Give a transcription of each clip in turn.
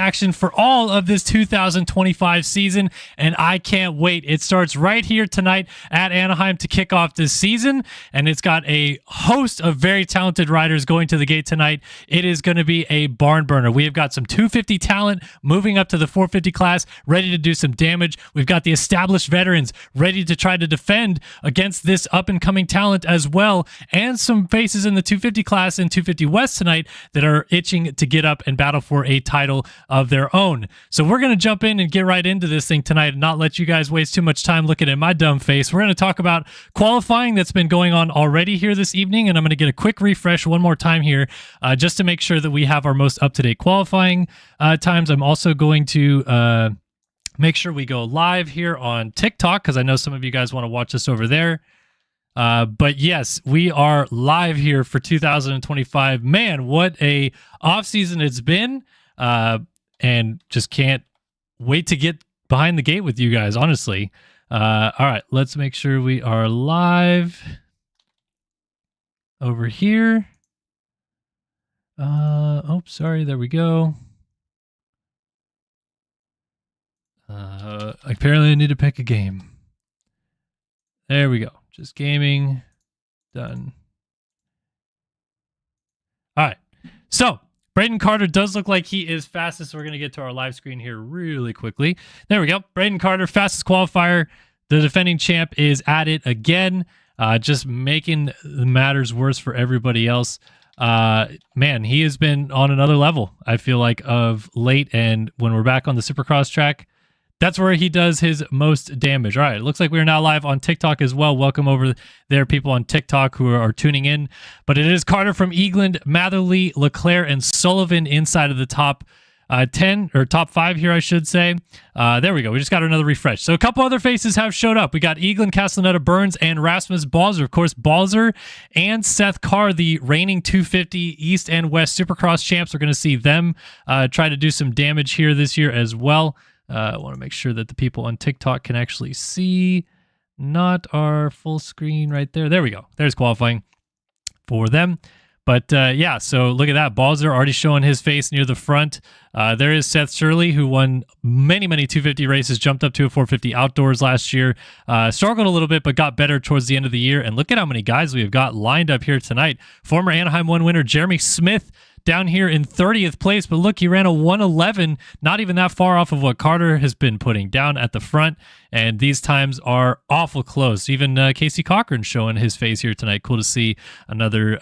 action for all of this 2025 season, and I can't wait. It starts right here tonight at Anaheim to kick off this season, and it's got a host of very talented riders going to the gate tonight. It is going to be a barn burner. We have got some 250 talent moving up to the 450 class, ready to do some damage. We've got the established veterans ready to try to defend against this up-and-coming talent as well, and some faces in the 250 class and 250 West tonight that are itching to get up and battle for a title of their own. So we're going to jump in and get right into this thing tonight and not let you guys waste too much time looking at my dumb face. We're going to talk about qualifying that's been going on already here this evening, and I'm going to get a quick refresh one more time here just to make sure that we have our most up-to-date qualifying times. I'm also going to make sure we go live here on TikTok because I know some of you guys want to watch this over there. But yes, we are live here for 2025. Man, what a off season it's been. And just can't wait to get behind the gate with you guys, honestly. All right, let's make sure we are live over here. Oh, sorry. There we go. Apparently I need to pick a game. There we go. Just gaming. Done. All right. So Braden Carter does look like he is fastest. So we're going to get to our live screen here really quickly. There we go. Braden Carter, fastest qualifier. The defending champ is at it again. Just making matters worse for everybody else. Man, he has been on another level, I feel like, of late. And when we're back on the Supercross track, that's where he does his most damage. All right, it looks like we're now live on TikTok as well. Welcome over there, people on TikTok who are tuning in. But it is Carter from Eagland, Matherly, Leclerc, and Sullivan inside of the top 10 or top 5 here, I should say. There we go. We just got another refresh. So a couple other faces have showed up. We got Eagland, Castellaneta, Burns, and Rasmus Balzer. Of course, Balzer and Seth Carr, the reigning 250 East and West Supercross champs. We're going to see them try to do some damage here this year as well. I want to make sure that the people on TikTok can actually see not our full screen right there. There we go. There's qualifying for them. But yeah, so look at that. Balzer already showing his face near the front. There is Seth Shirley, who won many 250 races, jumped up to a 450 outdoors last year. Struggled a little bit, but got better towards the end of the year. And look at how many guys we have got lined up here tonight. Former Anaheim 1 winner Jeremy Smith down here in 30th place, but look, he ran a 111, not even that far off of what Carter has been putting down at the front, and these times are awful close. Even Casey Cochran showing his face here tonight. Cool to see another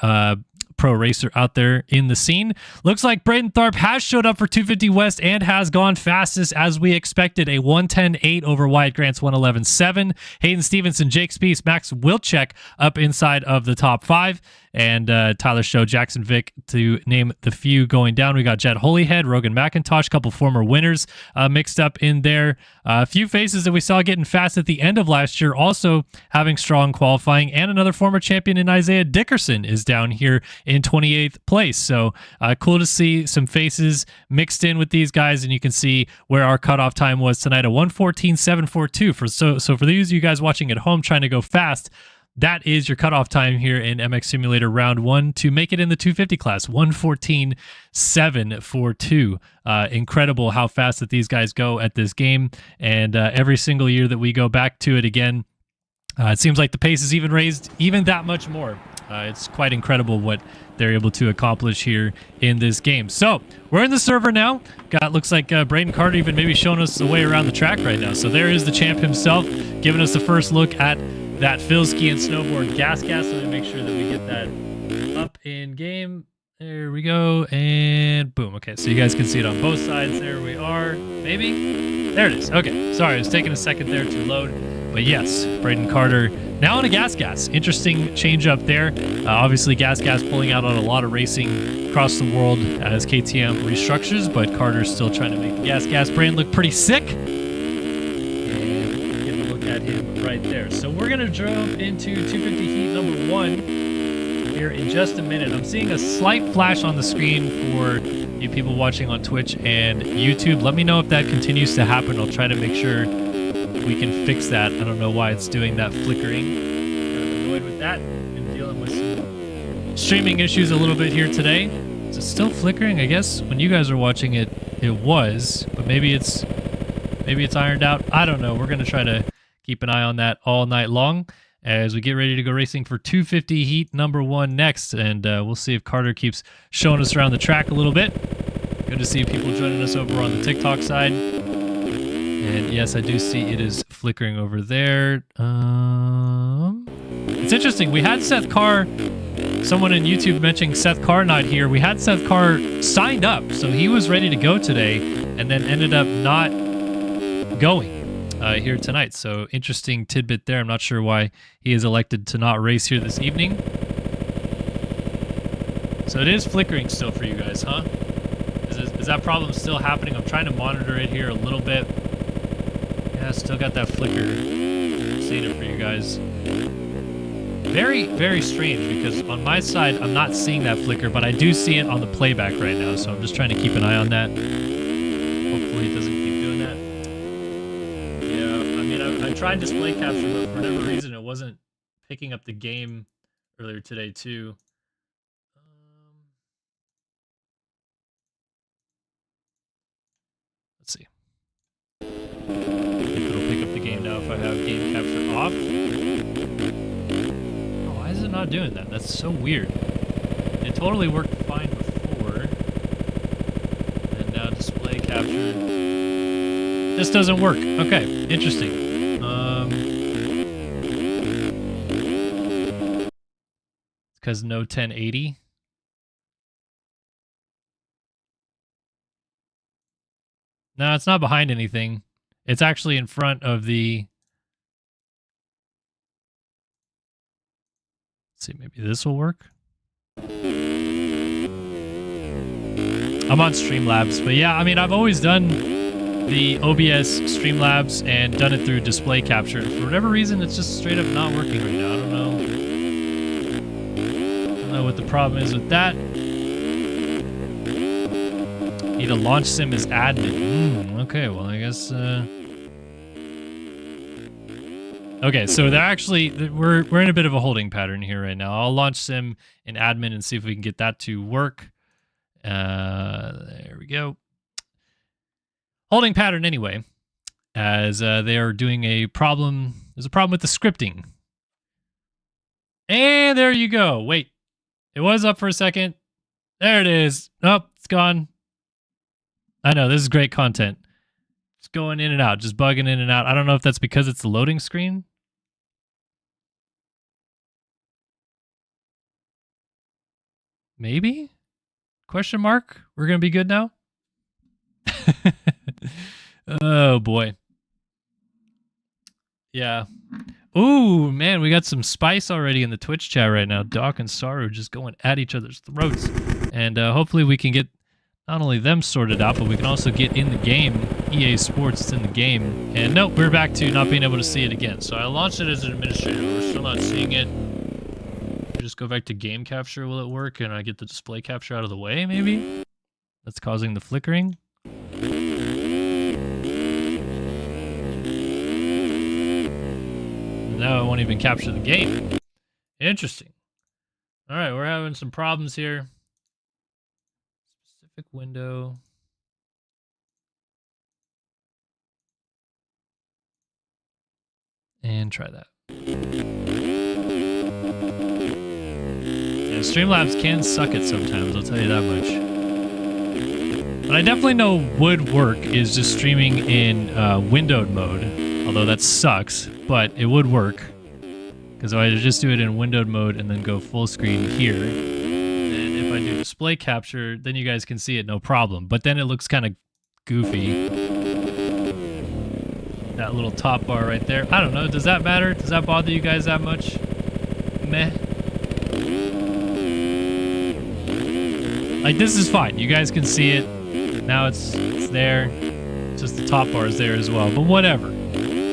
pro racer out there in the scene. Looks like Braden Tharp has showed up for 250 West and has gone fastest as we expected. A 110.8 over Wyatt Grant's 111.7. Hayden Stevenson, Jake Spieth, Max Wilczek up inside of the top 5. And Tyler Show, Jackson Vick, to name the few going down. We got Jed Holyhead, Rogan McIntosh, couple former winners mixed up in there. A few faces that we saw getting fast at the end of last year, also having strong qualifying. And another former champion in Isaiah Dickerson is down here in 28th place. So cool to see some faces mixed in with these guys. And you can see where our cutoff time was tonight, a 1:14.742. So for those of you guys watching at home trying to go fast, that is your cutoff time here in MX Simulator Round 1 to make it in the 250 class, 1:14.742. Incredible how fast that these guys go at this game. And every single year that we go back to it again, it seems like the pace is even raised even that much more. It's quite incredible what they're able to accomplish here in this game. So we're in the server now. Looks like Braden Carter even maybe showing us the way around the track right now. So there is the champ himself giving us the first look at that Phil Ski and Snowboard gas. Let me make sure that we get that up in game. There we go. And boom. Okay, so you guys can see it on both sides. There we are. Maybe? There it is. Okay. Sorry, it was taking a second there to load. But yes, Braden Carter now on a gas. Interesting change up there. Obviously, gas pulling out on a lot of racing across the world as KTM restructures, but Carter's still trying to make the gas brand look pretty sick. At him right there. So we're going to jump into 250 heat number 1 here in just a minute. I'm seeing a slight flash on the screen for you people watching on Twitch and YouTube. Let me know if that continues to happen. I'll try to make sure we can fix that. I don't know why it's doing that flickering. Kind of annoyed with that. Been dealing with some streaming issues a little bit here today. Is it still flickering? I guess when you guys are watching it, it was, but maybe it's ironed out. I don't know. We're going to try to keep an eye on that all night long as we get ready to go racing for 250 heat number 1 next, and we'll see if Carter keeps showing us around the track a little bit. Good to see people joining us over on the TikTok side. And yes, I do see it is flickering over there. It's interesting. We had Seth Carr, someone in YouTube mentioning Seth Carr not here. We had Seth Carr signed up, so he was ready to go today and then ended up not going here tonight. So interesting tidbit there. I'm not sure why he is elected to not race here this evening. So it is flickering still for you guys, huh? Is that problem still happening? I'm trying to monitor it here a little bit. Yeah, still got that flicker. I'm seeing it for you guys. Very, very strange because on my side, I'm not seeing that flicker, but I do see it on the playback right now. So I'm just trying to keep an eye on that. Hopefully it doesn't keep doing that. Yeah, I mean, I tried display capture, but for whatever reason, it wasn't picking up the game earlier today too. Let's see. If it'll pick up the game now if I have game capture off. Oh, why is it not doing that? That's so weird. It totally worked fine before. And now display capture. This doesn't work. Okay, interesting. It's because no 1080. No, it's not behind anything. It's actually in front of the... Let's see, maybe this will work. I'm on Streamlabs, but yeah, I mean, I've always done the OBS Streamlabs and done it through display capture. For whatever reason, it's just straight up not working right now. I don't know what the problem is with that. Need a launch sim as admin. Okay, well, I guess... Okay, so they're actually... We're in a bit of a holding pattern here right now. I'll launch sim in admin and see if we can get that to work. There we go. Holding pattern anyway, as they are doing a problem... There's a problem with the scripting. And there you go. Wait. It was up for a second. There it is. Oh, it's gone. I know, this is great content. Just going in and out, just bugging in and out. I don't know if that's because it's the loading screen. Maybe? Question mark? We're going to be good now? Oh, boy. Yeah. Ooh, man, we got some spice already in the Twitch chat right now. Doc and Saru just going at each other's throats. And hopefully we can get not only them sorted out, but we can also get in the game. EA Sports, it's in the game. And nope, we're back to not being able to see it again. So I launched it as an administrator. We're still not seeing it. Just go back to game capture. Will it work? And I get the display capture out of the way, maybe? That's causing the flickering. Now it won't even capture the game. Interesting. All right, we're having some problems here. Specific window. And try that. Yeah, Streamlabs can suck it sometimes, I'll tell you that much. But I definitely know would work is just streaming in windowed mode. Although that sucks, but it would work. Because I just do it in windowed mode and then go full screen here. And if I do display capture, then you guys can see it no problem. But then it looks kind of goofy. That little top bar right there. I don't know, does that matter? Does that bother you guys that much? Meh. Like, this is fine. You guys can see it. Now it's there. It's just the top bar is there as well. But whatever.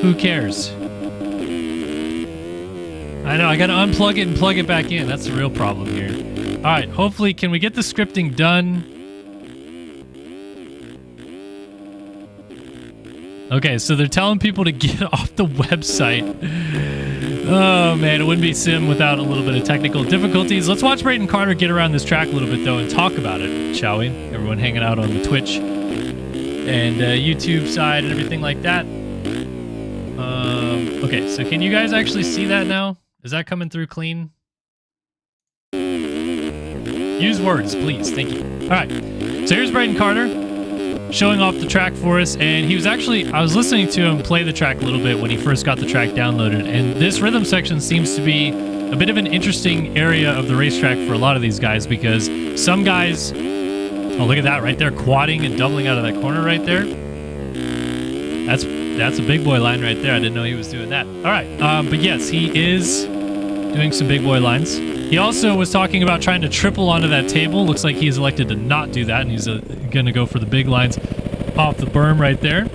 Who cares? I know, I gotta unplug it and plug it back in. That's the real problem here. Alright, hopefully, can we get the scripting done? Okay, so they're telling people to get off the website. Oh man, it wouldn't be sim without a little bit of technical difficulties. Let's watch Brayden Carter get around this track a little bit though and talk about it, shall we? Everyone hanging out on the Twitch. and YouTube side and everything like that. Okay, so can you guys actually see that now? Is that coming through clean? Use words, please. Thank you. All right. So here's Braden Carter showing off the track for us. And he was actually, I was listening to him play the track a little bit when he first got the track downloaded. And this rhythm section seems to be a bit of an interesting area of the racetrack for a lot of these guys, because some guys, oh, look at that right there, quadding and doubling out of that corner right there. That's a big boy line right there. I didn't know he was doing that. All right. But yes, he is doing some big boy lines. He also was talking about trying to triple onto that table. Looks like he's elected to not do that, and he's going to go for the big lines off the berm right there.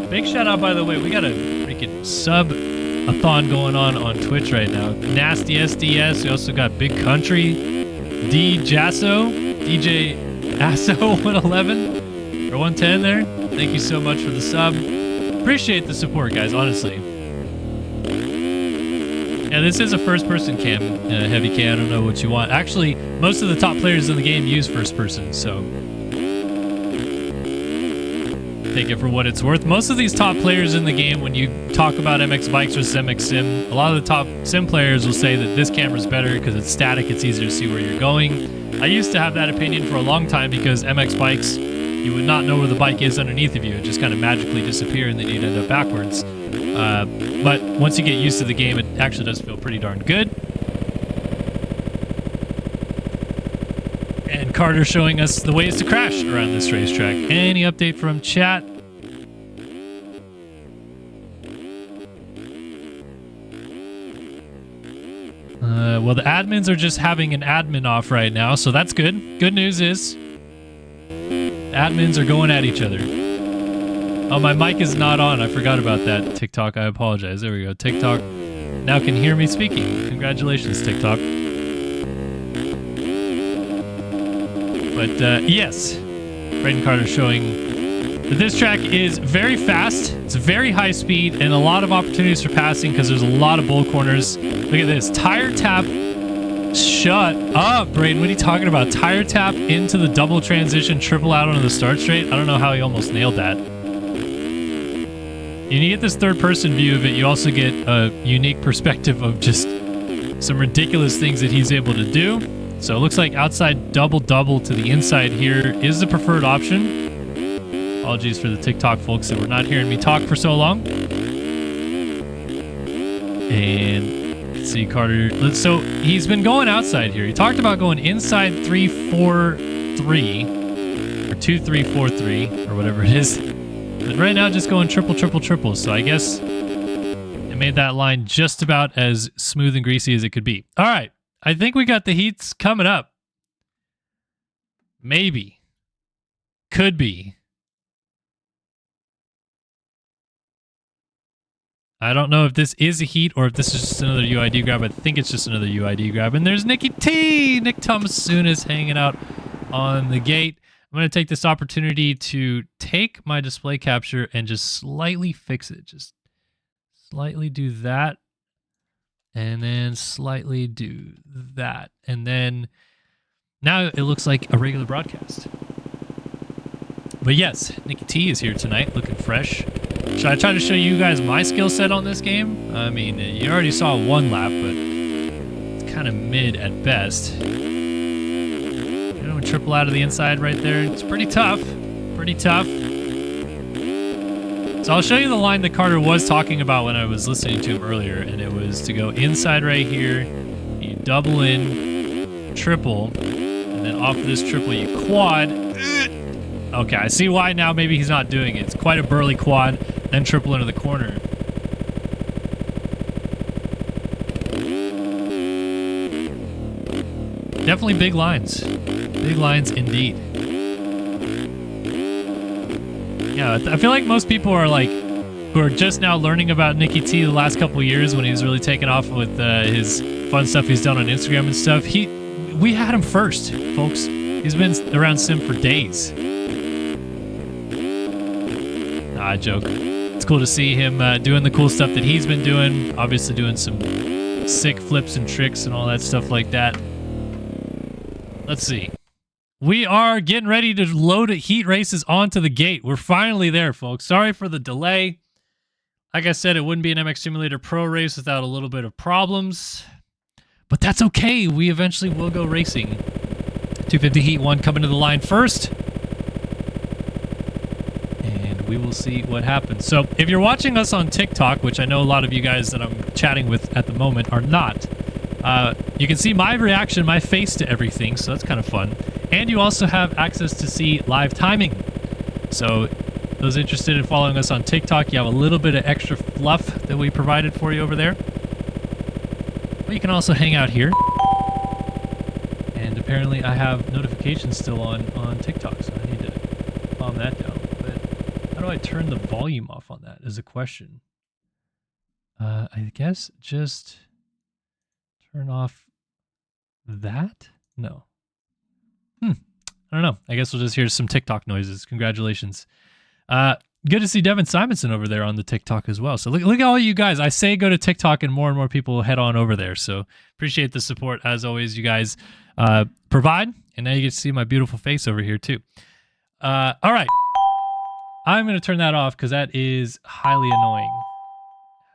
Big shout out, by the way. We got a freaking sub-a-thon going on Twitch right now. Nasty SDS. We also got Big Country, DJ Asso 111 or 110 there. Thank you so much for the sub. Appreciate the support, guys, honestly. Yeah, this is a first-person cam, heavy cam. I don't know what you want. Actually, most of the top players in the game use first-person, so take it for what it's worth. Most of these top players in the game, when you talk about MX Bikes versus MX Sim, a lot of the top Sim players will say that this camera's better because it's static, it's easier to see where you're going. I used to have that opinion for a long time because MX Bikes, you would not know where the bike is underneath of you. It just kind of magically disappear and then you'd end up backwards. But once you get used to the game, it actually does feel pretty darn good. And Carter showing us the ways to crash around this racetrack. Any update from chat? Well, the admins are just having an admin off right now, so that's good. Good news is admins are going at each other. Oh, my mic is not on. I forgot about that. TikTok, I apologize. There we go. TikTok now can hear me speaking. Congratulations, TikTok. But yes, Braden Carter showing that this track is very fast. It's very high speed and a lot of opportunities for passing because there's a lot of bull corners. Look at this. Tire tap. Shut up, Braden. What are you talking about? Tire tap into the double transition, triple out onto the start straight. I don't know how he almost nailed that. And you get this third-person view of it. You also get a unique perspective of just some ridiculous things that he's able to do. So it looks like outside double-double to the inside here is the preferred option. Apologies for the TikTok folks that were not hearing me talk for so long. And let's see, Carter. So he's been going outside here. He talked about going inside 3-4-3 or 2-3-4-3 or whatever it is. But right now, just going triple, triple, triple. So I guess it made that line just about as smooth and greasy as it could be. All right. I think we got the heats coming up. Maybe. Could be. I don't know if this is a heat or if this is just another UID grab. I think it's just another UID grab. And there's Nicky T! Nick Thomas-Soon hanging out on the gate. I'm going to take this opportunity to take my display capture and just slightly fix it. Just slightly do that. And then slightly do that. And then now it looks like a regular broadcast. But yes, Nicky T is here tonight, looking fresh. Should I try to show you guys my skill set on this game? I mean, you already saw one lap, but it's kind of mid at best. You know, triple out of the inside right there. It's pretty tough. Pretty tough. So I'll show you the line that Carter was talking about when I was listening to him earlier, and it was to go inside right here. You double in, triple, and then off of this triple you quad. Okay, I see why now maybe he's not doing it. It's quite a burly quad, then triple into the corner. Definitely big lines. Big lines indeed. Yeah, I feel like most people are like, who are just now learning about Nicky T the last couple of years when he's really taken off with his fun stuff he's done on Instagram and stuff. We had him first, folks. He's been around Sim for days. Nah, I joke. It's cool to see him doing the cool stuff that he's been doing. Obviously doing some sick flips and tricks and all that stuff like that. Let's see. We are getting ready to load heat races onto the gate. We're finally there, folks. Sorry for the delay. Like I said, it wouldn't be an MX Simulator Pro race without a little bit of problems. But that's okay. We eventually will go racing. 250 Heat 1 coming to the line first. And we will see what happens. So if you're watching us on TikTok, which I know a lot of you guys that I'm chatting with at the moment are not, you can see my reaction, my face to everything. So that's kind of fun. And you also have access to see live timing. So those interested in following us on TikTok, you have a little bit of extra fluff that we provided for you over there. But you can also hang out here. And apparently I have notifications still on TikTok, so I need to calm that down. But how do I turn the volume off on that is a question. I guess just turn off that? No. I don't know. I guess we'll just hear some TikTok noises. Congratulations. Good to see Devin Simonson over there on the TikTok as well. So look at all you guys. I say go to TikTok and more people head on over there. So appreciate the support as always you guys provide. And now you get to see my beautiful face over here too. All right. I'm going to turn that off because that is highly annoying.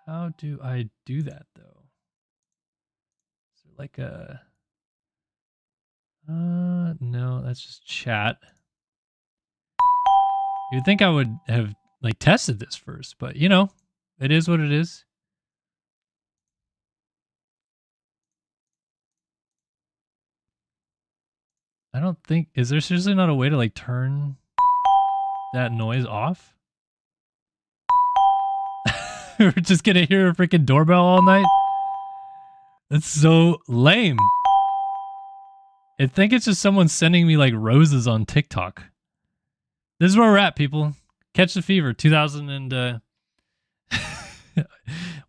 How do I do that though? Is there like a... no, that's just chat. You'd think I would have like tested this first, but you know, it is what it is. I don't think, is there seriously not a way to like turn that noise off? We're just gonna hear a freaking doorbell all night? That's so lame. I think it's just someone sending me like roses on TikTok. This is where we're at, people. Catch the fever, 2000 and...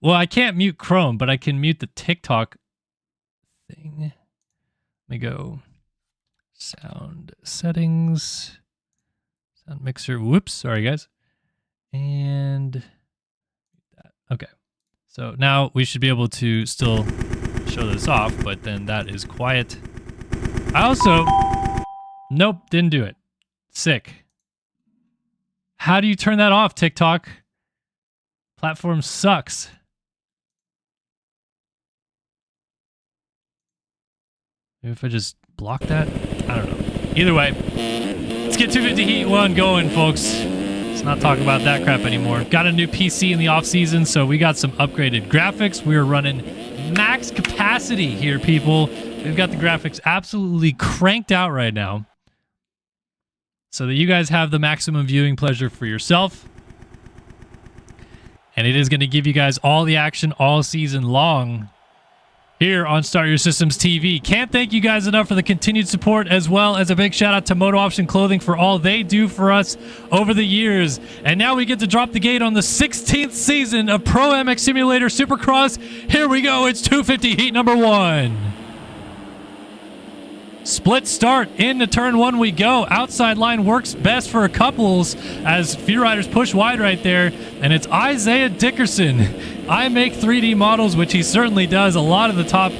well, I can't mute Chrome, but I can mute the TikTok thing. Let me go. Sound settings. Sound mixer. Whoops. Sorry, guys. And... that. Okay. So now we should be able to still show this off, but then that is quiet. I also... Nope, didn't do it. Sick. How do you turn that off, TikTok? Platform sucks. Maybe if I just block that? I don't know. Either way, let's get 250 Heat 1 going, folks. Let's not talk about that crap anymore. Got a new PC in the off-season, so we got some upgraded graphics. We are running max capacity here, people. We've got the graphics absolutely cranked out right now, so that you guys have the maximum viewing pleasure for yourself. And it is going to give you guys all the action all season long here on Start Your Systems TV. Can't thank you guys enough for the continued support, as well as a big shout out to MotoOption Clothing for all they do for us over the years. And now we get to drop the gate on the 16th season of Pro MX Simulator Supercross. Here we go. It's 250 Heat number 1. Split start into turn 1 we go. Outside line works best for couples as few riders push wide right there. And it's Isaiah Dickerson. I make 3D models, which he certainly does. A lot of the top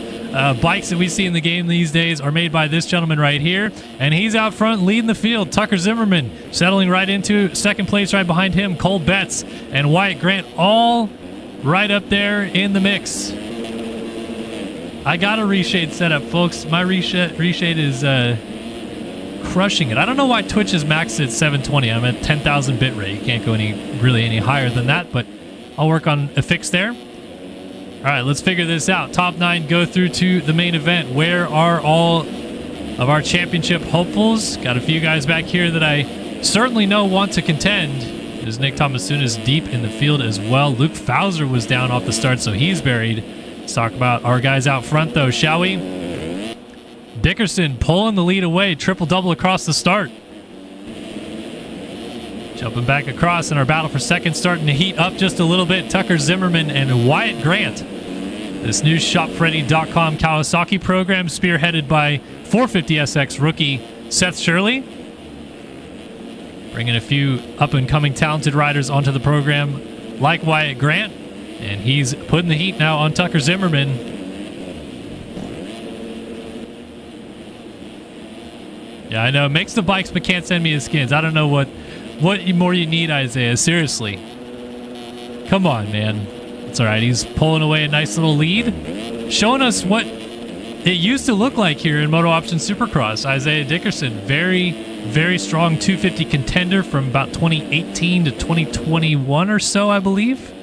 bikes that we see in the game these days are made by this gentleman right here. And he's out front leading the field. Tucker Zimmerman settling right into second place right behind him. Cole Betts and Wyatt Grant all right up there in the mix. I got a reshade setup, folks. My reshade is crushing it. I don't know why Twitch is maxed at 720. I'm at 10,000 bit rate. You can't go any higher than that, but I'll work on a fix there. All right, let's figure this out. Top 9 go through to the main event. Where are all of our championship hopefuls? Got a few guys back here that I certainly know want to contend. There's Nick Thomasuna deep in the field as well. Luke Fauser was down off the start, so he's buried. Let's talk about our guys out front, though, shall we? Dickerson pulling the lead away. Triple-double across the start. Jumping back across in our battle for second, starting to heat up just a little bit. Tucker Zimmerman and Wyatt Grant. This new ShopFreddy.com Kawasaki program spearheaded by 450SX rookie Seth Shirley. Bringing a few up-and-coming talented riders onto the program like Wyatt Grant. And he's putting the heat now on Tucker Zimmerman. Yeah, I know. Makes the bikes, but can't send me his skins. I don't know what more you need, Isaiah. Seriously. Come on, man. It's all right. He's pulling away a nice little lead. Showing us what it used to look like here in MotoOption Supercross. Isaiah Dickerson, very, very strong 250 contender from about 2018 to 2021 or so, I believe.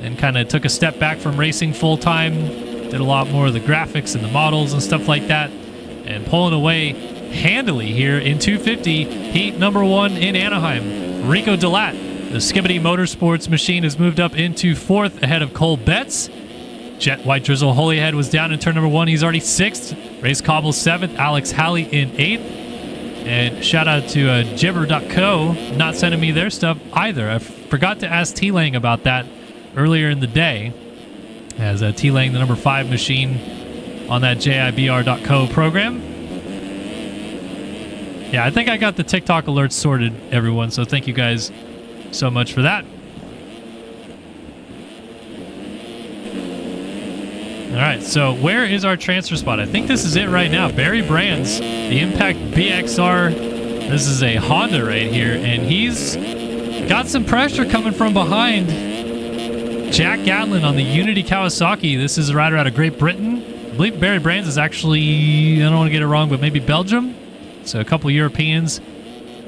And kind of took a step back from racing full-time. Did a lot more of the graphics and the models and stuff like that. And pulling away handily here in 250, heat number 1 in Anaheim. Rico Delat, the Skibbity Motorsports machine, has moved up into 4th ahead of Cole Betts. Jet White Drizzle Holyhead was down in turn number 1. He's already 6th. Race Cobble 7th. Alex Halley in 8th. And shout out to Jibber.co, not sending me their stuff either. I forgot to ask T-Lang about that earlier in the day, as T-Lang, the number 5 machine on that JIBR.co program. Yeah, I think I got the TikTok alerts sorted, everyone, so thank you guys so much for that. All right, so where is our transfer spot? I think this is it right now. Barry Brands, the Impact BXR. This is a Honda right here, and he's got some pressure coming from behind. Jack Gatlin on the Unity Kawasaki. This is a rider out of Great Britain. I believe Barry Brands is actually, I don't want to get it wrong, but maybe Belgium. So a couple Europeans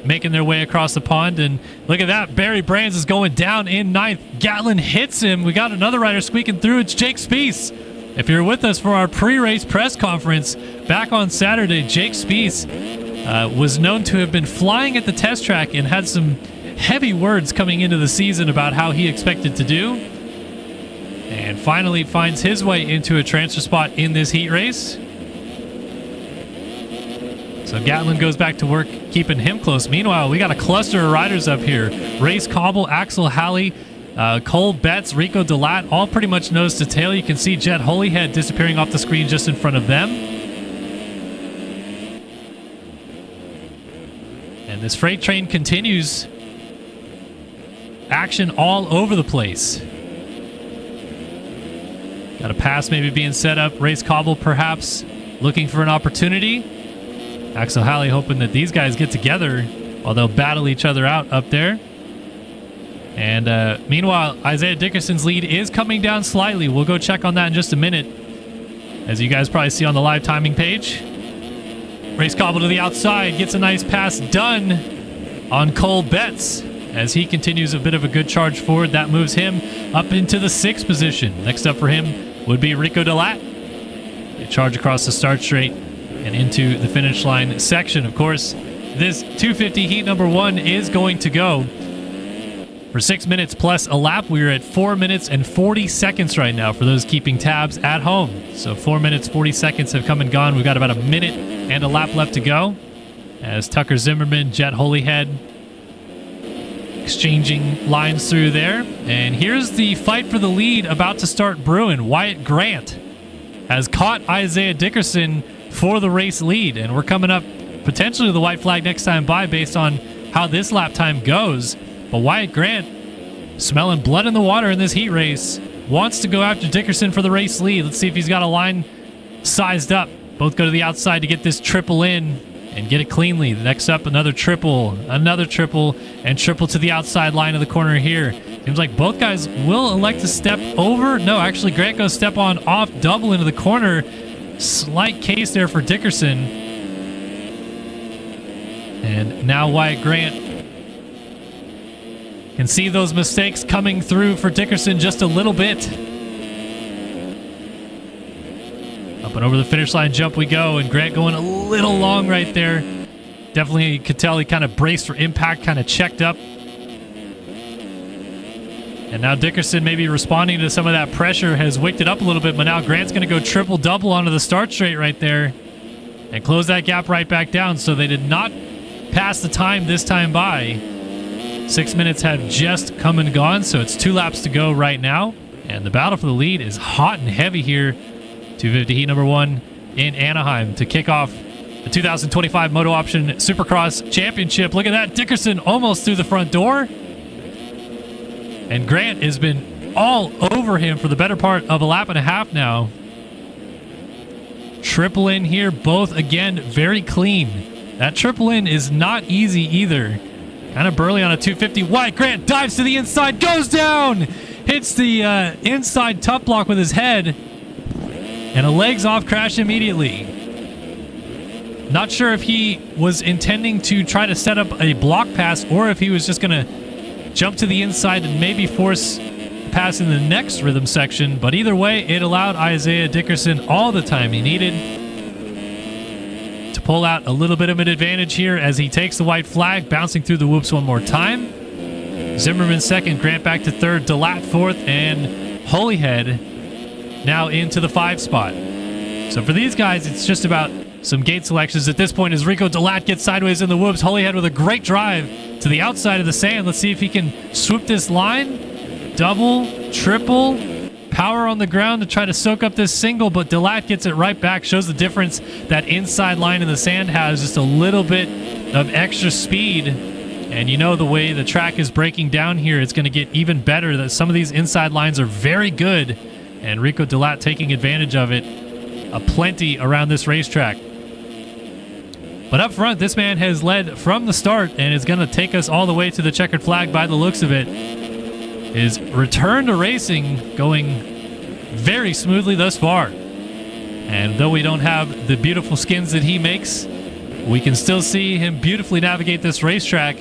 making their way across the pond. And look at that. Barry Brands is going down in 9th. Gatlin hits him. We got another rider squeaking through. It's Jake Spiess. If you're with us for our pre-race press conference back on Saturday, Jake Spiess was known to have been flying at the test track and had some heavy words coming into the season about how he expected to do. And finally finds his way into a transfer spot in this heat race. So Gatlin goes back to work, keeping him close. Meanwhile, we got a cluster of riders up here. Race Cobble, Axel Halley, Cole Betts, Rico Delat, all pretty much nose to tail. You can see Jet Holyhead disappearing off the screen just in front of them. And this freight train continues. Action all over the place. Got a pass maybe being set up. Race Cobble perhaps looking for an opportunity. Axel Halley hoping that these guys get together while they'll battle each other out up there. And meanwhile, Isaiah Dickerson's lead is coming down slightly. We'll go check on that in just a minute, as you guys probably see on the live timing page. Race Cobble to the outside, gets a nice pass done on Cole Betts as he continues a bit of a good charge forward. That moves him up into the 6th position. Next up for him would be Rico Delat. They charge across the start straight and into the finish line section. Of course, this 250 heat number 1 is going to go for 6 minutes plus a lap. We're at 4 minutes and 40 seconds right now for those keeping tabs at home. So 4 minutes, 40 seconds have come and gone. We've got about a minute and a lap left to go, as Tucker Zimmerman, Jet Holyhead exchanging lines through there. And here's the fight for the lead about to start brewing. Wyatt Grant has caught Isaiah Dickerson for the race lead, and we're coming up potentially to the white flag next time by based on how this lap time goes. But Wyatt Grant, smelling blood in the water in this heat race, wants to go after Dickerson for the race lead. Let's see if he's got a line sized up. Both go to the outside to get this triple in and get it cleanly. Next up, another triple, and triple to the outside line of the corner here. Seems like both guys will elect to step over. No, actually, Grant goes step on off, double into the corner. Slight case there for Dickerson. And now Wyatt Grant can see those mistakes coming through for Dickerson just a little bit. Up and over the finish line jump we go, and Grant going a little long right there. Definitely you could tell he kind of braced for impact, kind of checked up. And now Dickerson maybe responding to some of that pressure has wicked it up a little bit, but now Grant's going to go triple-double onto the start straight right there and close that gap right back down. So they did not pass the time this time by. 6 minutes have just come and gone, so it's 2 laps to go right now. And the battle for the lead is hot and heavy here. 250 heat number 1 in Anaheim to kick off the 2025 MotoOption Supercross Championship. Look at that. Dickerson almost through the front door. And Grant has been all over him for the better part of a lap and a half now. Triple in here, both again very clean. That triple in is not easy either. Kind of burly on a 250. Wyatt Grant dives to the inside, goes down, hits the inside tough block with his head, and a legs off crash immediately. Not sure if he was intending to try to set up a block pass or if he was just going to jump to the inside and maybe force pass in the next rhythm section. But either way, it allowed Isaiah Dickerson all the time he needed to pull out a little bit of an advantage here as he takes the white flag, bouncing through the whoops one more time. Zimmerman second, Grant back to third, DeLatte fourth, and Holyhead now into the 5 spot. So for these guys, it's just about some gate selections at this point as Rico DeLatte gets sideways in the whoops. Holyhead with a great drive to the outside of the sand. Let's see if he can swoop this line. Double, triple, power on the ground to try to soak up this single, but DeLatte gets it right back. Shows the difference that inside line in the sand has, just a little bit of extra speed. And you know the way the track is breaking down here, it's going to get even better. That some of these inside lines are very good, and Rico DeLatte taking advantage of it aplenty around this racetrack. But up front, this man has led from the start and is going to take us all the way to the checkered flag by the looks of it. His return to racing going very smoothly thus far. And though we don't have the beautiful skins that he makes, we can still see him beautifully navigate this racetrack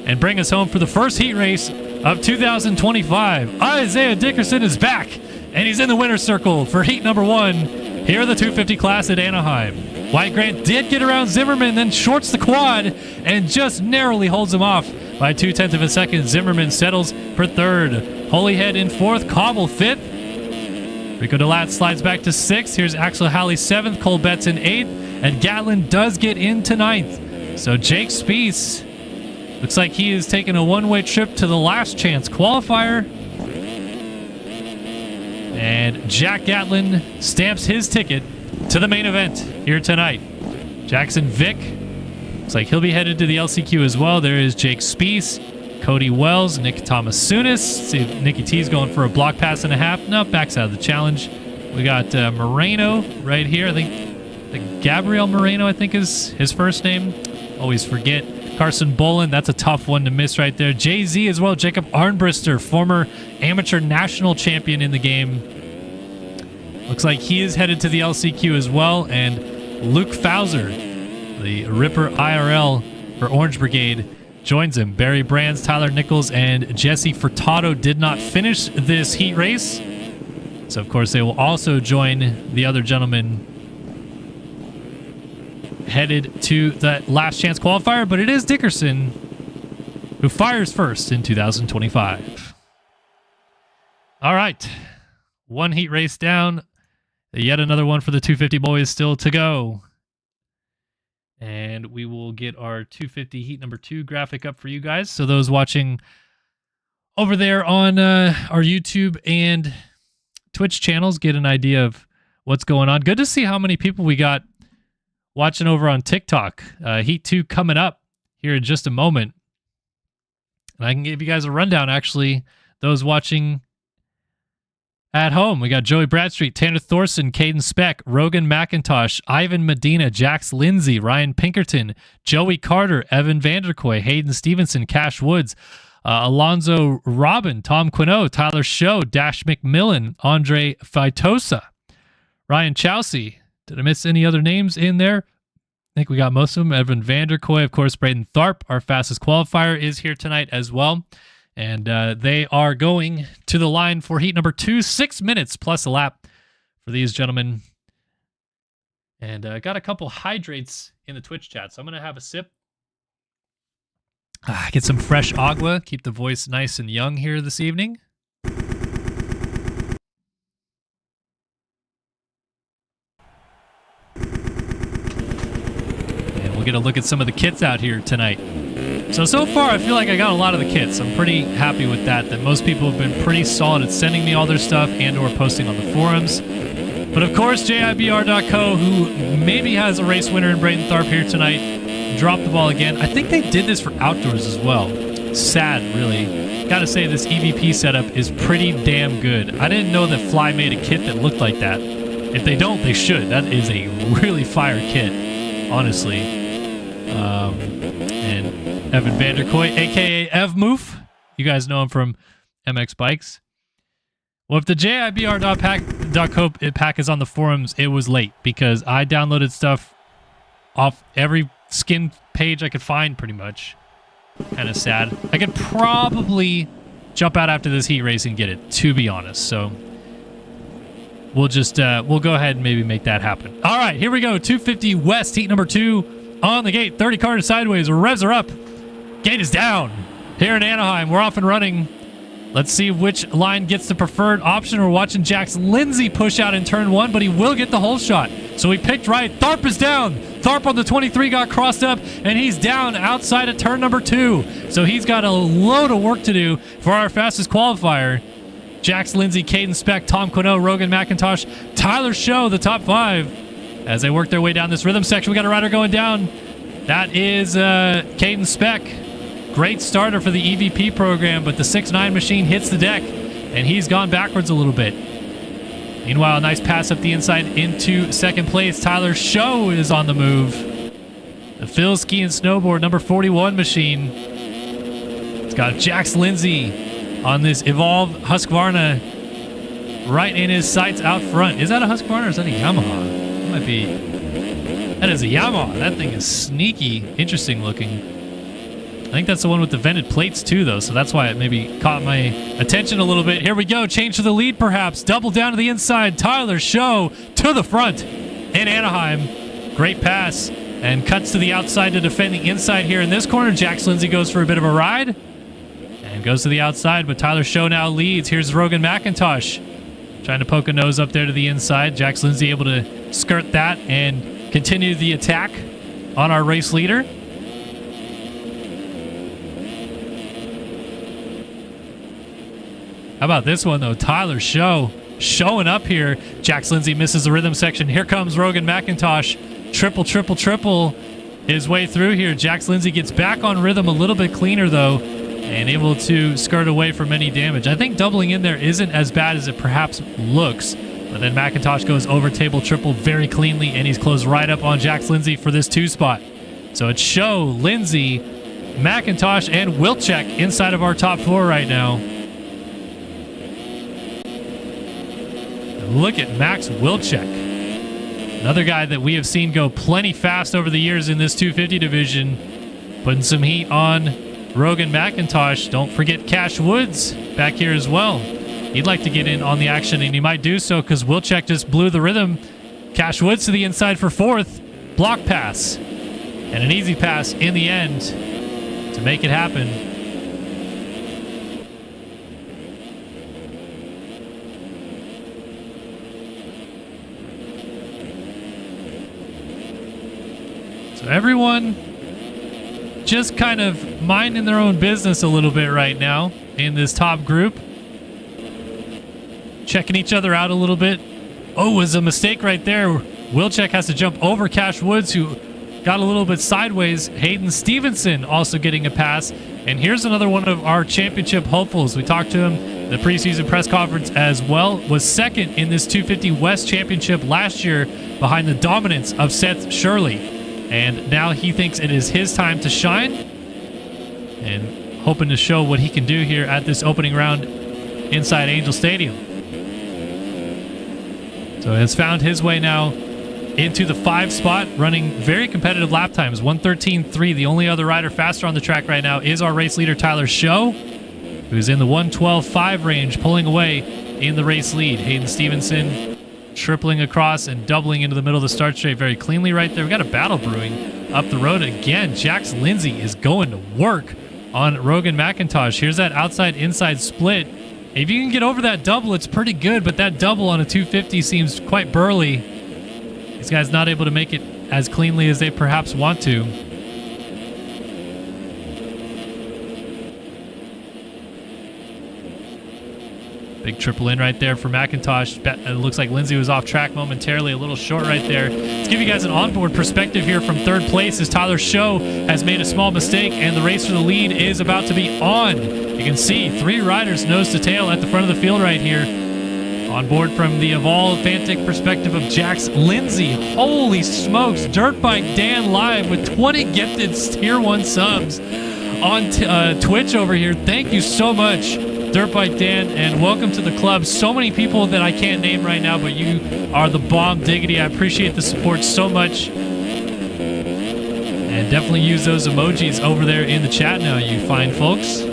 and bring us home for the first heat race of 2025. Isaiah Dickerson is back, and he's in the winner's circle for heat number 1 here in the 250 class at Anaheim. Wyatt Grant did get around Zimmerman, then shorts the quad and just narrowly holds him off by 0.2 of a second. Zimmerman settles for third. Holyhead in fourth, Cobble fifth. Rico DeLatte slides back to sixth. Here's Axel Halley seventh, Cole Betts in eighth, and Gatlin does get into ninth. So Jake Spieth looks like he is taking a one-way trip to the last chance qualifier. And Jack Gatlin stamps his ticket to the main event here tonight. Jackson Vick looks like he'll be headed to the LCQ as well. There is Jake Spieth, Cody Wells, Nick Thomas-Sunis. See if Nicky T's going for a block pass and a half. No, backs out of the challenge. We got Moreno right here. I think Gabriel Moreno, I think is his first name. Always forget. Carson Bolin, that's a tough one to miss right there. Jay-Z as well. Jacob Arnbrister, former amateur national champion in the game. Looks like he is headed to the LCQ as well. And Luke Fauser, the Ripper IRL for Orange Brigade, joins him. Barry Brands, Tyler Nichols, and Jesse Furtado did not finish this heat race. So, of course, they will also join the other gentlemen headed to the last chance qualifier, but it is Dickerson who fires first in 2025. All right. One heat race down. Yet another one for the 250 boys still to go. And we will get our 250 heat number 2 graphic up for you guys. So those watching over there on our YouTube and Twitch channels get an idea of what's going on. Good to see how many people we got watching over on TikTok. Heat 2 coming up here in just a moment. And I can give you guys a rundown, actually. Those watching at home, we got Joey Bradstreet, Tanner Thorson, Caden Speck, Rogan McIntosh, Ivan Medina, Jax Lindsay, Ryan Pinkerton, Joey Carter, Evan Vanderkoy, Hayden Stevenson, Cash Woods, Alonzo Robin, Tom Quino, Tyler Show, Dash McMillan, Andre Faitosa, Ryan Chelsea. Did I miss any other names in there? I think we got most of them. Evan Vanderkoy, of course, Braden Tharp, our fastest qualifier, is here tonight as well. And they are going to the line for heat number 2, 6 minutes plus a lap for these gentlemen. And got a couple hydrates in the Twitch chat, so I'm going to have a sip. Get some fresh agua, keep the voice nice and young here this evening. And we'll get a look at some of the kits out here tonight. So far, I feel like I got a lot of the kits. I'm pretty happy with that most people have been pretty solid at sending me all their stuff and or posting on the forums. But of course, JIBR.co, who maybe has a race winner in Braden Tharp here tonight, dropped the ball again. I think they did this for outdoors as well. Sad, really. Gotta say, this EVP setup is pretty damn good. I didn't know that Fly made a kit that looked like that. If they don't, they should. That is a really fire kit, honestly. And Evan Vanderkoy, a.k.a. Ev Moof. You guys know him from MX Bikes. Well, if the JIBR.pack pack is on the forums, it was late because I downloaded stuff off every skin page I could find pretty much. Kind of sad. I could probably jump out after this heat race and get it, to be honest. So we'll just, we'll go ahead and maybe make that happen. All right, here we go. 250 West, heat number 2 on the gate. 30 cars sideways. Revs are up. Gate is down. Here in Anaheim, we're off and running. Let's see which line gets the preferred option. We're watching Jax Lindsay push out in turn 1, but he will get the hole shot. So he picked right. Tharp is down. Tharp on the 23 got crossed up, and he's down outside of turn number 2. So he's got a load of work to do for our fastest qualifier. Jax Lindsay, Caden Speck, Tom Quino, Rogan McIntosh, Tyler Show, the top 5. As they work their way down this rhythm section, we got a rider going down. That is Caden Speck. Great starter for the EVP program, but the 6'9 machine hits the deck, and he's gone backwards a little bit. Meanwhile, a nice pass up the inside into second place. Tyler Show is on the move. The Phil Ski and Snowboard number 41 machine. It's got Jax Lindsay on this Evolve Husqvarna right in his sights out front. Is that a Husqvarna or is that a Yamaha? It might be. That is a Yamaha. That thing is sneaky, interesting looking. I think that's the one with the vented plates too, though, so that's why it maybe caught my attention a little bit. Here we go. Change to the lead, perhaps. Double down to the inside. Tyler Show to the front in Anaheim. Great pass and cuts to the outside to defend the inside here in this corner. Jax Lindsay goes for a bit of a ride and goes to the outside, but Tyler Show now leads. Here's Rogan McIntosh trying to poke a nose up there to the inside. Jax Lindsay able to skirt that and continue the attack on our race leader. How about this one, though? Tyler Show showing up here. Jax Lindsay misses the rhythm section. Here comes Rogan McIntosh. Triple his way through here. Jax Lindsay gets back on rhythm a little bit cleaner, though, and able to skirt away from any damage. I think doubling in there isn't as bad as it perhaps looks, but then McIntosh goes over table triple very cleanly, and he's closed right up on Jax Lindsay for this 2 spot. So it's Show, Lindsay, McIntosh, and Wilczek inside of our top 4 right now. Look at Max Wilczek. Another guy that we have seen go plenty fast over the years in this 250 division. Putting some heat on Rogan McIntosh. Don't forget Cash Woods back here as well. He'd like to get in on the action, and he might do so because Wilczek just blew the rhythm. Cash Woods to the inside for 4th. Block pass. And an easy pass in the end to make it happen. So everyone just kind of minding their own business a little bit right now in this top group. Checking each other out a little bit. Oh, it was a mistake right there. Wilczek has to jump over Cash Woods, who got a little bit sideways. Hayden Stevenson also getting a pass. And here's another one of our championship hopefuls. We talked to him the preseason press conference as well. Was second in this 250 West Championship last year behind the dominance of Seth Shirley. And now he thinks it is his time to shine and hoping to show what he can do here at this opening round inside Angel Stadium. So has found his way now into the 5 spot, running very competitive lap times, 1:13.3. The only other rider faster on the track right now is our race leader, Tyler Show, who's in the 1:12.5 range, pulling away in the race lead. Hayden Stevenson tripling across and doubling into the middle of the start straight very cleanly right there. We got a battle brewing up the road again. Jax Lindsay is going to work on Rogan McIntosh. Here's that outside-inside split. If you can get over that double, it's pretty good, but that double on a 250 seems quite burly. These guys not able to make it as cleanly as they perhaps want to. Big triple in right there for McIntosh. It looks like Lindsay was off track momentarily, a little short right there. Let's give you guys an onboard perspective here from 3rd place as Tyler Show has made a small mistake, and the race for the lead is about to be on. You can see 3 riders nose to tail at the front of the field right here. On board from the Evolve Fantic perspective of Jax Lindsay. Holy smokes, Dirt Bike Dan live with 20 gifted tier 1 subs on Twitch over here. Thank you so much, Dirt Bike Dan, and welcome to the club. So many people that I can't name right now, but you are the bomb diggity. I appreciate the support so much. And definitely use those emojis over there in the chat now, you fine folks.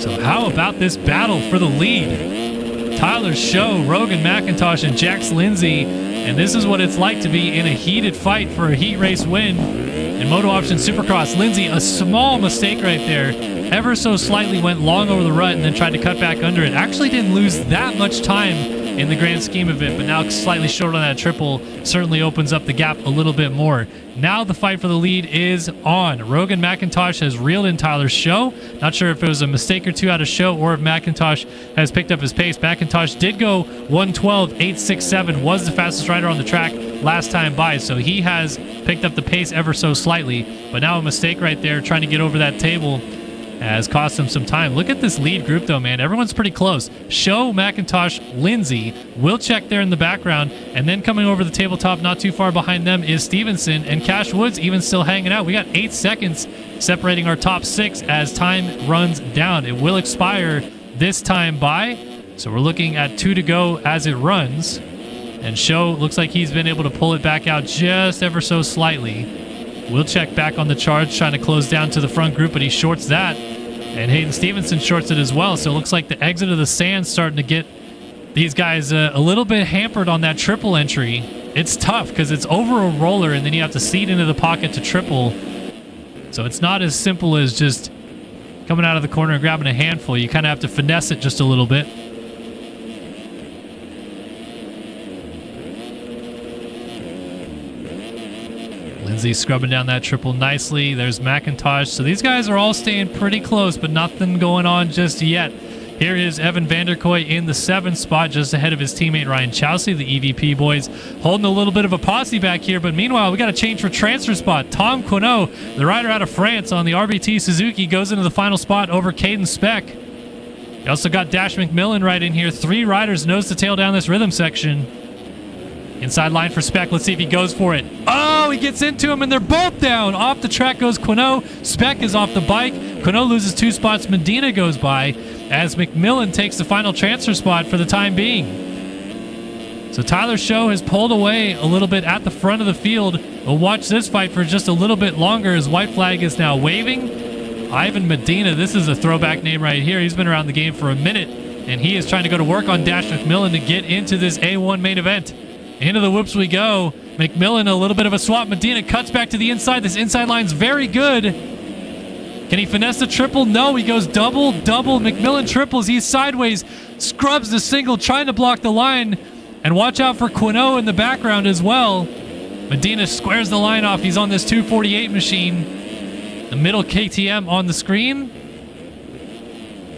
So how about this battle for the lead? Tyler Show, Rogan McIntosh, and Jax Lindsay. And this is what it's like to be in a heated fight for a heat race win in MotoOption Supercross. Lindsay, a small mistake right there. Ever so slightly went long over the rut and then tried to cut back under it. Actually didn't lose that much time in the grand scheme of it, but now slightly short on that triple certainly opens up the gap a little bit more. Now the fight for the lead is on. Rogan McIntosh has reeled in Tyler's Show. Not sure if it was a mistake or two out of Show or if McIntosh has picked up his pace. McIntosh did go 1:12.867, was the fastest rider on the track last time by, so he has picked up the pace ever so slightly, but now a mistake right there trying to get over that table has cost him some time. Look at this lead group though, man. Everyone's pretty close. Show, McIntosh, Lindsay, Wilczek there in the background, and then coming over the tabletop not too far behind them is Stevenson, and Cash Woods even still hanging out. We got 8 seconds separating our top 6 as time runs down. It will expire this time by, so we're looking at 2 to go as it runs, and Show looks like he's been able to pull it back out just ever so slightly. Wilczek back on the charge, trying to close down to the front group, but he shorts that. And Hayden Stevenson shorts it as well. So it looks like the exit of the sand starting to get these guys a little bit hampered on that triple entry. It's tough because it's over a roller and then you have to seat into the pocket to triple. So it's not as simple as just coming out of the corner and grabbing a handful. You kind of have to finesse it just a little bit. Lindsay scrubbing down that triple nicely. There's McIntosh. So these guys are all staying pretty close, but nothing going on just yet. Here is Evan Vanderkoy in the 7th spot, just ahead of his teammate Ryan Chowsey. The EVP boys holding a little bit of a posse back here, but meanwhile, we got to change for transfer spot. Tom Quinault, the rider out of France on the RBT Suzuki, goes into the final spot over Caden Speck. You also got Dash McMillan right in here. 3 riders nose to tail down this rhythm section. Inside line for Speck. Let's see if he goes for it. Oh, he gets into him, and they're both down. Off the track goes Quinault. Speck is off the bike. Quinault loses 2 spots. Medina goes by as McMillan takes the final transfer spot for the time being. So Tyler Show has pulled away a little bit at the front of the field. We'll watch this fight for just a little bit longer as white flag is now waving. Ivan Medina, this is a throwback name right here. He's been around the game for a minute, and he is trying to go to work on Dash McMillan to get into this A1 main event. Into the whoops we go. McMillan, a little bit of a swap. Medina cuts back to the inside. This inside line's very good. Can he finesse the triple? No, he goes double. McMillan triples. He's sideways, scrubs the single, trying to block the line. And watch out for Quinault in the background as well. Medina squares the line off. He's on this 248 machine. The middle KTM on the screen.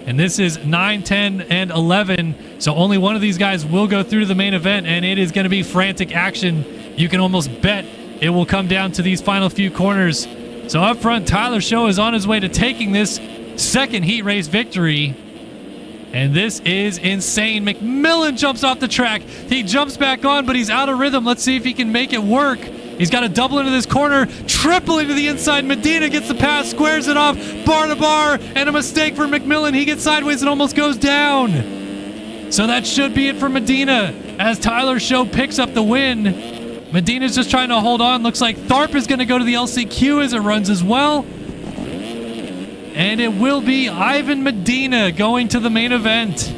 And this is 9, 10, and 11. So only one of these guys will go through to the main event, and it is going to be frantic action. You can almost bet it will come down to these final few corners. So up front, Tyler Show is on his way to taking this second heat race victory. And this is insane. McMillan jumps off the track. He jumps back on, but he's out of rhythm. Let's see if he can make it work. He's got to double into this corner, triple into the inside. Medina gets the pass, squares it off, bar to bar, and a mistake for McMillan. He gets sideways and almost goes down. So that should be it for Medina as Tyler Show picks up the win. Medina's just trying to hold on. Looks like Tharp is going to go to the LCQ as it runs as well. And it will be Ivan Medina going to the main event.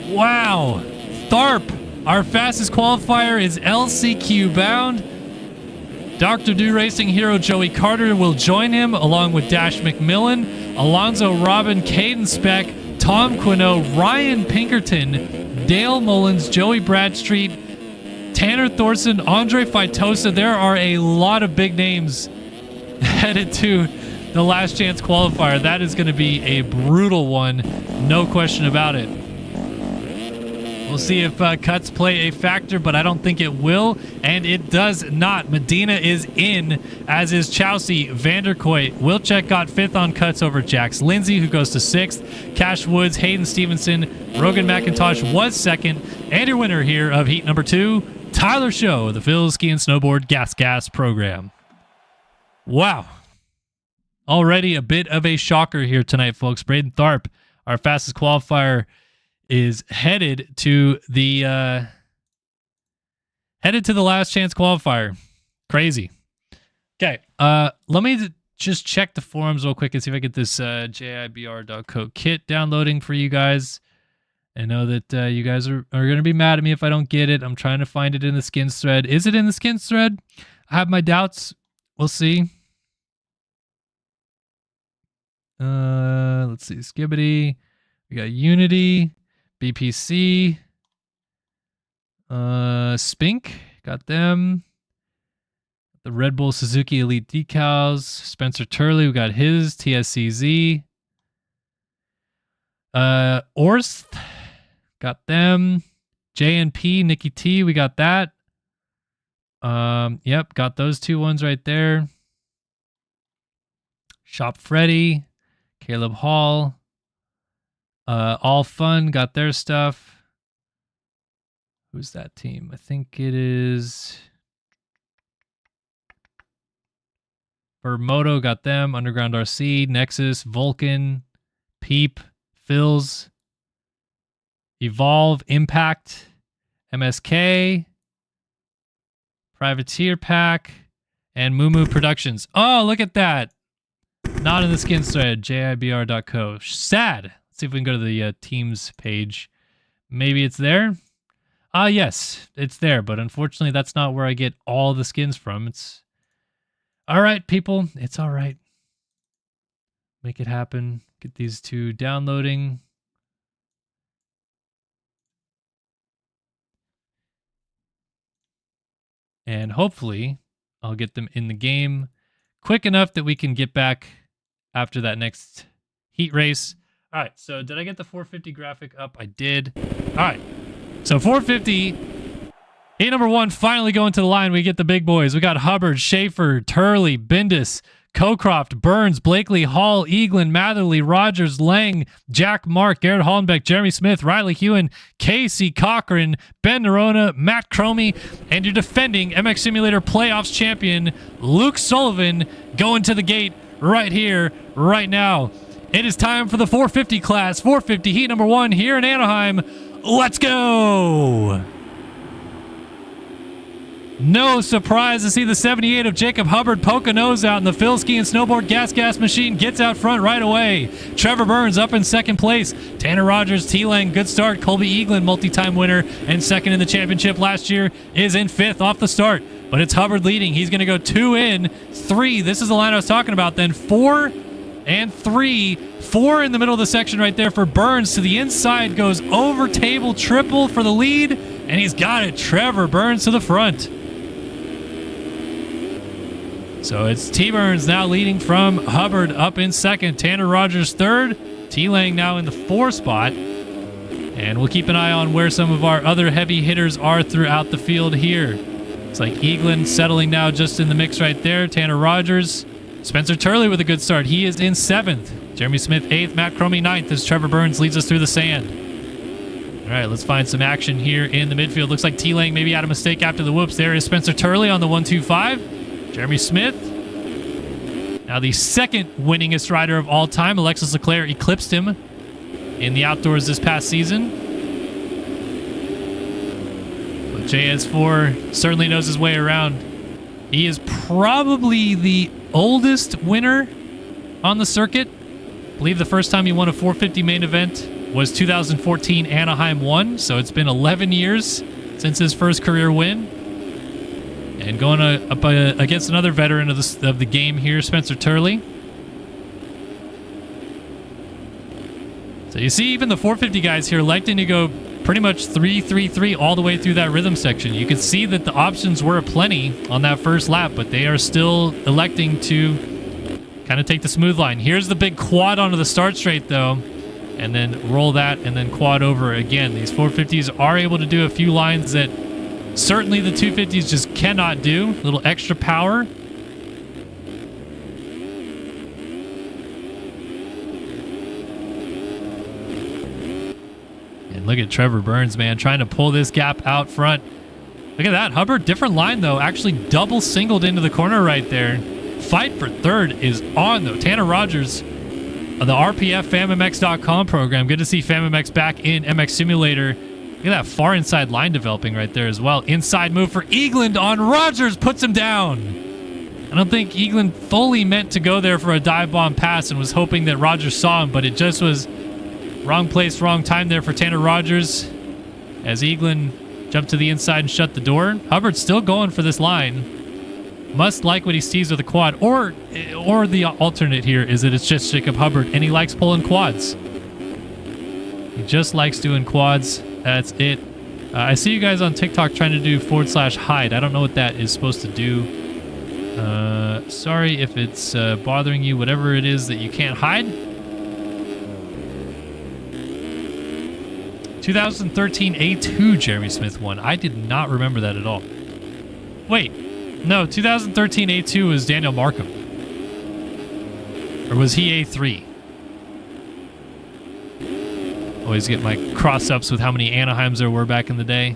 Wow. Tharp, our fastest qualifier, is LCQ bound. Dr. Do Racing hero Joey Carter will join him along with Dash McMillan, Alonzo Robin, Caden Speck, Tom Quinault, Ryan Pinkerton, Dale Mullins, Joey Bradstreet, Tanner Thorson, Andre Faitosa. There are a lot of big names headed to the last chance qualifier. That is going to be a brutal one, no question about it. We'll see if cuts play a factor, but I don't think it will, and it does not. Medina is in, as is Chelsea. Vanderkoy. Wilczek got 5th on cuts over Jax Lindsay, who goes to 6th. Cash Woods, Hayden Stevenson, Rogan McIntosh was 2nd. And your winner here of heat number 2, Tyler Show, the Phil Ski and Snowboard Gas program. Wow. Already a bit of a shocker here tonight, folks. Braden Tharp, our fastest qualifier, is headed to the last chance qualifier. Crazy. Okay, let me just check the forums real quick and see if I get this jibr.co kit downloading for you guys. I know that you guys are going to be mad at me if I don't get it. I'm trying to find it in the skins thread. Is it in the skins thread? I have my doubts. We'll see. Let's see. Skibbity. We got Unity. BPC, Spink, got them. The Red Bull Suzuki Elite decals. Spencer Turley, we got his. TSCZ. Orst, got them. JNP, Nikki T, we got that. Yep, got those 2 ones right there. Shop Freddy, Caleb Hall. All Fun got their stuff. Who's that team? I think it is Moto got them. Underground RC, Nexus, Vulcan, Peep, Phils, Evolve, Impact, MSK, Privateer Pack, and Moo Productions. Oh, look at that. Not in the skins thread, jibr.co. Sad. See if we can go to the teams page. Maybe it's there. Yes, it's there, but unfortunately that's not where I get all the skins from. It's all right, people. It's all right. Make it happen. Get these 2 downloading. And hopefully I'll get them in the game quick enough that we can get back after that next heat race. All right, so did I get the 450 graphic up? I did. All right, so 450, heat number 1, finally going to the line. We get the big boys. We got Hubbard, Schaefer, Turley, Bindis, Cocroft, Burns, Blakely, Hall, Eaglin, Matherly, Rogers, Lang, Jack Mark, Garrett Hollenbeck, Jeremy Smith, Riley Hewen, Casey Cochran, Ben Nerona, Matt Cromie, and your defending MX Simulator Playoffs champion, Luke Sullivan, going to the gate right here, right now. It is time for the 450 class. 450 heat number 1 here in Anaheim. Let's go! No surprise to see the 78 of Jacob Hubbard poke a nose out, and the Phil Ski and Snowboard gas machine gets out front right away. Trevor Burns up in 2nd place. Tanner Rogers, T-Lang, good start. Colby Eaglin, multi-time winner and 2nd in the championship last year, is in 5th off the start. But it's Hubbard leading. He's going to go 2 in, 3. This is the line I was talking about. Then 4 and 3. 4 in the middle of the section right there for Burns. To the inside, goes over table triple for the lead, and he's got it. Trevor Burns to the front. So it's T-Burns now leading from Hubbard up in 2nd. Tanner Rogers 3rd. T-Lang now in the 4 spot. And we'll keep an eye on where some of our other heavy hitters are throughout the field here. It's like Eaglin settling now just in the mix right there. Tanner Rogers. Spencer Turley with a good start. He is in 7th. Jeremy Smith 8th. Matt Cromie 9th as Trevor Burns leads us through the sand. All right, let's find some action here in the midfield. Looks like T-Lang maybe had a mistake after the whoops. There is Spencer Turley on the 125. Jeremy Smith. Now the 2nd winningest rider of all time. Alexis Leclerc eclipsed him in the outdoors this past season. But JS4 certainly knows his way around. He is probably the oldest winner on the circuit. I believe the first time he won a 450 main event was 2014 Anaheim 1. So it's been 11 years since his first career win. And going up against another veteran of the game here, Spencer Turley. So you see even the 450 guys here electing to go pretty much 3-3-3 all the way through that rhythm section. You can see that the options were aplenty on that first lap, but they are still electing to kind of take the smooth line. Here's the big quad onto the start straight, though. and then roll that and then quad over again. These 450s are able to do a few lines that certainly the 250s just cannot do. A little extra power. And look at Trevor Burns, man, trying to pull this gap out front. Look at that. Hubbard, different line, though. Actually double singled into the corner right there. Fight for third is on, though. Tanner Rogers of the RPF FamMX.com program. Good to see FamMX back in MX Simulator. Look at that far inside line developing right there as well. Inside move for Eagland on Rogers. Puts him down. I don't think Eagland fully meant to go there for a dive bomb pass and was hoping that Rogers saw him, but it just was wrong place, wrong time there for Tanner Rogers as Eagland jumped to the inside and shut the door. Hubbard's still going for this line. Must like what he sees with a quad. Or the alternate here is that it's just Jacob Hubbard and he likes pulling quads. He just likes doing quads. That's it. I see you guys on TikTok trying to do /hide. I don't know what that is supposed to do. Sorry if it's bothering you, whatever it is that you can't hide. 2013 A2 Jeremy Smith won. I did not remember that at all. Wait, no, 2013 A2 was Daniel Markham. Or was he A3? Always get my cross-ups with how many Anaheims there were back in the day.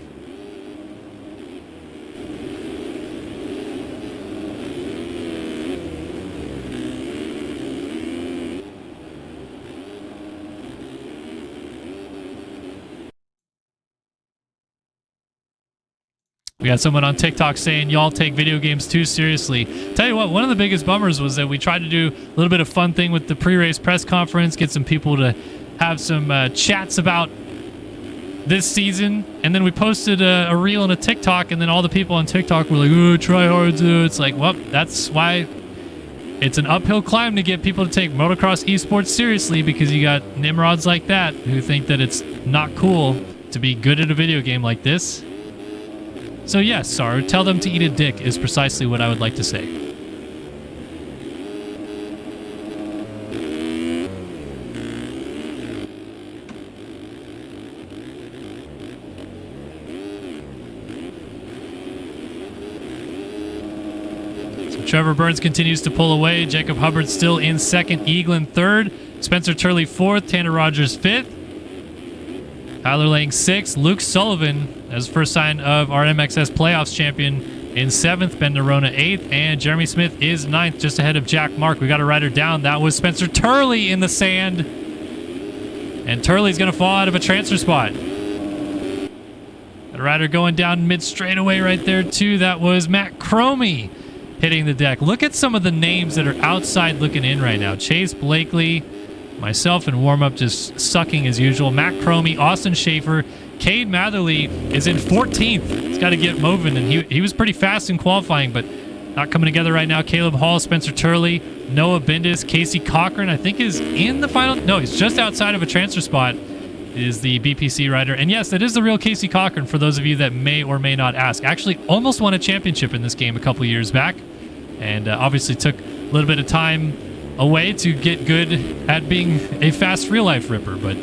We got someone on TikTok saying y'all take video games too seriously. Tell you what, one of the biggest bummers was that we tried to do a little bit of fun thing with the pre-race press conference, get some people to have some chats about this season, and then we posted a reel and a TikTok, and then all the people on TikTok were like, "Ooh, try hard, dude." It's like, well, that's why it's an uphill climb to get people to take motocross esports seriously, because you got nimrods like that who think that it's not cool to be good at a video game like this. So yes, Saru, tell them to eat a dick is precisely what I would like to say. So Trevor Burns continues to pull away. Jacob Hubbard still in second. Eagland third. Spencer Turley fourth. Tanner Rogers fifth. Tyler Lang sixth. Luke Sullivan as first sign of our MXS playoffs champion in seventh. Ben Nerona eighth, and Jeremy Smith is ninth, just ahead of Jack Mark. We got a rider down. That was Spencer Turley in the sand, and Turley's gonna fall out of a transfer spot. A rider going down mid straightaway right there too. That was Matt Cromie hitting the deck. Look at some of the names that are outside looking in right now. Chase Blakely, myself in warm-up just sucking as usual. Matt Cromie, Austin Schaefer, Cade Matherly is in 14th. He's got to get moving, and he was pretty fast in qualifying, but not coming together right now. Caleb Hall, Spencer Turley, Noah Bindis, Casey Cochran, I think is in the final. No, he's just outside of a transfer spot, is the BPC rider. And yes, that is the real Casey Cochran, for those of you that may or may not ask. Actually almost won a championship in this game a couple years back, and obviously took a little bit of time away to get good at being a fast real-life ripper, but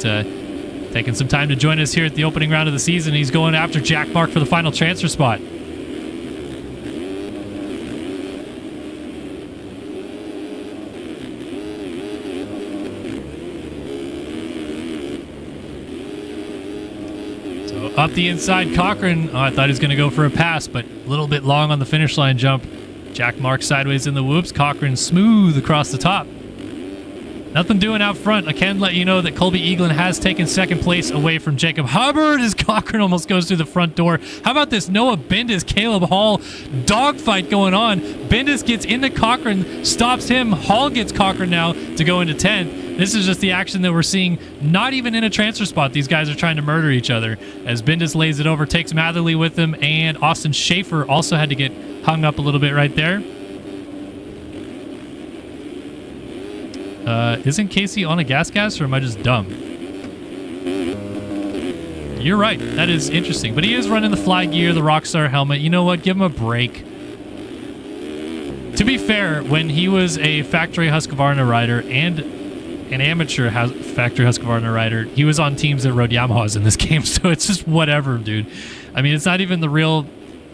taking some time to join us here at the opening round of the season. He's going after Jack Mark for the final transfer spot. So up the inside, Cochran. Oh, I thought he was going to go for a pass, but a little bit long on the finish line jump. Jack Mark sideways in the whoops. Cochran smooth across the top. Nothing doing out front. I can let you know that Colby Eaglin has taken second place away from Jacob Hubbard as Cochran almost goes through the front door. How about this Noah Bindis, Caleb Hall dogfight going on? Bindis gets into Cochran, stops him. Hall gets Cochran now to go into 10th. This is just the action that we're seeing, not even in a transfer spot. These guys are trying to murder each other as Bindis lays it over, takes Matherly with him, and Austin Schaefer also had to get hung up a little bit right there. Isn't Casey on a gas, or am I just dumb? You're right. That is interesting. But he is running the fly gear, the Rockstar helmet. You know what? Give him a break. To be fair, when he was a factory Husqvarna rider and an amateur factory Husqvarna rider. He was on teams that rode Yamahas in this game, so it's just whatever, dude. I mean, it's not even the real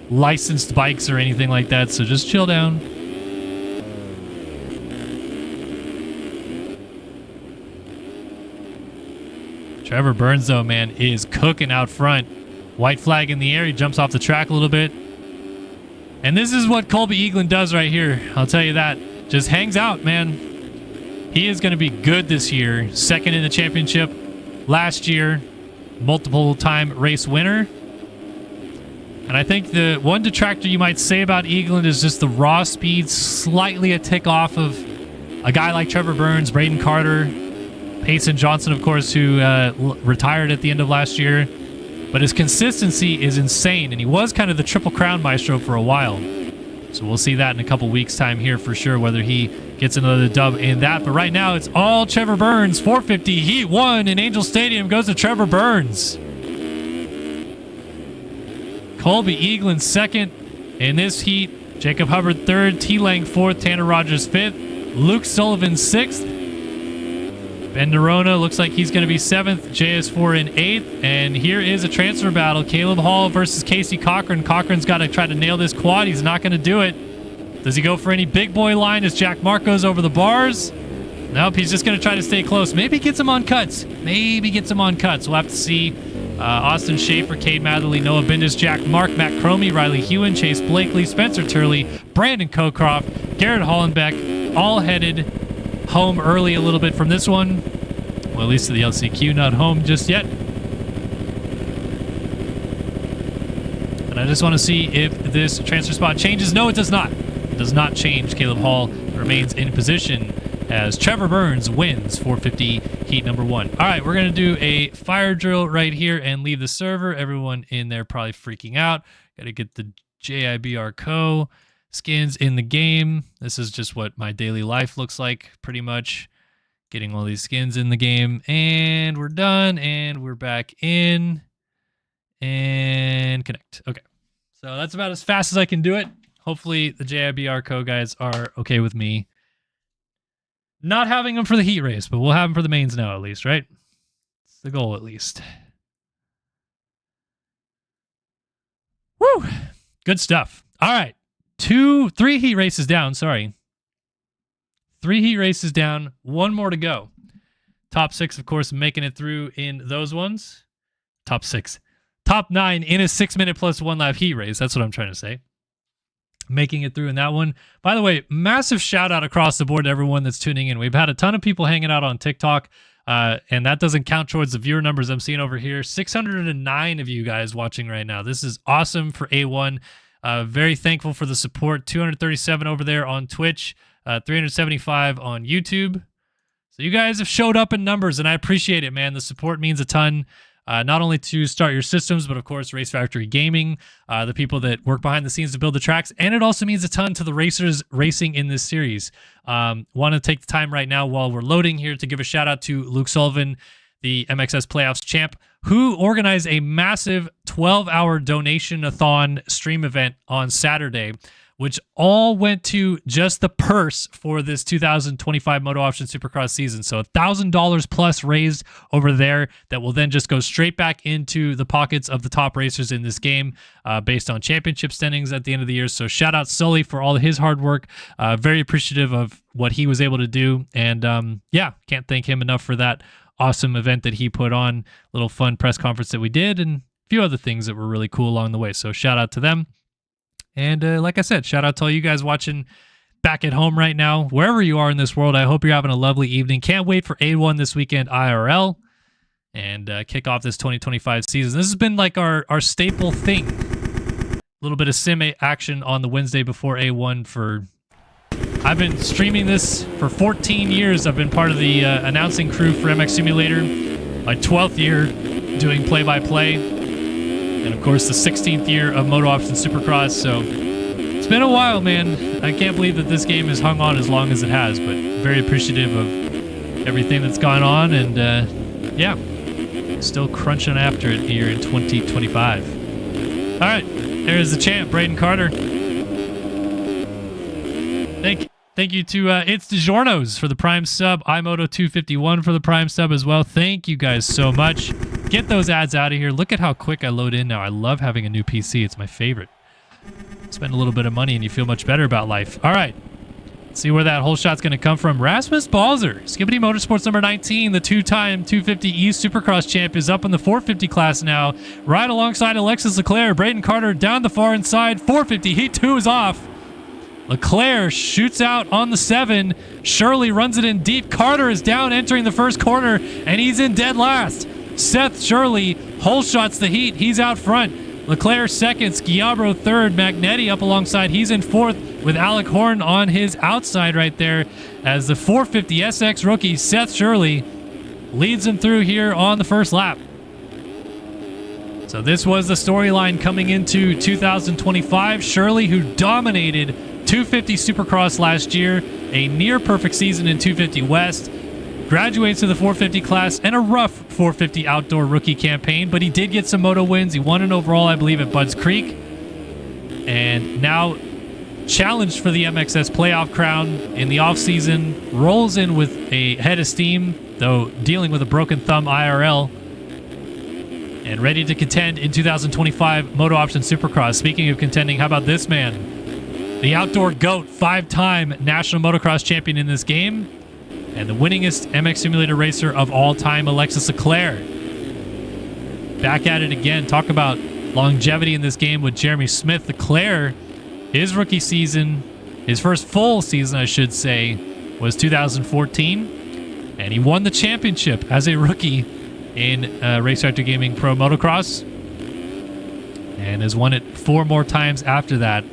licensed bikes or anything like that, so just chill down. Trevor Burns, though, man, is cooking out front. White flag in the air. He jumps off the track a little bit. And this is what Colby Eaglin does right here. I'll tell you that. Just hangs out, man. He is going to be good this year. Second in the championship last year. Multiple-time race winner. And I think the one detractor you might say about Eaglin is just the raw speed, slightly a tick off of a guy like Trevor Burns, Braden Carter, Payson Johnson, of course, who retired at the end of last year. But his consistency is insane, and he was kind of the Triple Crown maestro for a while. So we'll see that in a couple weeks' time here for sure, whether he gets another dub in that. But right now, it's all Trevor Burns. 450 Heat 1 in Angel Stadium goes to Trevor Burns. Colby Eaglin second in this heat. Jacob Hubbard third. T-Lang fourth. Tanner Rogers fifth. Luke Sullivan sixth. Ben Nerona looks like he's going to be 7th. JS4 in 8th. And here is a transfer battle. Caleb Hall versus Casey Cochran. Cochran's got to try to nail this quad. He's not going to do it. Does he go for any big boy line as Jack Marco's over the bars? Nope, he's just going to try to stay close. Maybe gets him on cuts. Maybe gets him on cuts. We'll have to see. Austin Schaefer, Cade Matherly, Noah Bindis, Jack Mark, Matt Cromie, Riley Hewen, Chase Blakely, Spencer Turley, Brandon Cocroft, Garrett Hollenbeck, all headed home early a little bit from this one. Well, at least to the LCQ, not home just yet. And I just want to see if this transfer spot changes. No, it does not. It does not change. Caleb Hall remains in position as Trevor Burns wins 450 heat number 1. All right, we're going to do a fire drill right here and leave the server. Everyone in there probably freaking out. Got to get the JIBR Co. skins in the game. This is just what my daily life looks like, pretty much. Getting all these skins in the game. And we're done. And we're back in. And connect. Okay. So that's about as fast as I can do it. Hopefully the JIBR Co. guys are okay with me not having them for the heat race, but we'll have them for the mains now at least, right? It's the goal at least. Woo! Good stuff. All right. 3 heat races down. Sorry. 3 heat races down. 1 more to go. Top 6, of course, making it through in those ones. Top 6. Top 9 in a 6-minute plus 1 lap heat race. That's what I'm trying to say. Making it through in that one. By the way, massive shout out across the board to everyone that's tuning in. We've had a ton of people hanging out on TikTok, and that doesn't count towards the viewer numbers I'm seeing over here. 609 of you guys watching right now. This is awesome for A1. Very thankful for the support. 237 over there on Twitch, 375 on YouTube. So you guys have showed up in numbers, and I appreciate it, man. The support means a ton. Not only to start your systems, but of course, Race Factory Gaming, the people that work behind the scenes to build the tracks. And it also means a ton to the racers racing in this series. Want to take the time right now while we're loading here to give a shout out to Luke Sullivan, the MXS Playoffs champ, who organized a massive 12-hour donation-a-thon stream event on Saturday, which all went to just the purse for this 2025 MotoOption Supercross season. So $1,000 plus raised over there that will then just go straight back into the pockets of the top racers in this game based on championship standings at the end of the year. So shout out Sully for all of his hard work. Very appreciative of what he was able to do. And yeah, can't thank him enough for that awesome event that he put on, little fun press conference that we did, and a few other things that were really cool along the way. So shout out to them. And like I said, shout out to all you guys watching back at home right now, wherever you are in this world. I hope you're having a lovely evening. Can't wait for A1 this weekend IRL and kick off this 2025 season. This has been like our staple thing. A little bit of sim action on the Wednesday before A1 for... I've been streaming this for 14 years. I've been part of the announcing crew for MX Simulator. My 12th year doing play-by-play. And of course, the 16th year of MotoOption Supercross. So it's been a while, man. I can't believe that this game has hung on as long as it has, but very appreciative of everything that's gone on. And yeah, still crunching after it here in 2025. All right, there's the champ, Braden Carter. Thank you to It's DiGiorno's for the Prime sub. iMoto251 for the Prime sub as well. Thank you guys so much. Get those ads out of here. Look at how quick I load in now. I love having a new PC. It's my favorite. Spend a little bit of money and you feel much better about life. All right. Let's see where that whole shot's going to come from. Rasmus Balzer, Skibbity Motorsports number 19, the two-time 250 East Supercross champ, is up in the 450 class now. Right alongside Alexis Leclerc. Braden Carter down the far inside. 450. Heat 2 is off. Leclerc shoots out on the 7. Shirley runs it in deep. Carter is down entering the first corner, and he's in dead last. Seth Shirley whole shots the heat. He's out front. Leclerc second. Schiabro third. Magnetti up alongside. He's in fourth with Alec Horn on his outside right there as the 450 SX rookie Seth Shirley leads him through here on the first lap. So this was the storyline coming into 2025. Shirley, who dominated 250 Supercross last year, a near perfect season in 250 West, graduates to the 450 class and a rough 450 outdoor rookie campaign, but he did get some moto wins. He won an overall, I believe, at Budds Creek, and now challenged for the MXS playoff crown in the offseason, rolls in with a head of steam, though dealing with a broken thumb IRL, and ready to contend in 2025 MotoOption Supercross. Speaking of contending, how about this man? The outdoor GOAT, 5-time national motocross champion in this game, and the winningest MX Simulator racer of all time, Alexis Leclerc. Back at it again. Talk about longevity in this game with Jeremy Smith. Leclerc, his rookie season, his first full season, I should say, was 2014, and he won the championship as a rookie in Race Director Gaming Pro Motocross, and has won it 4 more times after that.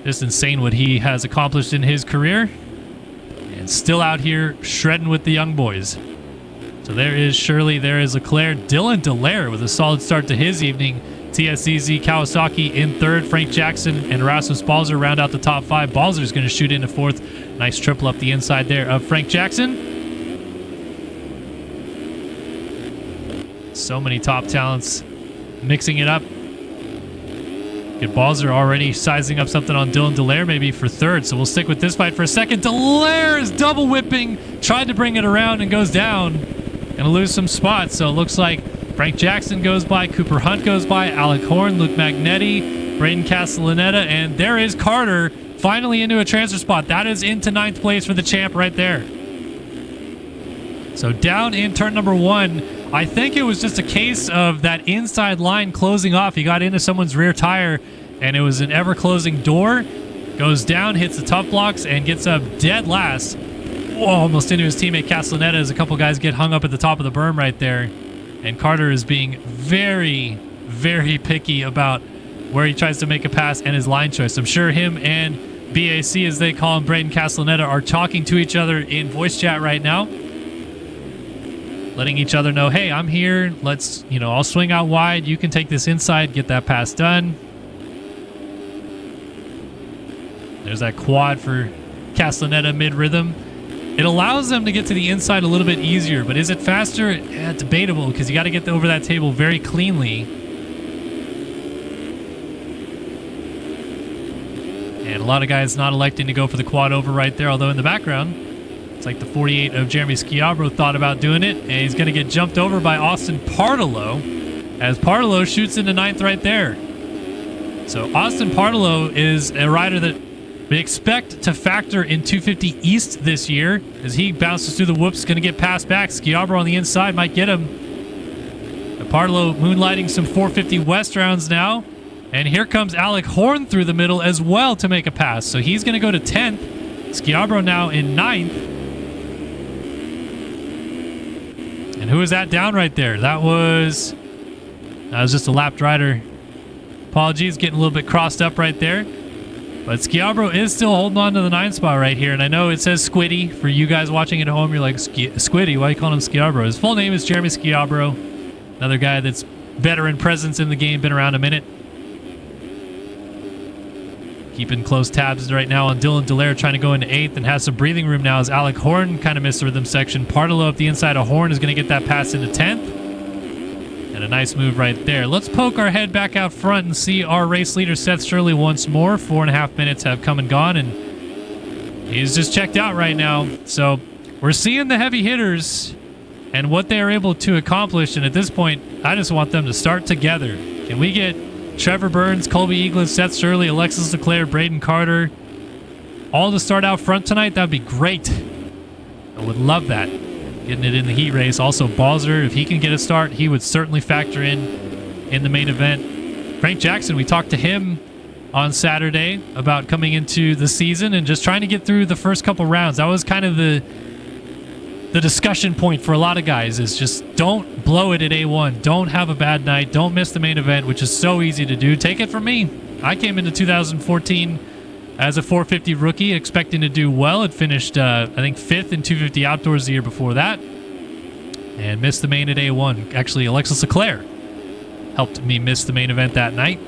Just insane what he has accomplished in his career, and still out here shredding with the young boys. So there is Shirley, there is Leclerc. Dylan Delaire with a solid start to his evening. TSCZ Kawasaki in third. Frank Jackson and Rasmus Balzer round out the top 5. Balzer's going to shoot into fourth. Nice triple up the inside there of Frank Jackson. So many top talents mixing it up. Get Balzer already sizing up something on Dylan Delaire, maybe for third. So we'll stick with this fight for a second. Delaire is double whipping, tried to bring it around and goes down. Gonna lose some spots. So it looks like Frank Jackson goes by, Cooper Hunt goes by, Alec Horn, Luke Magnetti, Braden Castellaneta, and there is Carter finally into a transfer spot. That is into 9th place for the champ right there. So down in turn number 1. I think it was just a case of that inside line closing off. He got into someone's rear tire, and it was an ever-closing door. Goes down, hits the tough blocks, and gets up dead last. Whoa, almost into his teammate Castellaneta as a couple guys get hung up at the top of the berm right there. And Carter is being very, very picky about where he tries to make a pass and his line choice. I'm sure him and BAC, as they call him, Braden Castellaneta, are talking to each other in voice chat right now, letting each other know, hey, I'm here. Let's, I'll swing out wide. You can take this inside, get that pass done. There's that quad for Castellaneta mid-rhythm. It allows them to get to the inside a little bit easier, but is it faster? Yeah, debatable, because you got to get over that table very cleanly. And a lot of guys not electing to go for the quad over right there, although in the background, it's like the 48 of Jeremy Schiabro thought about doing it, and he's going to get jumped over by Austin Partolo, as Partolo shoots into 9th right there. So Austin Partolo is a rider that we expect to factor in 250 East this year, as he bounces through the whoops, going to get passed back. Schiabro on the inside might get him. Partolo moonlighting some 450 West rounds now, and here comes Alec Horn through the middle as well to make a pass. So he's going to go to 10th. Schiabro now in 9th. And who is that down right there? That was just a lapped rider. Apologies, getting a little bit crossed up right there. But Schiabro is still holding on to the 9th spot right here. And I know it says Squiddy. For you guys watching at home, you're like, Squiddy? Why are you calling him Schiabro? His full name is Jeremy Schiabro. Another guy that's veteran presence in the game, been around a minute. Keeping close tabs right now on Dylan Delaire, trying to go into 8th and has some breathing room now as Alec Horn kind of missed the rhythm section. Partolo up the inside of Horn is going to get that pass into 10th. And a nice move right there. Let's poke our head back out front and see our race leader Seth Shirley once more. 4.5 minutes have come and gone, and He's just checked out right now. So we're seeing the heavy hitters and what they are able to accomplish. And at this point, I just want them to start together. Can we get Trevor Burns, Colby Eaglin, Seth Shirley, Alexis Leclerc, Braden Carter all to start out front tonight? That would be great. I would love that. Getting it in the heat race. Also, Balzer, if he can get a start, he would certainly factor in the main event. Frank Jackson, we talked to him on Saturday about coming into the season and just trying to get through the first couple rounds. That was kind of the discussion point for a lot of guys, is just don't blow it at A1. Don't have a bad night. Don't miss the main event, which is so easy to do. Take it from me. I came into 2014 as a 450 rookie, expecting to do well. It finished, I think, 5th in 250 outdoors the year before that, and missed the main at A1. Actually, Alexis Leclerc helped me miss the main event that night.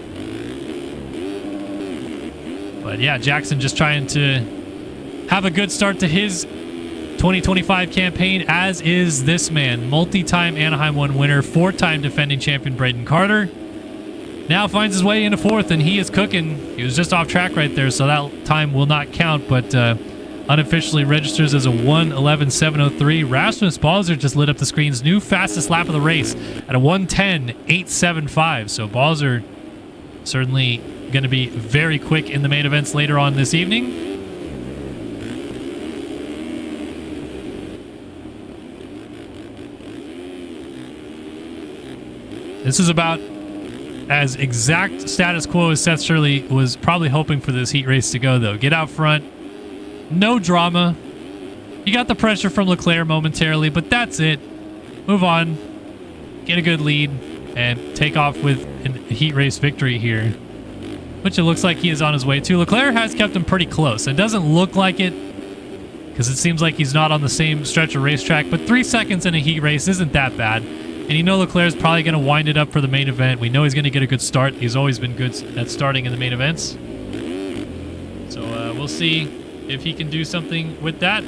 But yeah, Jackson just trying to have a good start to his 2025 campaign, as is this man. Multi-time Anaheim 1 winner, 4-time defending champion Braden Carter. Now finds his way into 4th, and he is cooking. He was just off track right there, so that time will not count, but unofficially registers as a 1:11.703. Rasmus Balzer just lit up the screen's new fastest lap of the race at a 1:10.875. So Balzer certainly going to be very quick in the main events later on this evening. This is about as exact status quo as Seth Shirley was probably hoping for this heat race to go, though. Get out front. No drama. You got the pressure from Leclerc momentarily, but that's it. Move on. Get a good lead and take off with a heat race victory here, which it looks like he is on his way to. Leclerc has kept him pretty close. It doesn't look like it because it seems like he's not on the same stretch of racetrack, but 3 seconds in a heat race isn't that bad. And you know Leclerc's probably going to wind it up for the main event. We know he's going to get a good start. He's always been good at starting in the main events. So we'll see if he can do something with that.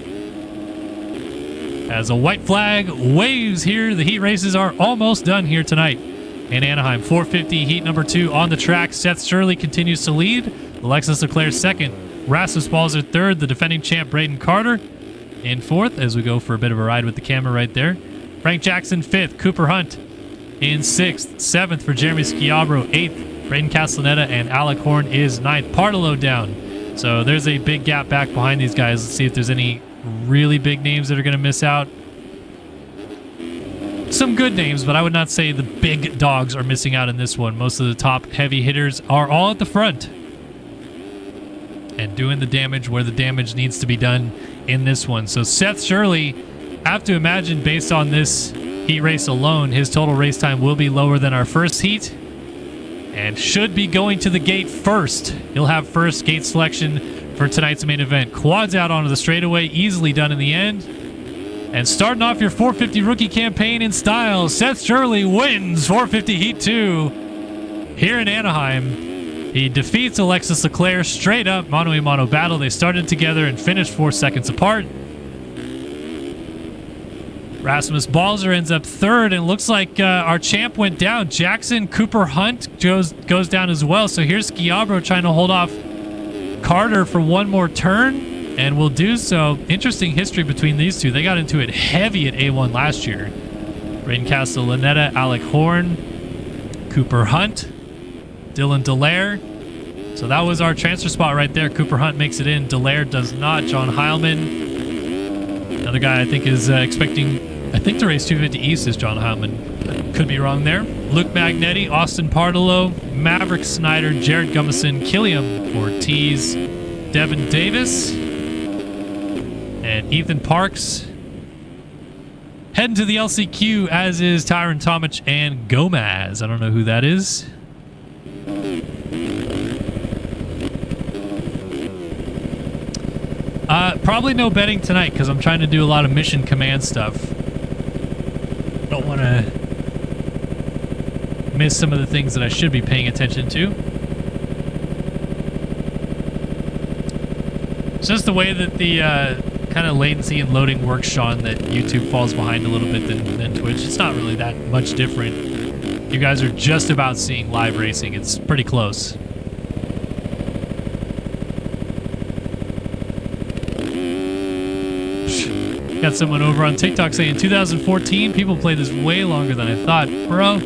As a white flag waves here, the heat races are almost done here tonight in Anaheim. 450 heat number 2 on the track. Seth Shirley continues to lead. Alexis Leclerc 2nd. Rasmus Balzer 3rd. The defending champ Braden Carter in 4th, as we go for a bit of a ride with the camera right there. Frank Jackson 5th. Cooper Hunt in 6th. 7th for Jeremy Schiabro. 8th. Braden Castellaneta and Alec Horn is 9th. Partolo down. So there's a big gap back behind these guys. Let's see if there's any really big names that are going to miss out. Some good names, but I would not say the big dogs are missing out in this one. Most of the top heavy hitters are all at the front and doing the damage where the damage needs to be done in this one. So Seth Shirley, I have to imagine based on this heat race alone, his total race time will be lower than our first heat and should be going to the gate first. He'll have first gate selection for tonight's main event. Quads out onto the straightaway, easily done in the end. And starting off your 450 rookie campaign in style, Seth Shirley wins 450 Heat 2 here in Anaheim. He defeats Alexis Leclerc straight up, mano-a-mano battle. They started together and finished 4 seconds apart. Rasmus Balzer ends up 3rd, and looks like our champ went down. Jackson Cooper Hunt goes down as well. So here's Schiabro trying to hold off Carter for one more turn, and will do so. Interesting history between these two. They got into it heavy at A1 last year. Braden Castellaneta, Alec Horn, Cooper Hunt, Dylan Dallaire. So that was our transfer spot right there. Cooper Hunt makes it in. Dallaire does not. John Heilman, another guy I think is expecting, I think to race 250 East is John Heilman. Could be wrong there. Luke Magnetti, Austin Partolo, Maverick Snyder, Jared Gummison, Killiam Ortiz, Devin Davis, and Ethan Parks. Heading to the LCQ, as is Tyron Tomic and Gomez. I don't know who that is. Probably no betting tonight because I'm trying to do a lot of mission command stuff. Don't want to miss some of the things that I should be paying attention to. It's just the way that the kind of latency and loading works, Sean, that YouTube falls behind a little bit than Twitch. It's not really that much different. You guys are just about seeing live racing. It's pretty close. Got someone over on TikTok saying 2014. People play this way longer than I thought. Bro,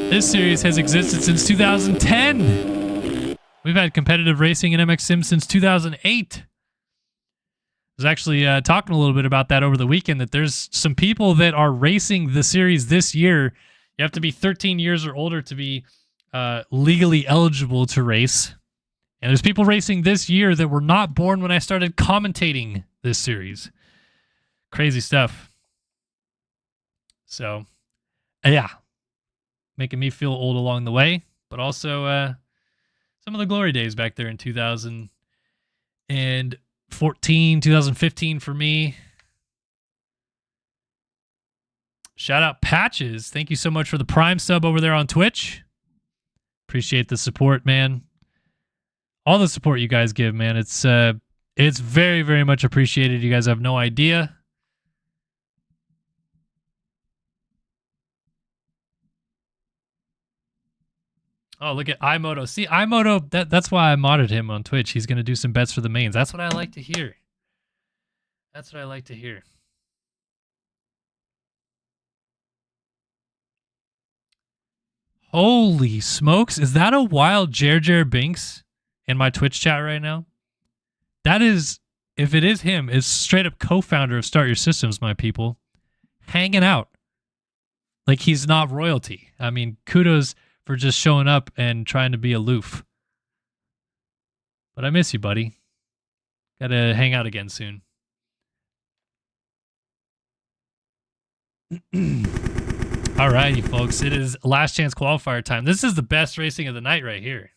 this series has existed since 2010. We've had competitive racing in MX Sim since 2008. I was actually talking a little bit about that over the weekend, that there's some people that are racing the series this year. You have to be 13 years or older to be legally eligible to race. And there's people racing this year that were not born when I started commentating this series. Crazy stuff. So, yeah. Making me feel old along the way, but also some of the glory days back there in 2014, 2015 for me. Shout out Patches. Thank you so much for the Prime sub over there on Twitch. Appreciate the support, man. All the support you guys give, man. It's very, very much appreciated. You guys have no idea. Oh, look at iMoto. See, iMoto, that's why I modded him on Twitch. He's going to do some bets for the mains. That's what I like to hear. That's what I like to hear. Holy smokes. Is that a wild Jer Binks in my Twitch chat right now? That is, if it is him, it's straight up co-founder of Start Your Systems, my people. Hanging out. Like he's not royalty. I mean, kudos for just showing up and trying to be aloof. But I miss you, buddy. Gotta hang out again soon. Alrighty, folks. It is last chance qualifier time. This is the best racing of the night right here.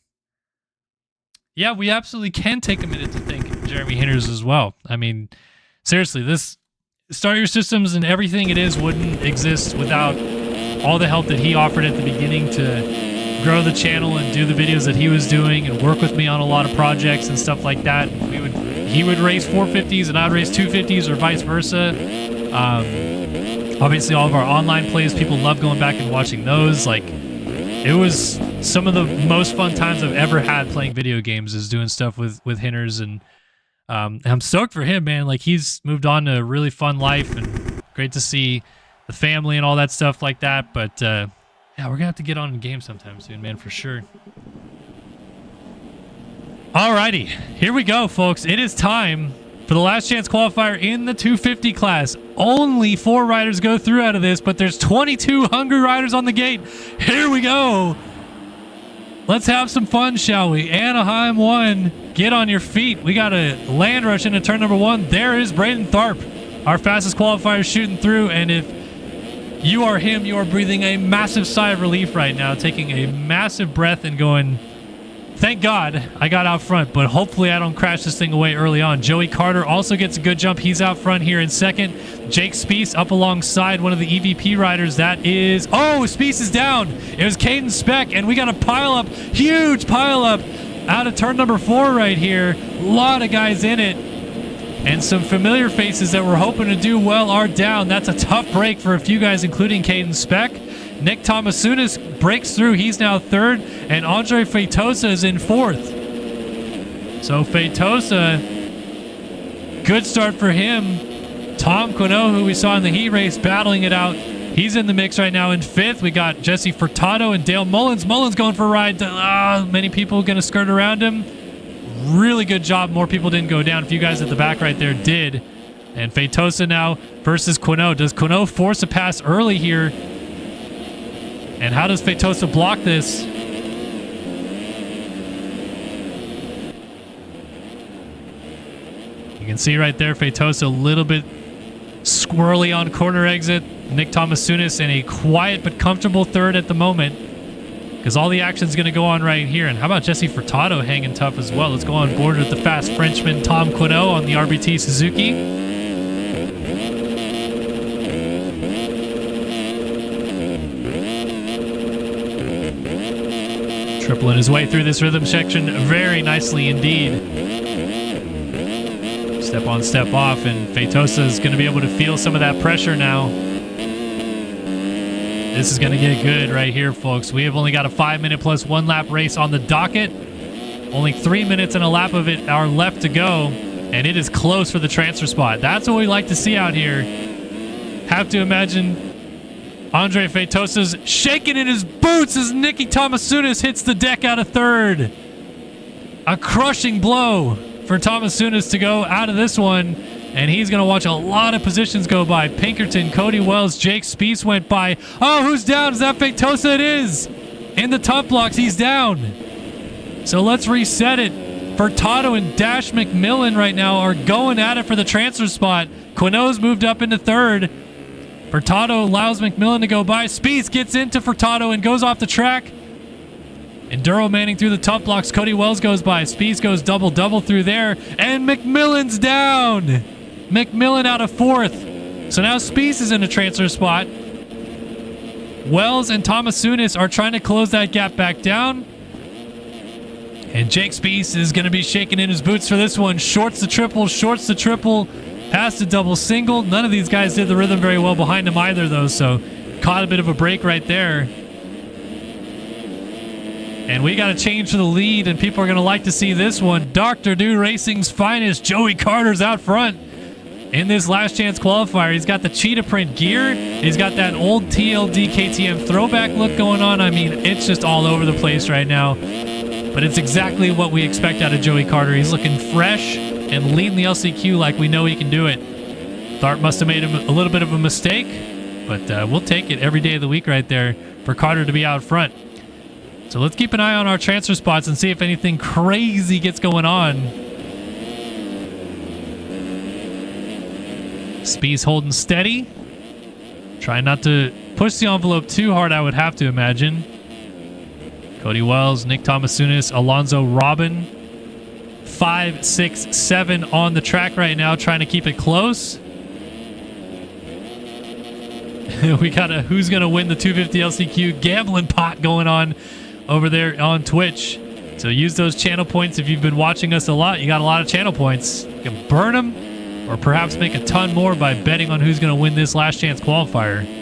Yeah, we absolutely can take a minute to thank Jeremy Hinters as well. I mean, seriously, this Start Your Systems and everything it is wouldn't exist without all the help that he offered at the beginning to grow the channel and do the videos that he was doing and work with me on a lot of projects and stuff like that. He would race 450s and I'd race 250s or vice versa. Obviously, all of our online plays, people love going back and watching those. Like, it was some of the most fun times I've ever had playing video games, is doing stuff with Hinters, and I'm stoked for him, man. Like, he's moved on to a really fun life, and great to see the family and all that stuff like that. But yeah, we're gonna have to get on in game sometime soon, man, for sure. Alrighty, here we go, folks. It is time for the last chance qualifier in the 250 class. Only 4 riders go through out of this, but there's 22 hungry riders on the gate. Here we go. Let's have some fun, shall we? Anaheim 1, get on your feet. We got a land rush into turn number 1. There is Braden Tharp, our fastest qualifier, shooting through. And if you are him, you are breathing a massive sigh of relief right now, taking a massive breath and going, thank God I got out front, but hopefully I don't crash this thing away early on. Joey Carter also gets a good jump. He's out front here in second. Jake Speece up alongside one of the EVP riders. That is... Oh, Speece is down. It was Caden Speck, and we got a pile-up, huge pile-up out of turn number 4 right here. A lot of guys in it. And some familiar faces that we're hoping to do well are down. That's a tough break for a few guys, including Caden Speck. Nick Tomasunis breaks through. He's now 3rd. And Andre Feitosa is in 4th. So Feitosa, good start for him. Tom Quino, who we saw in the heat race, battling it out. He's in the mix right now in 5th. We got Jesse Furtado and Dale Mullins. Mullins going for a ride. Many people going to skirt around him. Really good job. More people didn't go down. A few guys at the back right there did. And Feitosa now versus Quino. Does Quino force a pass early here? And how does Feitosa block this? You can see right there, Feitosa a little bit squirrely on corner exit. Nick Tomasunis in a quiet but comfortable 3rd at the moment, because all the action's going to go on right here. And how about Jesse Furtado hanging tough as well? Let's go on board with the fast Frenchman Tom Quino on the RBT Suzuki. Tripling his way through this rhythm section very nicely indeed. Step on, step off, and Feitosa is going to be able to feel some of that pressure now. This is going to get good right here, folks. We have only got a 5-minute plus 1 lap race on the docket. Only 3 minutes and a lap of it are left to go. And it is close for the transfer spot. That's what we like to see out here. Have to imagine Andre Feitosa's shaking in his boots as Nicky Tomasunis hits the deck out of third. A crushing blow for Tomasunis to go out of this one. And he's going to watch a lot of positions go by. Pinkerton, Cody Wells, Jake Spieth went by. Oh, who's down? Is that Feitosa? It is. In the top blocks, he's down. So let's reset it. Furtado and Dash McMillan right now are going at it for the transfer spot. Quino's moved up into third. Furtado allows McMillan to go by. Spieth gets into Furtado and goes off the track. Enduro Manning through the top blocks. Cody Wells goes by. Spieth goes double-double through there. And McMillan's down. McMillan out of fourth. So now Spieth is in a transfer spot. Wells and Tomasunis are trying to close that gap back down. And Jake Spieth is going to be shaking in his boots for this one. Shorts the triple, past the double single. None of these guys did the rhythm very well behind him either, though, so caught a bit of a break right there. And we got to change to the lead, and people are going to like to see this one. Dr. Do Racing's finest, Joey Carter's out front in this last chance qualifier. He's got the cheetah print gear. He's got that old TLD KTM throwback look going on. I mean, it's just all over the place right now. But it's exactly what we expect out of Joey Carter. He's looking fresh and leading the LCQ like we know he can do it. Tharp must have made him a little bit of a mistake, but we'll take it every day of the week right there for Carter to be out front. So let's keep an eye on our transfer spots and see if anything crazy gets going on. Spieth's holding steady. Trying not to push the envelope too hard, I would have to imagine. Cody Wells, Nick Tomasunis, Alonzo Robin. 5, 6, 7 on the track right now, trying to keep it close. We got a who's going to win the 250 LCQ gambling pot going on over there on Twitch. So use those channel points. If you've been watching us a lot, you got a lot of channel points. You can burn them or perhaps make a ton more by betting on who's going to win this last chance qualifier.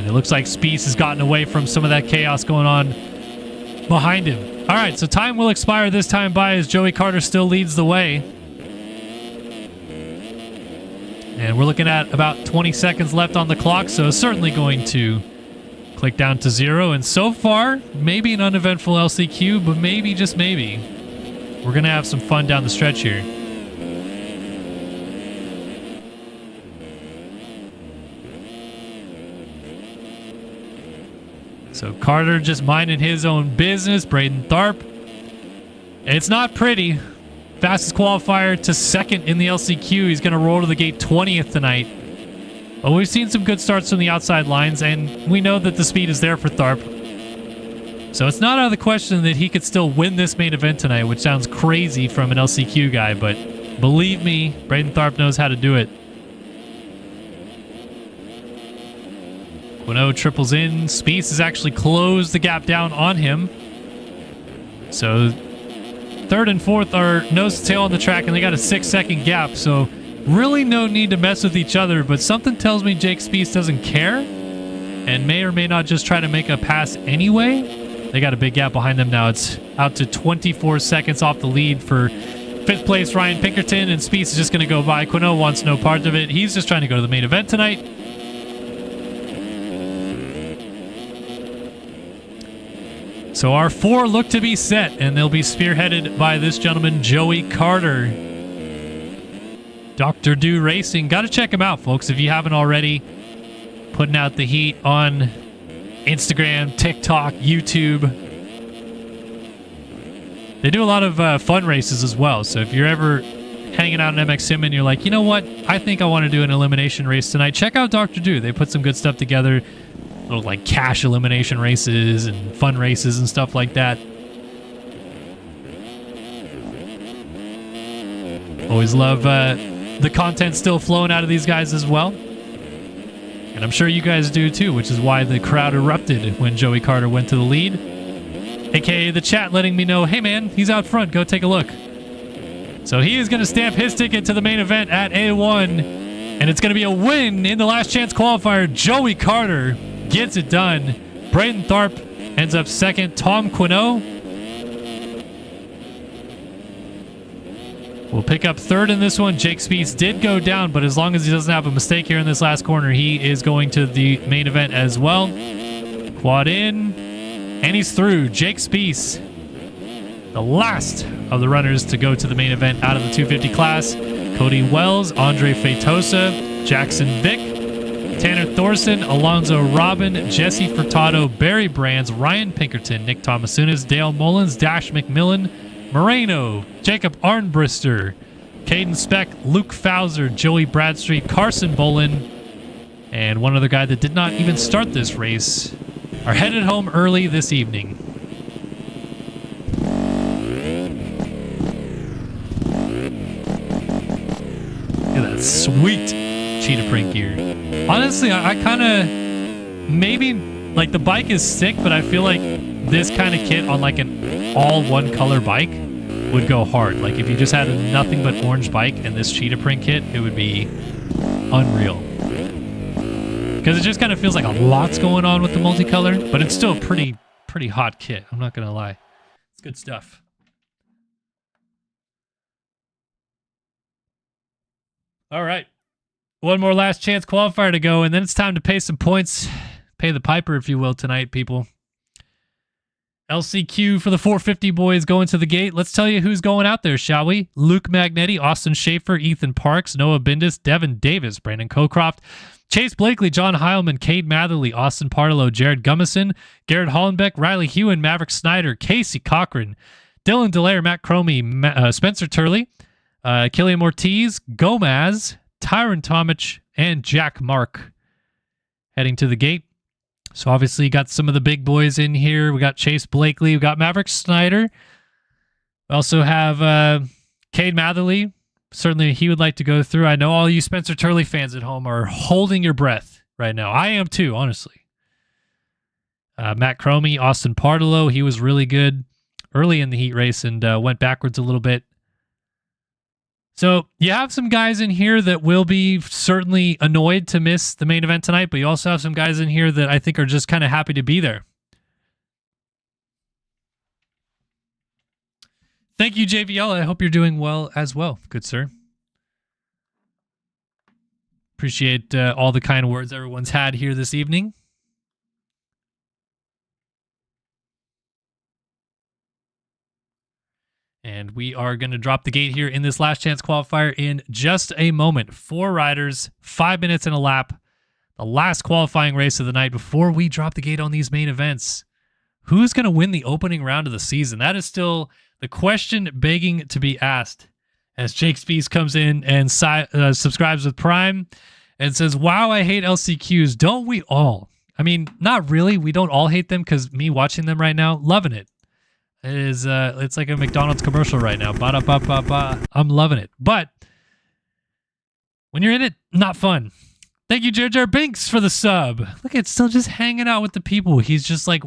It looks like Spieth has gotten away from some of that chaos going on behind him. All right, so time will expire this time by as Joey Carter still leads the way. And we're looking at about 20 seconds left on the clock, so certainly going to click down to 0. And so far, maybe an uneventful LCQ, but maybe, just maybe, we're going to have some fun down the stretch here. So Carter just minding his own business. Braden Tharp. It's not pretty. Fastest qualifier to second in the LCQ. He's going to roll to the gate 20th tonight. But we've seen some good starts from the outside lines, and we know that the speed is there for Tharp. So it's not out of the question that he could still win this main event tonight, which sounds crazy from an LCQ guy, but believe me, Braden Tharp knows how to do it. Quino triples in. Spieth has actually closed the gap down on him. So third and fourth are nose to tail on the track, and they got a 6-second gap. So really no need to mess with each other, but something tells me Jake Spieth doesn't care and may or may not just try to make a pass anyway. They got a big gap behind them now. It's out to 24 seconds off the lead for fifth place Ryan Pinkerton, and Spieth is just going to go by. Quino wants no part of it. He's just trying to go to the main event tonight. So our 4 look to be set, and they'll be spearheaded by this gentleman, Joey Carter. Dr. Do Racing. Got to check him out, folks, if you haven't already. Putting out the heat on Instagram, TikTok, YouTube. They do a lot of fun races as well, so if you're ever hanging out in MX Sim and you're like, you know what, I think I want to do an elimination race tonight, check out Dr. Do. They put some good stuff together. Little like cash elimination races and fun races and stuff like that. Always love the content still flowing out of these guys as well. And I'm sure you guys do too, which is why the crowd erupted when Joey Carter went to the lead. AKA the chat letting me know, hey man, he's out front, go take a look. So he is going to stamp his ticket to the main event at A1. And it's going to be a win in the last chance qualifier. Joey Carter gets it done. Braden Tharp ends up second. Tom Quino We'll pick up third in this one. Jake Spieth did go down, but as long as he doesn't have a mistake here in this last corner, he is going to the main event as well. Quad in, and he's through. Jake Spieth, the last of the runners to go to the main event out of the 250 class. Cody Wells, Andre Feitosa, Jackson Vick, Tanner Thorson, Alonzo Robin, Jesse Furtado, Barry Brands, Ryan Pinkerton, Nick Thomasounis, Dale Mullins, Dash McMillan, Moreno, Jacob Arnbrister, Caden Speck, Luke Fowler, Joey Bradstreet, Carson Bolin, and one other guy that did not even start this race are headed home early this evening. Look at that sweet cheetah print gear. Honestly, I kind of, maybe, like, the bike is sick, but I feel like this kind of kit on like an all one color bike would go hard. Like if you just had a nothing but orange bike and this cheetah print kit, it would be unreal. Because it just kind of feels like a lot's going on with the multicolor, but it's still a pretty hot kit. I'm not going to lie. It's good stuff. All right. One more last chance qualifier to go, and then it's time to pay some points. Pay the piper, if you will, tonight, people. LCQ for the 450 boys going to the gate. Let's tell you who's going out there, shall we? Luke Magnetti, Austin Schaefer, Ethan Parks, Noah Bindis, Devin Davis, Brandon Cocroft, Chase Blakely, John Heilman, Cade Matherly, Austin Partlow, Jared Gummison, Garrett Hollenbeck, Riley Hewen, Maverick Snyder, Casey Cochran, Dylan Delaire, Matt Cromie, Spencer Turley, Killian Ortiz, Gomez, Tyron Tomich, and Jack Mark heading to the gate. So obviously you got some of the big boys in here. We got Chase Blakely. We got Maverick Snyder. We also have Cade Matherly. Certainly he would like to go through. I know all you Spencer Turley fans at home are holding your breath right now. I am too, honestly. Matt Cromie, Austin Partlow. He was really good early in the heat race and went backwards a little bit. So you have some guys in here that will be certainly annoyed to miss the main event tonight, but you also have some guys in here that I think are just kind of happy to be there. Thank you, JVL. I hope you're doing well as well, good sir. Appreciate all the kind words everyone's had here this evening. And we are going to drop the gate here in this last chance qualifier in just a moment. 4 riders, 5 minutes in a lap. The last qualifying race of the night before we drop the gate on these main events. Who's going to win the opening round of the season? That is still the question begging to be asked. As Jake Spieth comes in and subscribes with Prime and says, wow, I hate LCQs. Don't we all? I mean, not really. We don't all hate them because me watching them right now, loving it. It is, it's like a McDonald's commercial right now. Ba-da-ba-ba-ba. I'm loving it. But when you're in it, not fun. Thank you, Jar Binks, for the sub. Look, it's still just hanging out with the people. He's just like,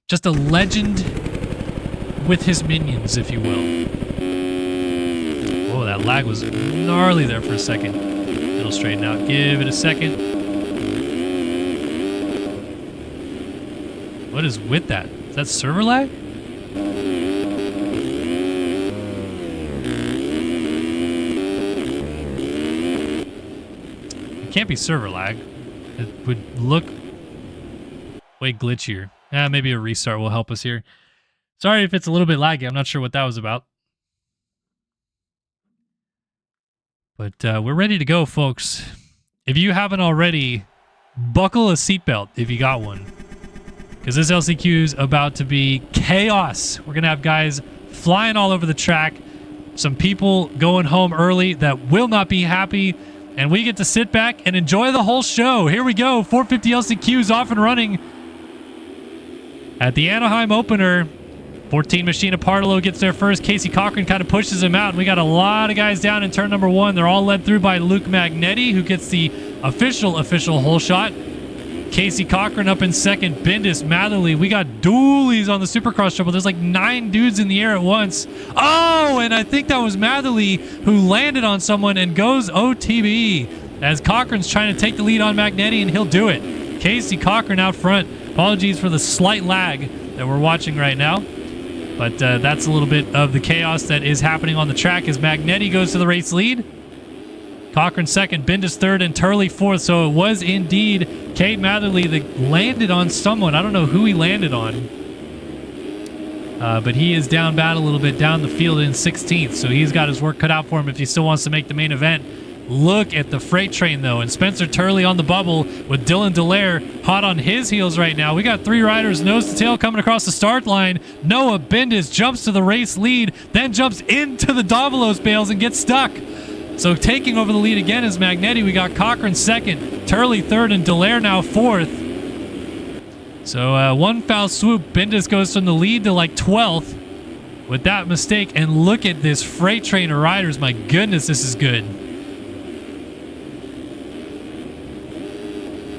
just a legend with his minions, if you will. Oh, that lag was gnarly there for a second. It'll straighten out. Give it a second. What is with that? Is that server lag? It can't be server lag. It would look way glitchier. Maybe a restart will help us here. Sorry if it's a little bit laggy. I'm not sure what that was about. But we're ready to go, folks. If you haven't already, buckle a seatbelt if you got one. Because this LCQ is about to be chaos. We're going to have guys flying all over the track. Some people going home early that will not be happy. And we get to sit back and enjoy the whole show. Here we go. 450 LCQs off and running at the Anaheim opener. 14 Machina Partlow gets there first. Casey Cochran kind of pushes him out. And we got a lot of guys down in turn number 1. They're all led through by Luke Magnetti, who gets the official hole shot. Casey Cochran up in second. Bindis, Matherly. We got dualies on the Supercross Triple. There's like 9 dudes in the air at once. Oh, and I think that was Matherly who landed on someone and goes OTB as Cochran's trying to take the lead on Magnetti, and he'll do it. Casey Cochran out front. Apologies for the slight lag that we're watching right now. But that's a little bit of the chaos that is happening on the track as Magnetti goes to the race lead. Cochran second, Bindis third, and Turley fourth. So it was indeed Cade Matherly that landed on someone. I don't know who he landed on. But he is down bad a little bit down the field in 16th. So he's got his work cut out for him if he still wants to make the main event. Look at the freight train, though. And Spencer Turley on the bubble with Dylan Dallaire hot on his heels right now. We got 3 riders nose to tail coming across the start line. Noah Bindis jumps to the race lead, then jumps into the Davalos bales and gets stuck. So taking over the lead again is Magnetti. We got Cochran second, Turley third, and Dallaire now fourth. So one foul swoop, Bindis goes from the lead to like 12th with that mistake. And look at this freight train of riders. My goodness, this is good.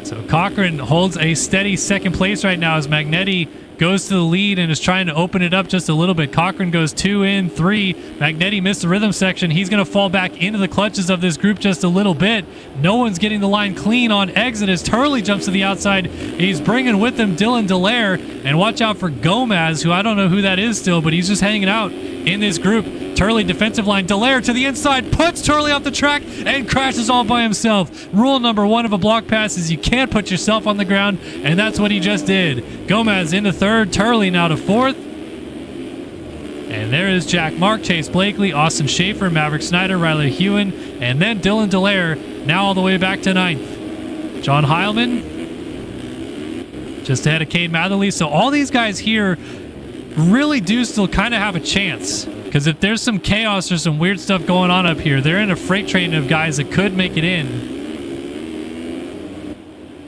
So Cochran holds a steady second place right now as Magnetti goes to the lead and is trying to open it up just a little bit. Cochran goes 2 in, 3. Magnetti missed the rhythm section. He's going to fall back into the clutches of this group just a little bit. No one's getting the line clean on exit as Turley jumps to the outside. He's bringing with him Dylan Dallaire. And watch out for Gomez, who I don't know who that is still, but he's just hanging out in this group. Turley defensive line. Dallaire to the inside, puts Turley off the track and crashes all by himself. Rule number 1 of a block pass is you can't put yourself on the ground, and that's what he just did. Gomez into third, Turley now to fourth. And there is Jack Mark, Chase Blakely, Austin Schaefer, Maverick Snyder, Riley Hewen, and then Dylan Dallaire now all the way back to 9th. John Heilman just ahead of Cade Matherly. So all these guys here really do still kind of have a chance. Because if there's some chaos or some weird stuff going on up here, they're in a freight train of guys that could make it in.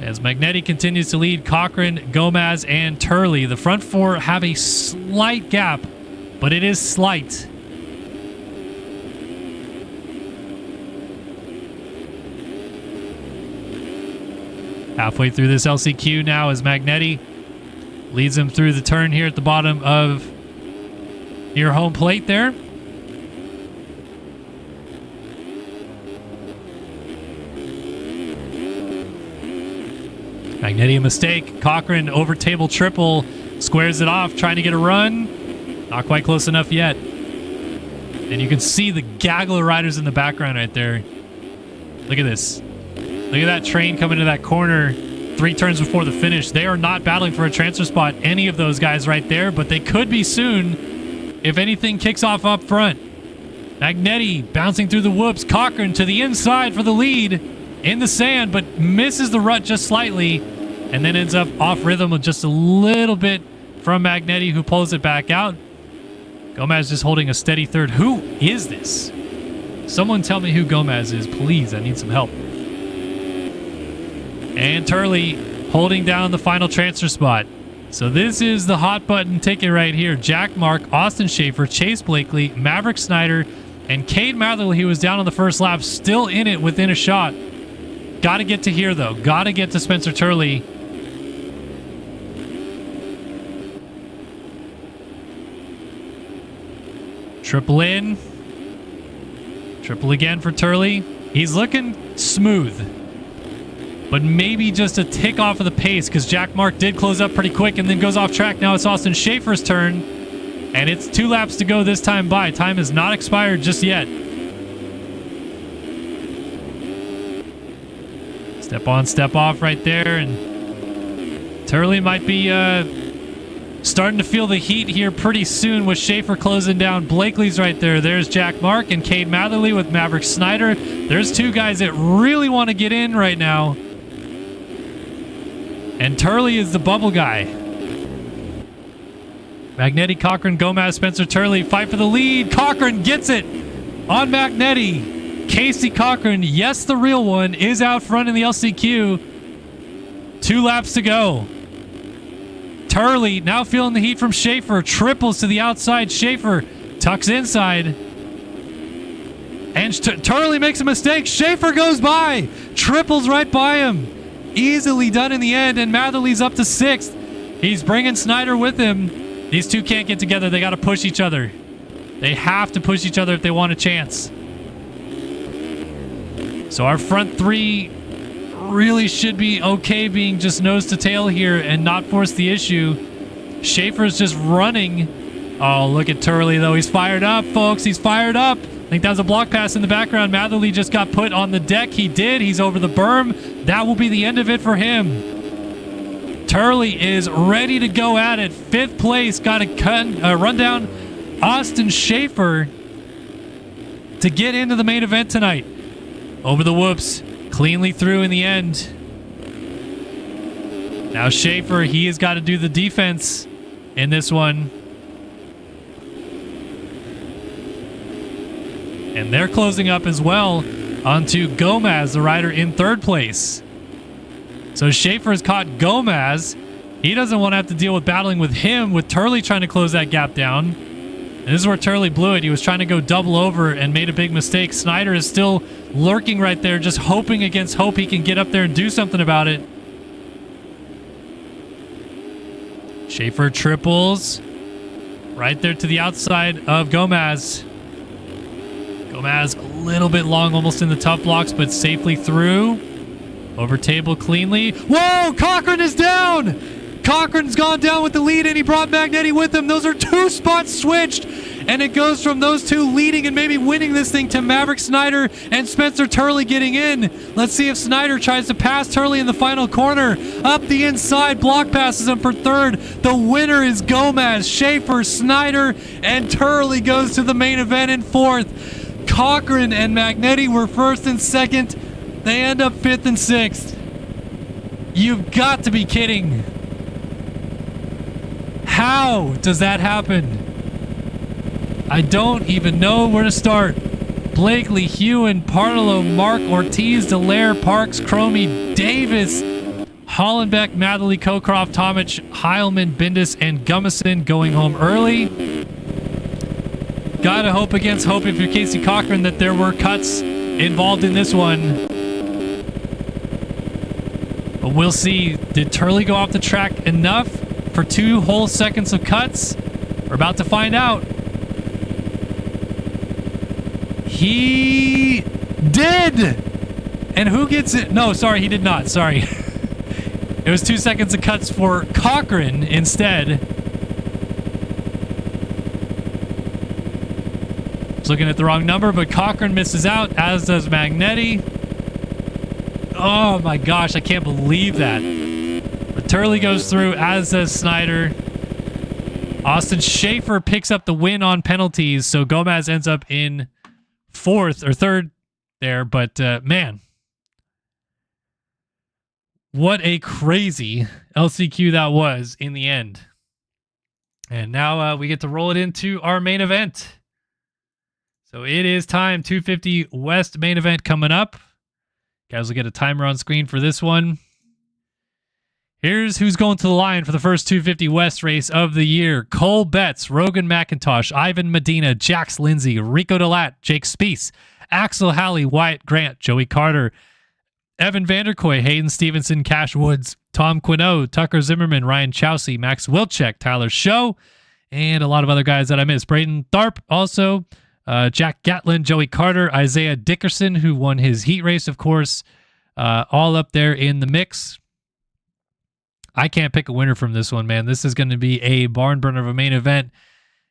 As Magnetti continues to lead Cochran, Gomez, and Turley. The front 4 have a slight gap, but it is slight. Halfway through this LCQ now as Magnetti leads him through the turn here at the bottom of your home plate there. Magnetti a mistake. Cochran over table triple. Squares it off, trying to get a run. Not quite close enough yet. And you can see the gaggle of riders in the background right there. Look at this. Look at that train coming to that corner 3 turns before the finish. They are not battling for a transfer spot, any of those guys right there, but they could be soon if anything kicks off up front. Magnetti bouncing through the whoops. Cochran to the inside for the lead in the sand, but misses the rut just slightly and then ends up off rhythm with just a little bit from Magnetti, who pulls it back out. Gomez just holding a steady third. Who is this? Someone tell me who Gomez is, please. I need some help. And Turley holding down the final transfer spot. So this is the hot button ticket right here. Jack Mark, Austin Schaefer, Chase Blakely, Maverick Snyder, and Cade Matherly, who was down on the first lap, still in it within a shot. Got to get to here, though. Got to get to Spencer Turley. Triple in. Triple again for Turley. He's looking smooth, but maybe just a tick off of the pace because Jack Mark did close up pretty quick and then goes off track. Now it's Austin Schaefer's turn, and it's 2 laps to go this time by. Time has not expired just yet. Step on, step off right there, and Turley might be starting to feel the heat here pretty soon with Schaefer closing down. Blakely's right there. There's Jack Mark and Cade Matherly with Maverick Snyder. There's 2 guys that really want to get in right now. And Turley is the bubble guy. Magnetti, Cochran, Gomez, Spencer Turley fight for the lead. Cochran gets it on Magnetti. Casey Cochran, yes, the real one, is out front in the LCQ. 2 laps to go. Turley now feeling the heat from Schaefer. Triples to the outside. Schaefer tucks inside. And Turley makes a mistake. Schaefer goes by. Triples right by him. Easily done in the end, and Matherly's up to 6th. He's bringing Snyder with him. These 2 can't get together. They got to push each other. They have to push each other if they want a chance. So our front 3 really should be okay being just nose to tail here and not force the issue. Schaefer's just running Oh, look at Turley, though. He's fired up, folks. He's fired up. I think that was a block pass in the background. Matherly just got put on the deck. He did. He's over the berm. That will be the end of it for him. Turley is ready to go at it. 5th place. Got to run down Austin Schaefer to get into the main event tonight. Over the whoops. Cleanly through in the end. Now Schaefer, he has got to do the defense in this one. And they're closing up as well onto Gomez, the rider in 3rd place. So Schaefer has caught Gomez. He doesn't want to have to deal with battling with him, with Turley trying to close that gap down. And this is where Turley blew it. He was trying to go double over and made a big mistake. Snyder is still lurking right there, just hoping against hope he can get up there and do something about it. Schaefer triples right there to the outside of Gomez. Gomez a little bit long, almost in the tough blocks, but safely through. Over table cleanly. Whoa! Cochran is down! Cochran's gone down with the lead, and he brought Magnetti with him. Those are 2 spots switched, and it goes from those 2 leading and maybe winning this thing to Maverick Snyder and Spencer Turley getting in. Let's see if Snyder tries to pass Turley in the final corner. Up the inside, block passes him for 3rd. The winner is Gomez. Schaefer, Snyder, and Turley goes to the main event in 4th. Cochran and Magnetti were 1st and 2nd. They end up 5th and 6th. You've got to be kidding. How does that happen? I don't even know where to start. Blakely, Hewen, Parlow, Mark, Ortiz, Dallaire, Parks, Cromie, Davis, Hollenbeck, Matherly, Cocroft, Tomic, Heilman, Bindus, and Gummison going home early. Gotta hope against hope if you're Casey Cochran that there were cuts involved in this one. But we'll see. Did Turley go off the track enough for 2 whole seconds of cuts? We're about to find out. He did! And who gets it? No, sorry, he did not. Sorry. It was 2 seconds of cuts for Cochran instead. I was looking at the wrong number, but Cochran misses out, as does Magnetti. Oh my gosh, I can't believe that. But Turley goes through, as does Snyder. Austin Schaefer picks up the win on penalties, so Gomez ends up in 4th or 3rd there. But man, what a crazy LCQ that was in the end. And now we get to roll it into our main event. So it is time. 250 West main event coming up. Guys will get a timer on screen for this one. Here's who's going to the line for the first 250 West race of the year. Cole Betts, Rogan McIntosh, Ivan Medina, Jax Lindsay, Rico Delat, Jake Spiess, Axel Halley, Wyatt Grant, Joey Carter, Evan Vanderkoy, Hayden Stevenson, Cash Woods, Tom Quinault, Tucker Zimmerman, Ryan Chowsey, Max Wilczek, Tyler Show, and a lot of other guys that I missed. Braden Tharp also. Jack Gatlin, Joey Carter, Isaiah Dickerson, who won his heat race, of course, all up there in the mix. I can't pick a winner from this one, man. This is going to be a barn burner of a main event.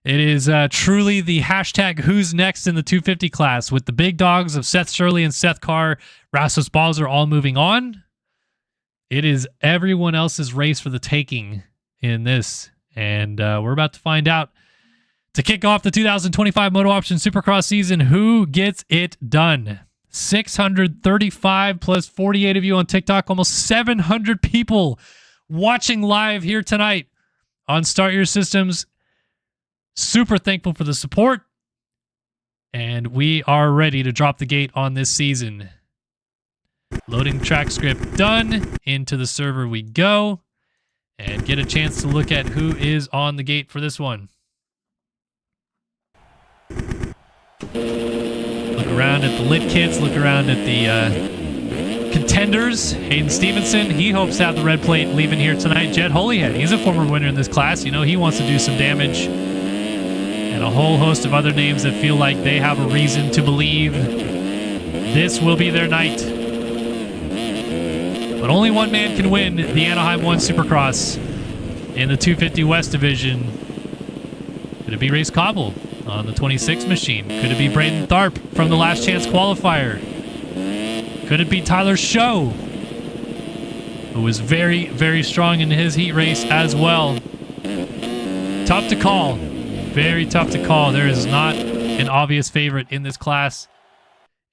It is truly the hashtag who's next in the 250 class, with the big dogs of Seth Shirley and Seth Carr, Rasmus Balzer all moving on. It is everyone else's race for the taking in this, and we're about to find out. To kick off the 2025 MotoOption Supercross season, who gets it done? 635 plus 48 of you on TikTok, almost 700 people watching live here tonight on Start Your Systems. Super thankful for the support, and we are ready to drop the gate on this season. Loading track script done. Into the server we go, and get a chance to look at who is on the gate for this one. Look around at the lit kits, look around at the contenders. Hayden Stevenson, he hopes to have the red plate leaving here tonight. Jed Holyhead, he's a former winner in this class. You know, he wants to do some damage. And a whole host of other names that feel like they have a reason to believe this will be their night. But only one man can win the Anaheim 1 Supercross in the 250 West division. Could it be Race Cobble on the 26 machine? Could it be Braden Tharp from the Last Chance qualifier? Could it be Tyler Show, who was very, very strong in his heat race as well? Tough to call. Very tough to call. There is not an obvious favorite in this class,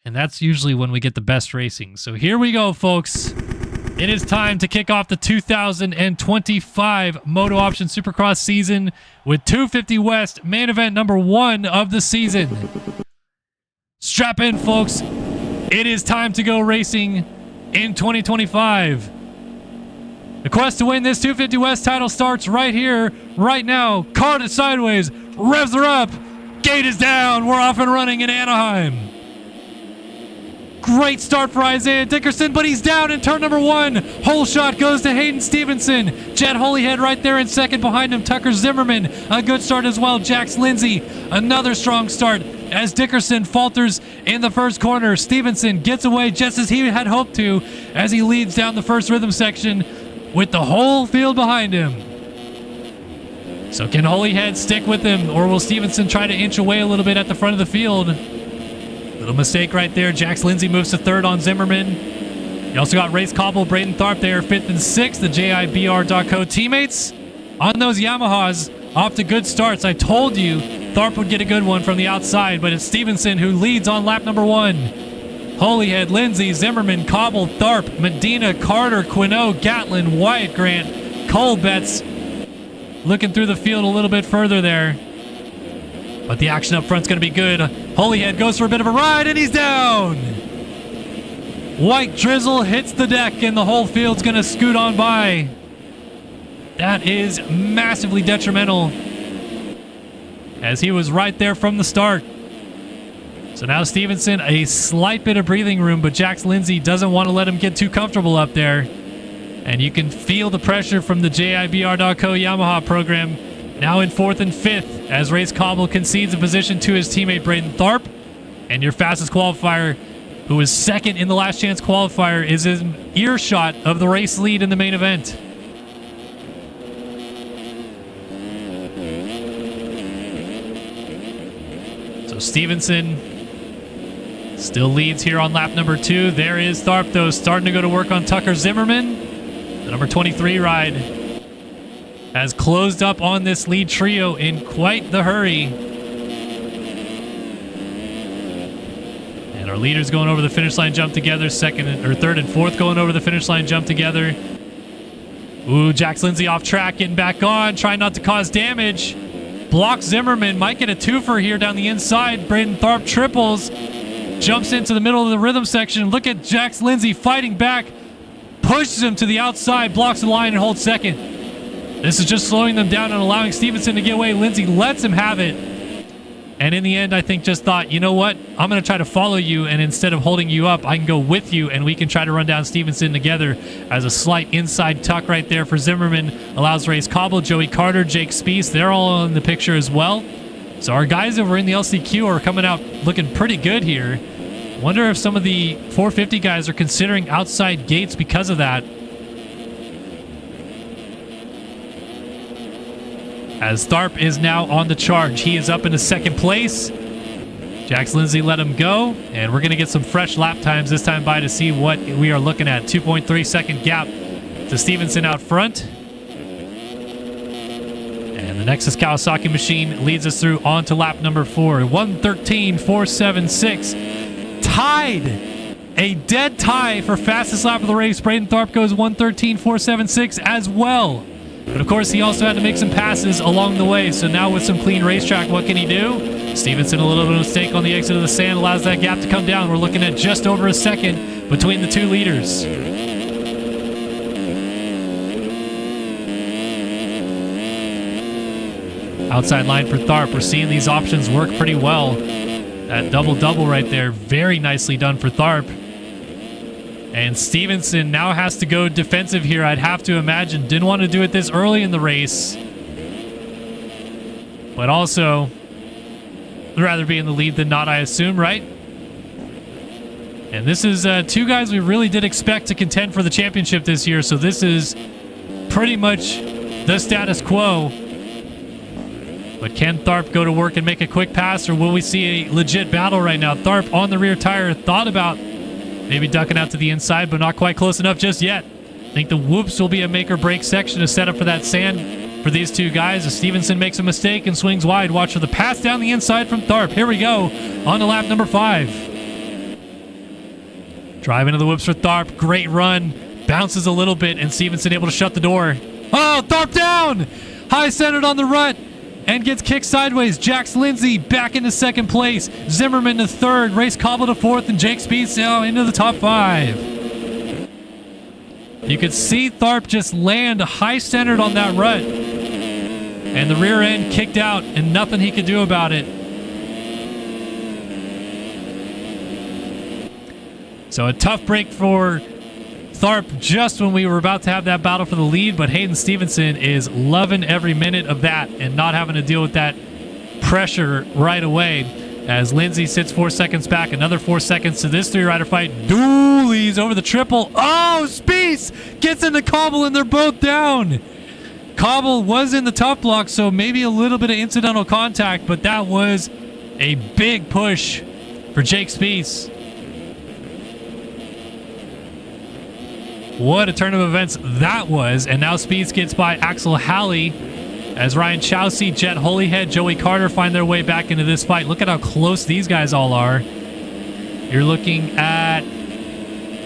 and that's usually when we get the best racing. So here we go, folks. It is time to kick off the 2025 MotoOption Supercross season with 250 West main event number 1 of the season. Strap in, folks. It is time to go racing in 2025. The quest to win this 250 West title starts right here, right now. Card it sideways. Revs are up. Gate is down. We're off and running in Anaheim. Great start for Isaiah Dickerson, but he's down in turn number 1. Hole shot goes to Hayden Stevenson. Jet Holyhead right there in second behind him. Tucker Zimmerman, a good start as well. Jax Lindsay, another strong start as Dickerson falters in the first corner. Stevenson gets away just as he had hoped to as he leads down the first rhythm section with the whole field behind him. So can Holyhead stick with him, or will Stevenson try to inch away a little bit at the front of the field? Little mistake right there. Jax Lindsay moves to third on Zimmerman. You also got Race Cobble, Braden Tharp there, 5th and 6th. The JIBR.co teammates on those Yamahas off to good starts. I told you Tharp would get a good one from the outside, but it's Stevenson who leads on lap number 1. Holyhead, Lindsay, Zimmerman, Cobble, Tharp, Medina, Carter, Quinault, Gatlin, Wyatt Grant, Cole Betts looking through the field a little bit further there. But the action up front's going to be good. Holyhead goes for a bit of a ride, and he's down. White drizzle hits the deck, and the whole field's going to scoot on by. That is massively detrimental, as he was right there from the start. So now Stevenson, a slight bit of breathing room, but Jax Lindsay doesn't want to let him get too comfortable up there. And you can feel the pressure from the JIBR.co Yamaha program. Now in 4th and 5th, as Race Cobble concedes a position to his teammate Braden Tharp. And your fastest qualifier, who was 2nd in the Last Chance qualifier, is in earshot of the race lead in the main event. So Stevenson still leads here on lap number 2. There is Tharp, though, starting to go to work on Tucker Zimmerman. The number 23 ride has closed up on this lead trio in quite the hurry. And our leaders going over the finish line jump together. 3rd and 4th going over the finish line jump together. Ooh, Jax Lindsay off track, getting back on, trying not to cause damage. Blocks Zimmerman, might get a twofer here down the inside. Braden Tharp triples, jumps into the middle of the rhythm section. Look at Jax Lindsay fighting back, pushes him to the outside, blocks the line and holds 2nd. This is just slowing them down and allowing Stevenson to get away. Lindsay lets him have it. And in the end, I think just thought, you know what? I'm going to try to follow you, and instead of holding you up, I can go with you, and we can try to run down Stevenson together. As a slight inside tuck right there for Zimmerman allows Race Cobble, Joey Carter, Jake Spieth. They're all in the picture as well. So our guys over in the LCQ are coming out looking pretty good here. Wonder if some of the 450 guys are considering outside gates because of that. As Tharp is now on the charge. He is up into 2nd place. Jax Lindsay let him go. And we're going to get some fresh lap times this time by to see what we are looking at. 2.3 second gap to Stevenson out front. And the Nexus Kawasaki machine leads us through onto lap number 4. 1:13.476. Tied. A dead tie for fastest lap of the race. Braden Tharp goes 1:13.476 as well. But of course, he also had to make some passes along the way. So now with some clean racetrack, what can he do? Stevenson, a little bit of a mistake on the exit of the sand, allows that gap to come down. We're looking at just over a second between the two leaders. Outside line for Tharp. We're seeing these options work pretty well. That double-double right there, very nicely done for Tharp. And Stevenson now has to go defensive here, I'd have to imagine. Didn't want to do it this early in the race. But also, would rather be in the lead than not, I assume, right? And this is 2 guys we really did expect to contend for the championship this year. So this is pretty much the status quo. But can Tharp go to work and make a quick pass, or will we see a legit battle right now? Tharp on the rear tire, thought about maybe ducking out to the inside, but not quite close enough just yet. I think the whoops will be a make or break section to set up for that sand for these two guys. If Stevenson makes a mistake and swings wide, watch for the pass down the inside from Tharp. Here we go on to lap number 5. Drive into the whoops for Tharp. Great run. Bounces a little bit, and Stevenson able to shut the door. Oh, Tharp down! High centered on the rut and gets kicked sideways. Jax Lindsay back into second place. Zimmerman to third. Race Cobble to fourth, and Jake Speeds now into the top 5. You could see Tharp just land high centered on that rut, and the rear end kicked out, and nothing he could do about it. So a tough break for Tharp just when we were about to have that battle for the lead, but Hayden Stevenson is loving every minute of that and not having to deal with that pressure right away as Lindsay sits 4 seconds back. Another 4 seconds to this three-rider fight. Dooley's over the triple. Oh, Spieth gets into Cobble, and they're both down. Cobble was in the tough block, so maybe a little bit of incidental contact, but that was a big push for Jake Spieth. What a turn of events that was. And now Spieth gets by Axel Halley as Ryan Chowsey, Jet Holyhead, Joey Carter find their way back into this fight. Look at how close these guys all are. You're looking at,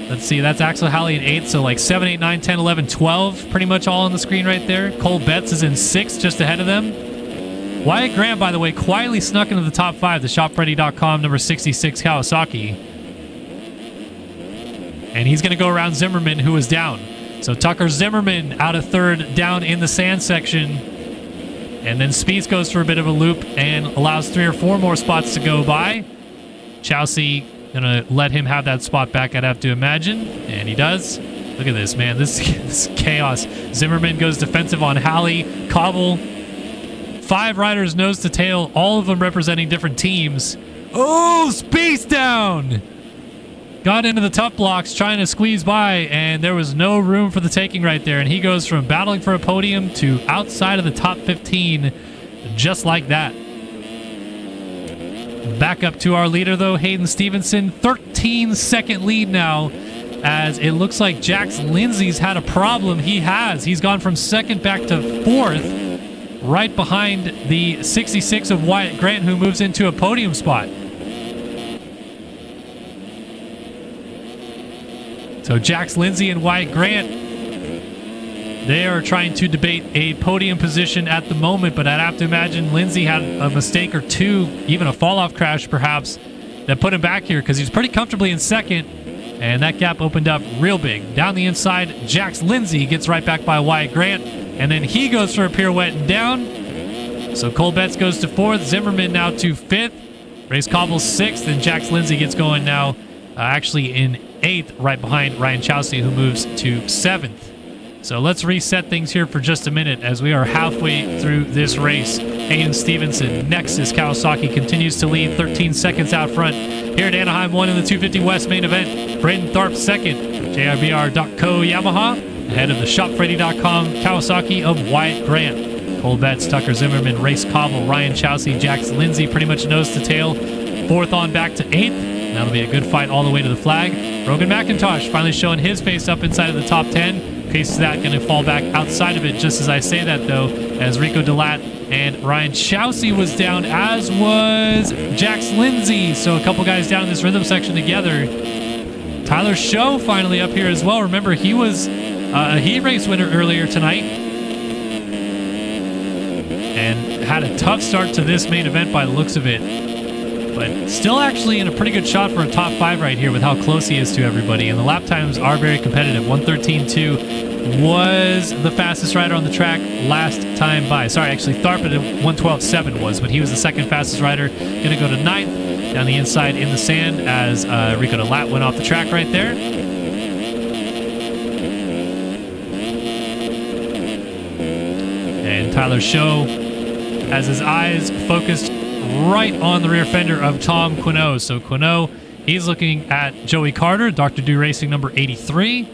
let's see, that's Axel Halley in 8th, so like 7, 8, 9, 10, 11, 12, pretty much all on the screen right there. Cole Betts is in 6th, just ahead of them. Wyatt Graham, by the way, quietly snuck into the top 5, the ShopFreddy.com number 66 Kawasaki. And he's going to go around Zimmerman, who is down. So Tucker Zimmerman out of 3rd, down in the sand section. And then Spieth goes for a bit of a loop and allows 3 or 4 more spots to go by. Chowsey going to let him have that spot back, I'd have to imagine. And he does. Look at this, man. This is chaos. Zimmerman goes defensive on Halley. Cobble. 5 riders nose to tail, all of them representing different teams. Oh, Spieth down! Got into the tough blocks trying to squeeze by, and there was no room for the taking right there. And he goes from battling for a podium to outside of the top 15 just like that. Back up to our leader, though, Hayden Stevenson. 13-second lead now, as it looks like Jax Lindsay's had a problem. He has. He's gone from 2nd back to 4th, right behind the 66 of Wyatt Grant, who moves into a podium spot. So Jax Lindsay and Wyatt Grant, they are trying to debate a podium position at the moment, but I'd have to imagine Lindsay had a mistake or two, even a fall-off crash perhaps, that put him back here because he's pretty comfortably in 2nd, and that gap opened up real big. Down the inside, Jax Lindsay gets right back by Wyatt Grant, and then he goes for a pirouette and down. So Cole Betts goes to 4th, Zimmerman now to 5th, Race Cobble 6th, and Jax Lindsay gets going now actually in 8th, right behind Ryan Chowsey, who moves to 7th. So let's reset things here for just a minute as we are halfway through this race. Hayden Stevenson, Nexus Kawasaki, continues to lead 13 seconds out front here at Anaheim 1 in the 250 West main event. Braden Tharp 2nd, JRBR.co Yamaha, ahead of the ShopFreddy.com Kawasaki of Wyatt Grant. Cole Betts, Tucker Zimmerman, Race Cobble, Ryan Chowsey, Jax Lindsay pretty much nose to tail. 4th on back to 8th. That'll be a good fight all the way to the flag. Rogan McIntosh finally showing his face up inside of the top 10. Case that going to fall back outside of it just as I say that, though, as Rico Delat and Ryan Chowsey was down, as was Jax Lindsay. So a couple guys down in this rhythm section together. Tyler Show finally up here as well. Remember, he was a heat race winner earlier tonight and had a tough start to this main event by the looks of it. But still actually in a pretty good shot for a top 5 right here with how close he is to everybody. And the lap times are very competitive. 1:13.2 was the fastest rider on the track last time by. Sorry, actually Tharp at 1:12.7 was, but he was the 2nd fastest rider. Going to go to 9th down the inside in the sand as Rico Delat went off the track right there. And Tyler Show has his eyes focused right on the rear fender of Tom Quinault. So Quinault, he's looking at Joey Carter, Dr. Do Racing number 83.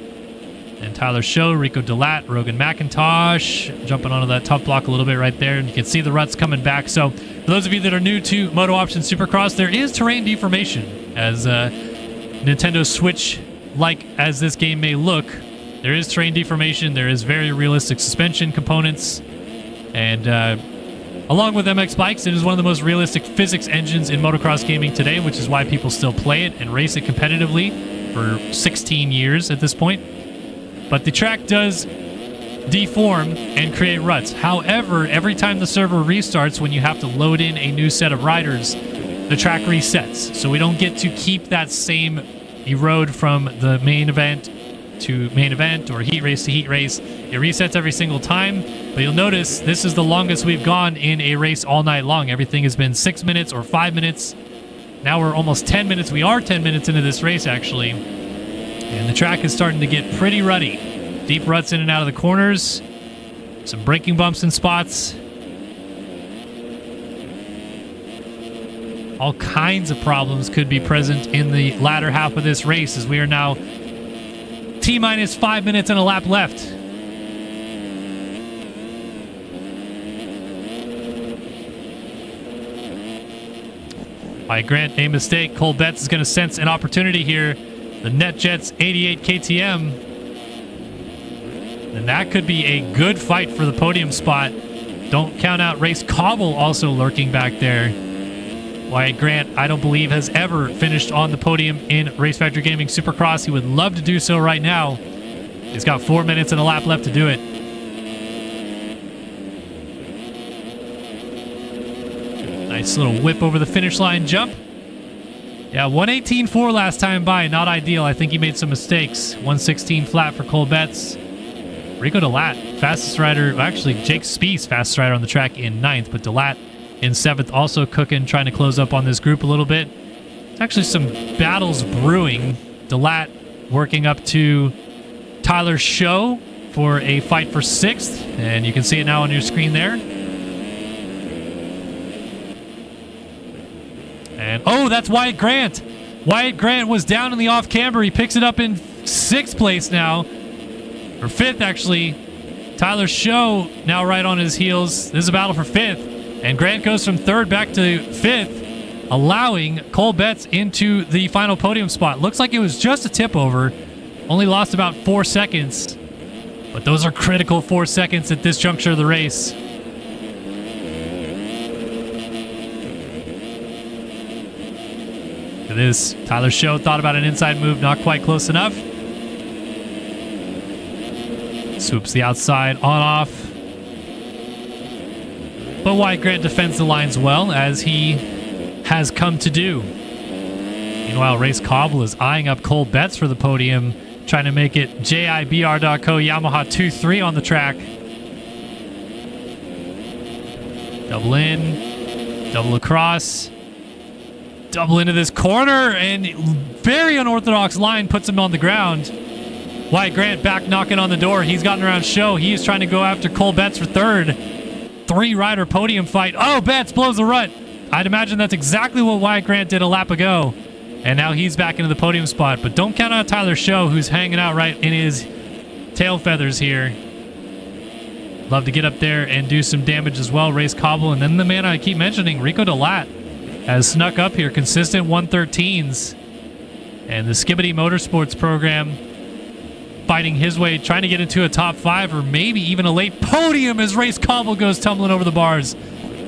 And Tyler Show, Rico Delat, Rogan McIntosh jumping onto that top block a little bit right there. And you can see the ruts coming back. So for those of you that are new to MotoOption Supercross, there is terrain deformation. As Nintendo Switch-like as this game may look, there is terrain deformation. There is very realistic suspension components. And along with MX Bikes, it is one of the most realistic physics engines in motocross gaming today, which is why people still play it and race it competitively for 16 years at this point. But the track does deform and create ruts. However, every time the server restarts, when you have to load in a new set of riders, the track resets. So we don't get to keep that same erode from the main event to main event or heat race to heat race. It resets every single time. But you'll notice this is the longest we've gone in a race all night long. Everything has been 6 minutes or 5 minutes. Now we're almost 10 minutes. We are 10 minutes into this race, actually. And the track is starting to get pretty rutty. Deep ruts in and out of the corners. Some braking bumps in spots. All kinds of problems could be present in the latter half of this race, as we are now T-minus 5 minutes and a lap left. All right, Grant, a mistake. Cole Betts is going to sense an opportunity here. The NetJets 88 KTM. And that could be a good fight for the podium spot. Don't count out Race Cobble also lurking back there. Wyatt Grant, I don't believe, has ever finished on the podium in Race Factory Gaming Supercross. He would love to do so right now. He's got 4 minutes and a lap left to do it. Nice little whip over the finish line jump. Yeah, 118.4 last time by. Not ideal. I think he made some mistakes. 116 flat for Cole Betts. Rico Delat, fastest rider. Actually, Jake Spieth, fastest rider on the track in 9th, but Delat in 7th, also cooking, trying to close up on this group a little bit. There's actually some battles brewing. Delat working up to Tyler Show for a fight for 6th, and you can see it now on your screen there. And, oh, that's Wyatt Grant. Wyatt Grant was down in the off-camber. He picks it up in 6th place now. Or 5th, actually. Tyler Show now right on his heels. This is a battle for 5th. And Grant goes from 3rd back to 5th, allowing Cole Betts into the final podium spot. Looks like it was just a tip over. Only lost about 4 seconds. But those are critical 4 seconds at this juncture of the race. It is. Tyler Show thought about an inside move, not quite close enough. Swoops the outside, on-off. But Wyatt Grant defends the lines well, as he has come to do. Meanwhile, Race Cobble is eyeing up Cole Betts for the podium, trying to make it JIBR.co Yamaha 2-3 on the track. Double in, double across, double into this corner, and very unorthodox line puts him on the ground. Wyatt Grant back knocking on the door. He's gotten around Show. He is trying to go after Cole Betts for 3rd. 3-rider podium fight. Oh, Betts blows the rut. I'd imagine that's exactly what Wyatt Grant did a lap ago. And now he's back into the podium spot. But don't count out Tyler Show, who's hanging out right in his tail feathers here. Love to get up there and do some damage as well. Race Cobble. And then the man I keep mentioning, Rico Delat, has snuck up here. Consistent 113s. And the Skibbity Motorsports program fighting his way, trying to get into a top 5 or maybe even a late podium as Race Cobble goes tumbling over the bars.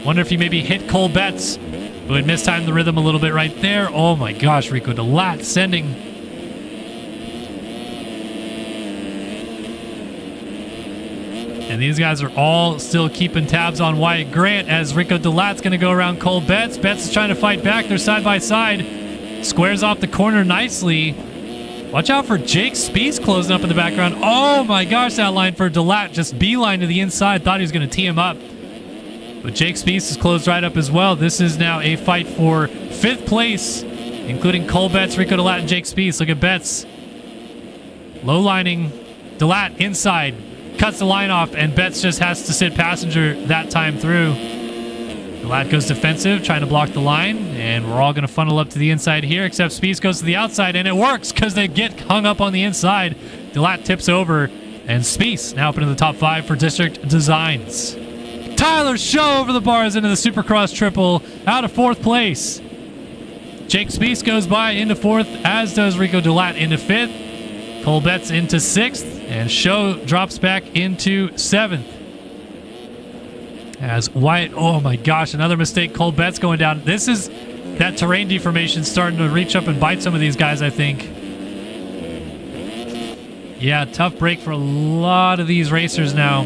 Wonder if he maybe hit Cole Betts, who had mistimed the rhythm a little bit right there. Oh my gosh, Rico Delat sending. And these guys are all still keeping tabs on Wyatt Grant as Rico Delat's going to go around Cole Betts. Betts is trying to fight back. They're side by side. Squares off the corner nicely. Watch out for Jake Spieth closing up in the background. Oh my gosh, that line for Delat, just beeline to the inside. Thought he was going to tee him up. But Jake Spieth is closed right up as well. This is now a fight for 5th place, including Cole Betts, Rico Delat, and Jake Spieth. Look at Betts. Low lining. Delat inside. Cuts the line off, and Betts just has to sit passenger that time through. Delat goes defensive, trying to block the line, and we're all going to funnel up to the inside here, except Spieth goes to the outside, and it works because they get hung up on the inside. Delat tips over, and Spieth now up into the top 5 for District Designs. Tyler Show over the bars into the Supercross triple, out of 4th place. Jake Spieth goes by into 4th, as does Rico Delat into 5th. Cole Betts into 6th, and Show drops back into 7th. As Wyatt, oh my gosh, another mistake. Cole Betts going down. This is that terrain deformation starting to reach up and bite some of these guys, I think. Yeah, tough break for a lot of these racers now.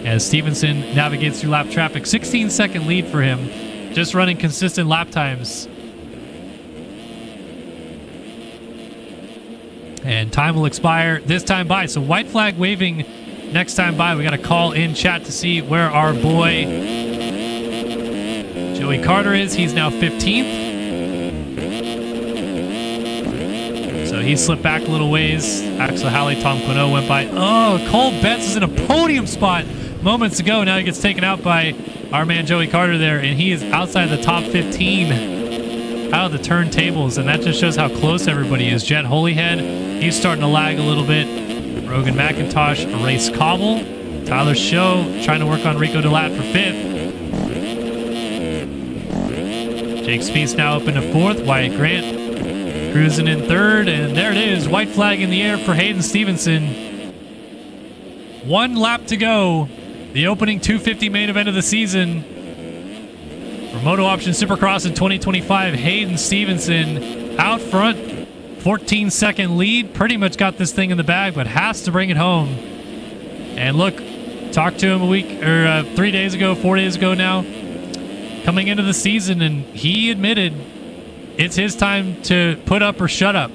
As Stevenson navigates through lap traffic. 16-second lead for him. Just running consistent lap times. And time will expire this time by. So white flag waving next time by. We got a call in chat to see where our boy Joey Carter is. He's now 15th. So he slipped back a little ways. Axel Halley, Tom Quinault went by. Oh, Cole Betts is in a podium spot moments ago. Now he gets taken out by our man Joey Carter there, and he is outside the top 15 out of the turntables, and that just shows how close everybody is. Jet Holyhead, he's starting to lag a little bit. Rogan McIntosh, Race Cobble. Tyler Show trying to work on Rico Delat for 5th. Jake Spieth now up into 4th. Wyatt Grant cruising in 3rd, and there it is. White flag in the air for Hayden Stevenson. 1 lap to go. The opening 250 main event of the season for MotoOption Supercross in 2025. Hayden Stevenson out front, 14-second lead. Pretty much got this thing in the bag, but has to bring it home. And look, talked to him 3 days ago, 4 days ago now, coming into the season, and he admitted it's his time to put up or shut up.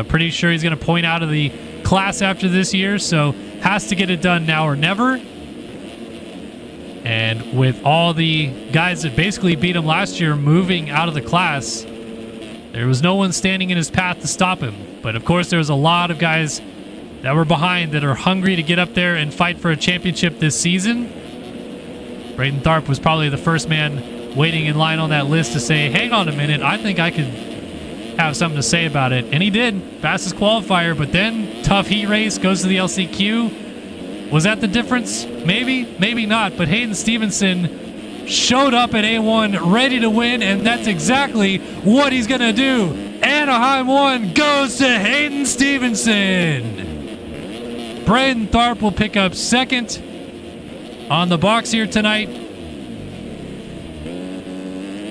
Pretty sure he's going to point out of the class after this year, so has to get it done now or never. And with all the guys that basically beat him last year moving out of the class, there was no one standing in his path to stop him. But of course, there's a lot of guys that were behind that are hungry to get up there and fight for a championship this season. Braden Tharp was probably the first man waiting in line on that list to say, hang on a minute, I think I could have something to say about it. And he did. Fastest qualifier, but then tough heat race, goes to the LCQ. Was that the difference? Maybe, maybe not. But Hayden Stevenson showed up at A1 ready to win, and that's exactly what he's going to do. Anaheim 1 goes to Hayden Stevenson. Braden Tharp will pick up 2nd on the box here tonight.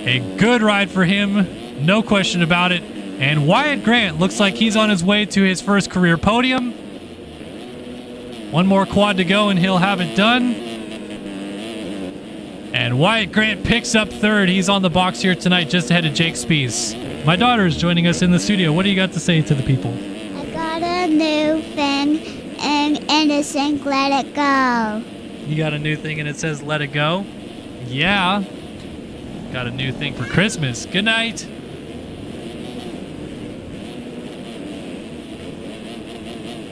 A good ride for him, no question about it. And Wyatt Grant looks like he's on his way to his first career podium. 1 more quad to go and he'll have it done. And Wyatt Grant picks up 3rd. He's on the box here tonight, just ahead of Jake Spieth. My daughter is joining us in the studio. What do you got to say to the people? I got a new thing and it says let it go. You got a new thing and it says let it go? Yeah. Got a new thing for Christmas. Good night.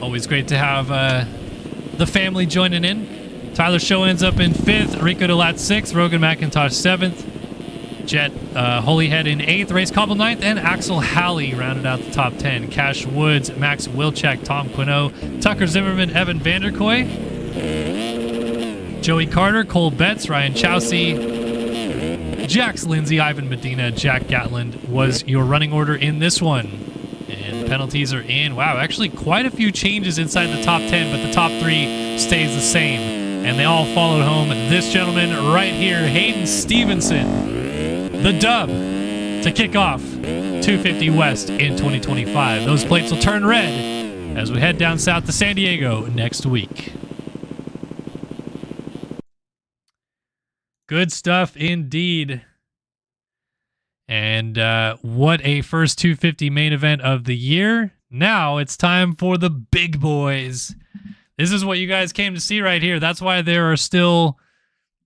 Always great to have the family joining in. Tyler Show ends up in 5th. Rico Delat 6th. Rogan McIntosh 7th. Jet Holyhead in 8th. Race Cobble 9th. And Axel Halley rounded out the top 10. Cash Woods, Max Wilczek, Tom Quinault, Tucker Zimmerman, Evan Vanderkoy, Joey Carter, Cole Betts, Ryan Chowsey, Jax Lindsay, Ivan Medina, Jack Gatland was your running order in this one. And penalties are in. Wow, actually quite a few changes inside the top 10, but the top 3 stays the same. And they all followed home. This gentleman right here, Hayden Stevenson, the dub to kick off 250 West in 2025. Those plates will turn red as we head down south to San Diego next week. Good stuff indeed. And what a first 250 main event of the year. Now it's time for the big boys. This is what you guys came to see right here. That's why there are still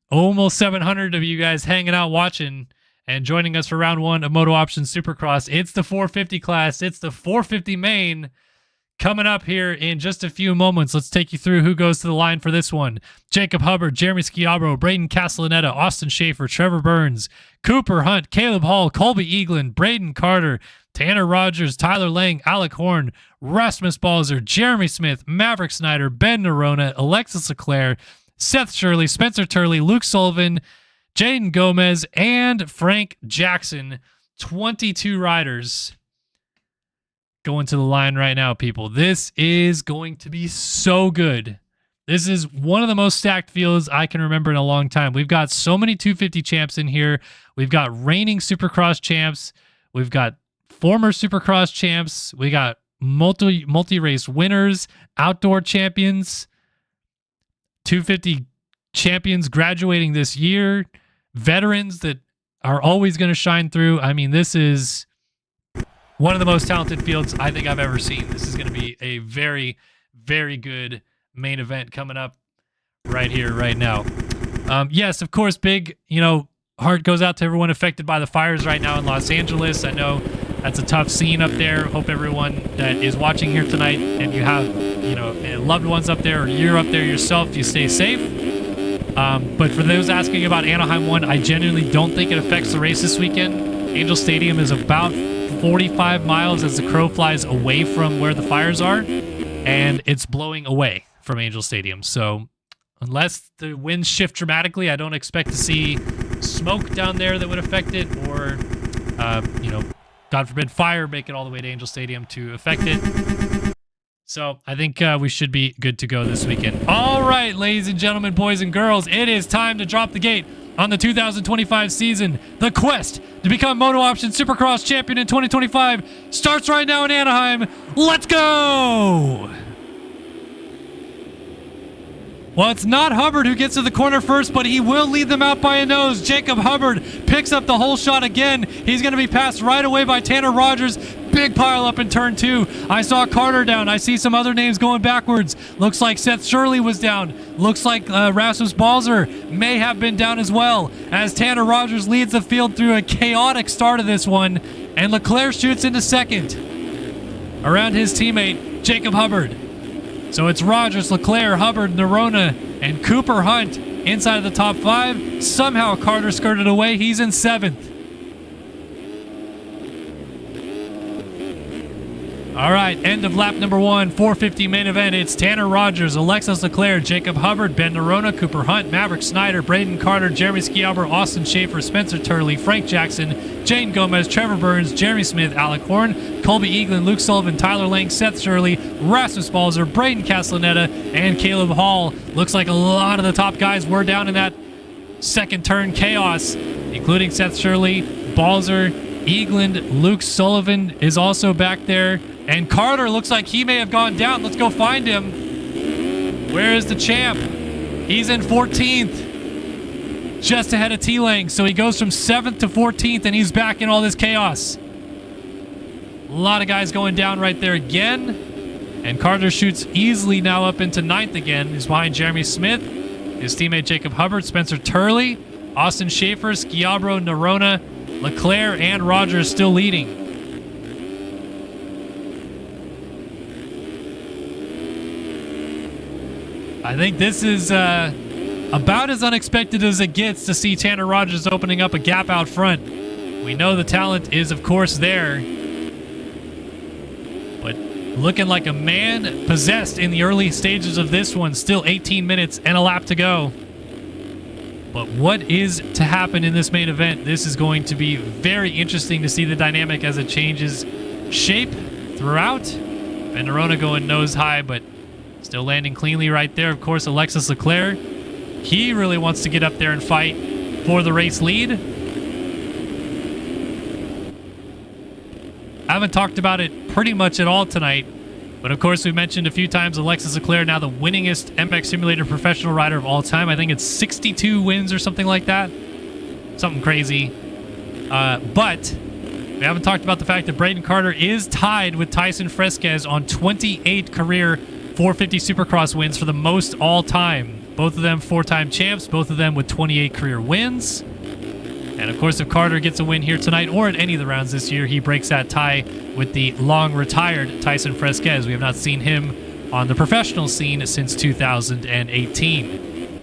almost 700 of you guys hanging out watching and joining us for round 1 of MotoOption Supercross. It's the 450 class. It's the 450 main. Coming up here in just a few moments, let's take you through who goes to the line for this one. Jacob Hubbard, Jeremy Schiavaro, Braden Castellaneta, Austin Schaefer, Trevor Burns, Cooper Hunt, Caleb Hall, Colby Eaglin, Braden Carter, Tanner Rogers, Tyler Lang, Alec Horn, Rasmus Balzer, Jeremy Smith, Maverick Snyder, Ben Nerona, Alexis Leclerc, Seth Shirley, Spencer Turley, Luke Sullivan, Jaden Gomez, and Frank Jackson. 22 riders going to the line right now, people. This is going to be so good. This is one of the most stacked fields I can remember in a long time. We've got so many 250 champs in here. We've got reigning Supercross champs. We've got former Supercross champs. We got multi-race winners, outdoor champions, 250 champions graduating this year, veterans that are always going to shine through. I mean, this is one of the most talented fields I think I've ever seen. This is going to be a very, very good main event coming up right here, right now. Yes, of course, big, heart goes out to everyone affected by the fires right now in Los Angeles. I know that's a tough scene up there. Hope everyone that is watching here tonight and you have, loved ones up there or you're up there yourself, you stay safe. But for those asking about Anaheim 1, I genuinely don't think it affects the race this weekend. Angel Stadium is about 45 miles as the crow flies away from where the fires are, and it's blowing away from Angel Stadium. So unless the winds shift dramatically, I don't expect to see smoke down there that would affect it, or, God forbid, fire make it all the way to Angel Stadium to affect it. So I think we should be good to go this weekend. All right, ladies and gentlemen, boys and girls, it is time to drop the gate on the 2025 season. The quest to become MotoOption Supercross champion in 2025 starts right now in Anaheim. Let's go! Well, it's not Hubbard who gets to the corner first, but he will lead them out by a nose. Jacob Hubbard picks up the whole shot again. He's going to be passed right away by Tanner Rogers. Big pile up in turn 2. I saw Carter down. I see some other names going backwards. Looks like Seth Shirley was down. Looks like Rasmus Balzer may have been down as well, as Tanner Rogers leads the field through a chaotic start of this one, and Leclerc shoots into second around his teammate, Jacob Hubbard. So it's Rogers, Leclerc, Hubbard, Nerona, and Cooper Hunt inside of the top 5. Somehow Carter skirted away. He's in 7th. All right, end of lap number 1, 450 main event. It's Tanner Rogers, Alexis Leclerc, Jacob Hubbard, Ben Nerona, Cooper Hunt, Maverick Snyder, Braden Carter, Jeremy Schiavaro, Austin Schaefer, Spencer Turley, Frank Jackson, Jane Gomez, Trevor Burns, Jeremy Smith, Alec Horn, Colby Eaglin, Luke Sullivan, Tyler Lang, Seth Shirley, Rasmus Balzer, Braden Castellaneta, and Caleb Hall. Looks like a lot of the top guys were down in that second turn chaos, including Seth Shirley, Balzer, Eaglin, Luke Sullivan is also back there. And Carter looks like he may have gone down. Let's go find him. Where is the champ? He's in 14th. Just ahead of T-Lang. So he goes from 7th to 14th, and he's back in all this chaos. A lot of guys going down right there again. And Carter shoots easily now up into 9th again. He's behind Jeremy Smith, his teammate Jacob Hubbard, Spencer Turley, Austin Schaefer, Schiavaro, Nerona, Leclerc, and Rogers still leading. I think this is about as unexpected as it gets to see Tanner Rogers opening up a gap out front. We know the talent is, of course, there. But looking like a man possessed in the early stages of this one. Still 18 minutes and a lap to go. But what is to happen in this main event? This is going to be very interesting to see the dynamic as it changes shape throughout. Ben Nerona going nose high, but still landing cleanly right there. Of course, Alexis Leclerc. He really wants to get up there and fight for the race lead. I haven't talked about it pretty much at all tonight, but of course we mentioned a few times Alexis Leclerc, now the winningest MX Simulator professional rider of all time. I think it's 62 wins or something like that. Something crazy. But we haven't talked about the fact that Braden Carter is tied with Tyson Fresquez on 28 career 450 Supercross wins for the most all time. Both of them 4-time champs, both of them with 28 career wins. And of course, if Carter gets a win here tonight or at any of the rounds this year, he breaks that tie with the long retired Tyson Fresquez. We have not seen him on the professional scene since 2018.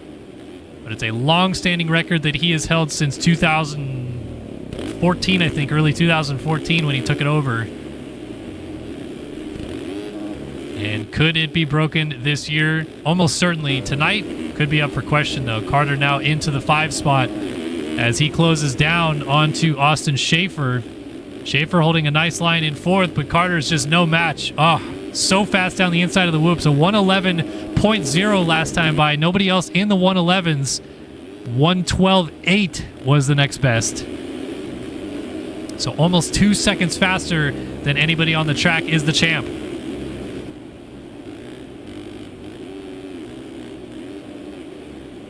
But it's a long-standing record that he has held since 2014, I think, early 2014 when he took it over. And could it be broken this year? Almost certainly. Tonight could be up for question, though. Carter now into the 5 spot as he closes down onto Austin Schaefer. Schaefer holding a nice line in 4th, but Carter is just no match. Oh, so fast down the inside of the whoops. A 111.0 last time by. Nobody else in the 111s. 112.8 was the next best. So almost 2 seconds faster than anybody on the track is the champ.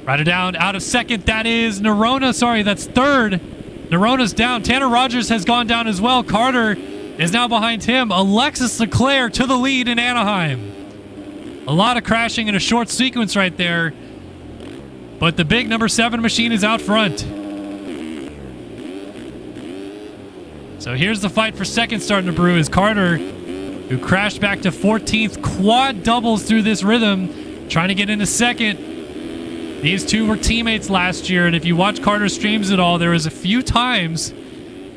Rider down out of 2nd. That is Nerona. Sorry, that's 3rd. Nerona's down. Tanner Rogers has gone down as well. Carter is now behind him. Alexis Leclerc to the lead in Anaheim. A lot of crashing in a short sequence right there. But the big number 7 machine is out front. So here's the fight for 2nd starting to brew as Carter, who crashed back to 14th, quad doubles through this rhythm, trying to get into 2nd. These two were teammates last year, and if you watch Carter's streams at all, there was a few times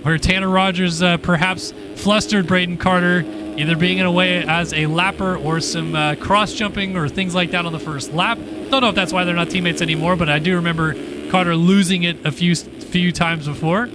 where Tanner Rogers perhaps flustered Braden Carter, either being in a way as a lapper or some cross-jumping or things like that on the first lap. Don't know if that's why they're not teammates anymore, but I do remember Carter losing it a few times before.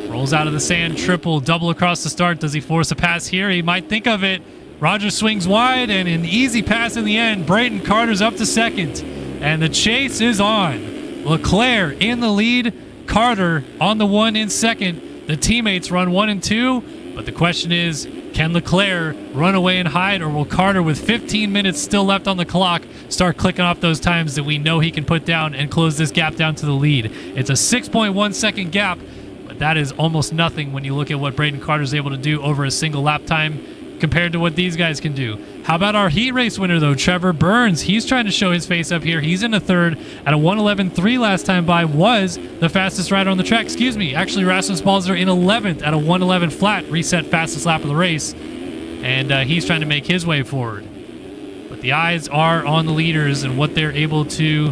Rolls out of the sand, triple, double across the start. Does he force a pass here? He might think of it. Rogers swings wide, and an easy pass in the end. Braden Carter's up to 2nd, and the chase is on. Leclerc in the lead, Carter on the 1 in 2nd. The teammates run 1 and 2, but the question is, can Leclerc run away and hide, or will Carter, with 15 minutes still left on the clock, start clicking off those times that we know he can put down and close this gap down to the lead? It's a 6.1 second gap, but that is almost nothing when you look at what Braden Carter's able to do over a single lap time compared to what these guys can do. How about our heat race winner, though, Trevor Burns? He's trying to show his face up here. He's in a 3rd at a 111.3 last time by, was the fastest rider on the track. Excuse me. Actually, Rasmus Balzer in 11th at a 111 flat, reset fastest lap of the race. And he's trying to make his way forward. But the eyes are on the leaders and what they're able to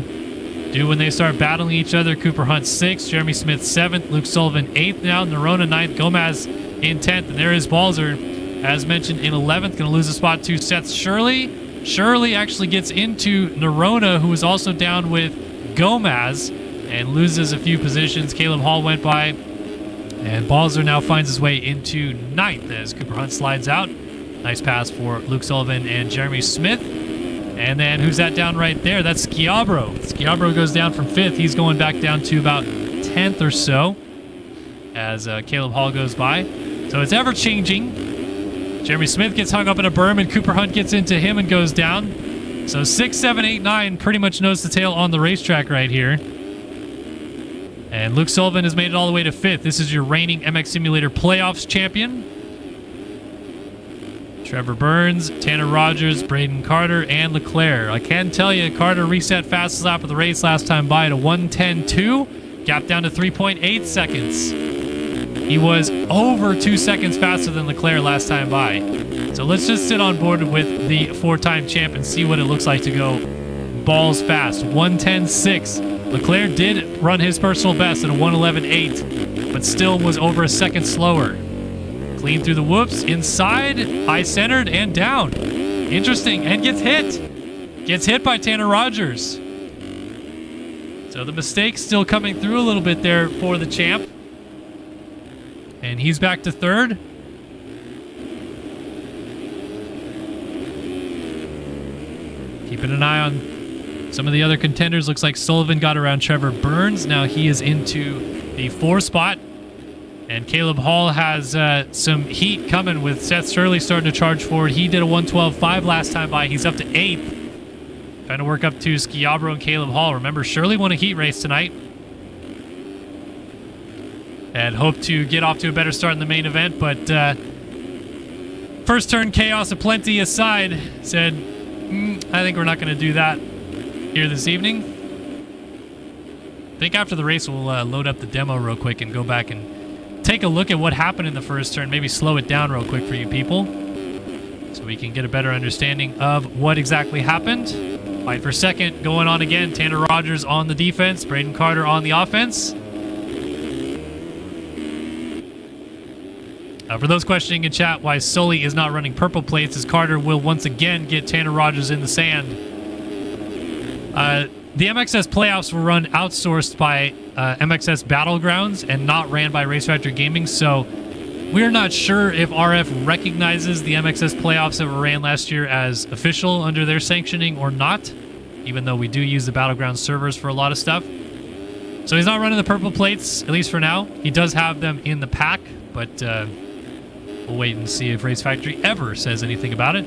do when they start battling each other. Cooper Hunt 6th, Jeremy Smith 7th, Luke Sullivan 8th now, Nerona 9th, Gomez in 10th, and there is Balzer, as mentioned, in 11th, going to lose a spot to Seth Shirley. Shirley actually gets into Nerona, who is also down with Gomez, and loses a few positions. Caleb Hall went by, and Balzer now finds his way into 9th as Cooper Hunt slides out. Nice pass for Luke Sullivan and Jeremy Smith. And then who's that down right there? That's Schiabro. Schiabro goes down from 5th. He's going back down to about 10th or so as Caleb Hall goes by. So it's ever-changing. Jeremy Smith gets hung up in a berm, and Cooper Hunt gets into him and goes down. So 6, 7, 8, 9 pretty much nose to tail on the racetrack right here. And Luke Sullivan has made it all the way to 5th. This is your reigning MX Simulator Playoffs champion. Trevor Burns, Tanner Rogers, Braden Carter, and Leclerc. I can tell you, Carter reset fastest lap of the race last time by at a 1:10.2, gap down to 3.8 seconds. He was over 2 seconds faster than Leclerc last time by. So let's just sit on board with the 4-time champ and see what it looks like to go balls fast. 1:10.6. Leclerc did run his personal best at a 1:11.8, but still was over a second slower. Clean through the whoops, inside, high centered, and down. Interesting, and gets hit. Gets hit by Tanner Rogers. So the mistakes still coming through a little bit there for the champ. And he's back to 3rd. Keeping an eye on some of the other contenders. Looks like Sullivan got around Trevor Burns. Now he is into the 4 spot. And Caleb Hall has some heat coming with Seth Shirley starting to charge forward. He did a 1:12.5 last time by. He's up to 8th. Trying to work up to Schiabro and Caleb Hall. Remember, Shirley won a heat race tonight. And hope to get off to a better start in the main event. But first turn chaos aplenty aside, said, I think we're not going to do that. here this evening. I think after the race, we'll load up the demo real quick and go back and take a look at what happened in the first turn. Maybe slow it down real quick for you people so we can get a better understanding of what exactly happened. Fight for second going on again. Tanner Rogers on the defense. Braden Carter on the offense. For those questioning in chat why Sully is not running purple plates, as Carter will once again get Tanner Rogers in the sand. The MXS playoffs were run outsourced by MXS Battlegrounds and not ran by Race Factory Gaming, so we're not sure if RF recognizes the MXS playoffs that were ran last year as official under their sanctioning or not, even though we do use the Battlegrounds servers for a lot of stuff. So he's not running the purple plates, at least for now. He does have them in the pack, but we'll wait and see if Race Factory ever says anything about it.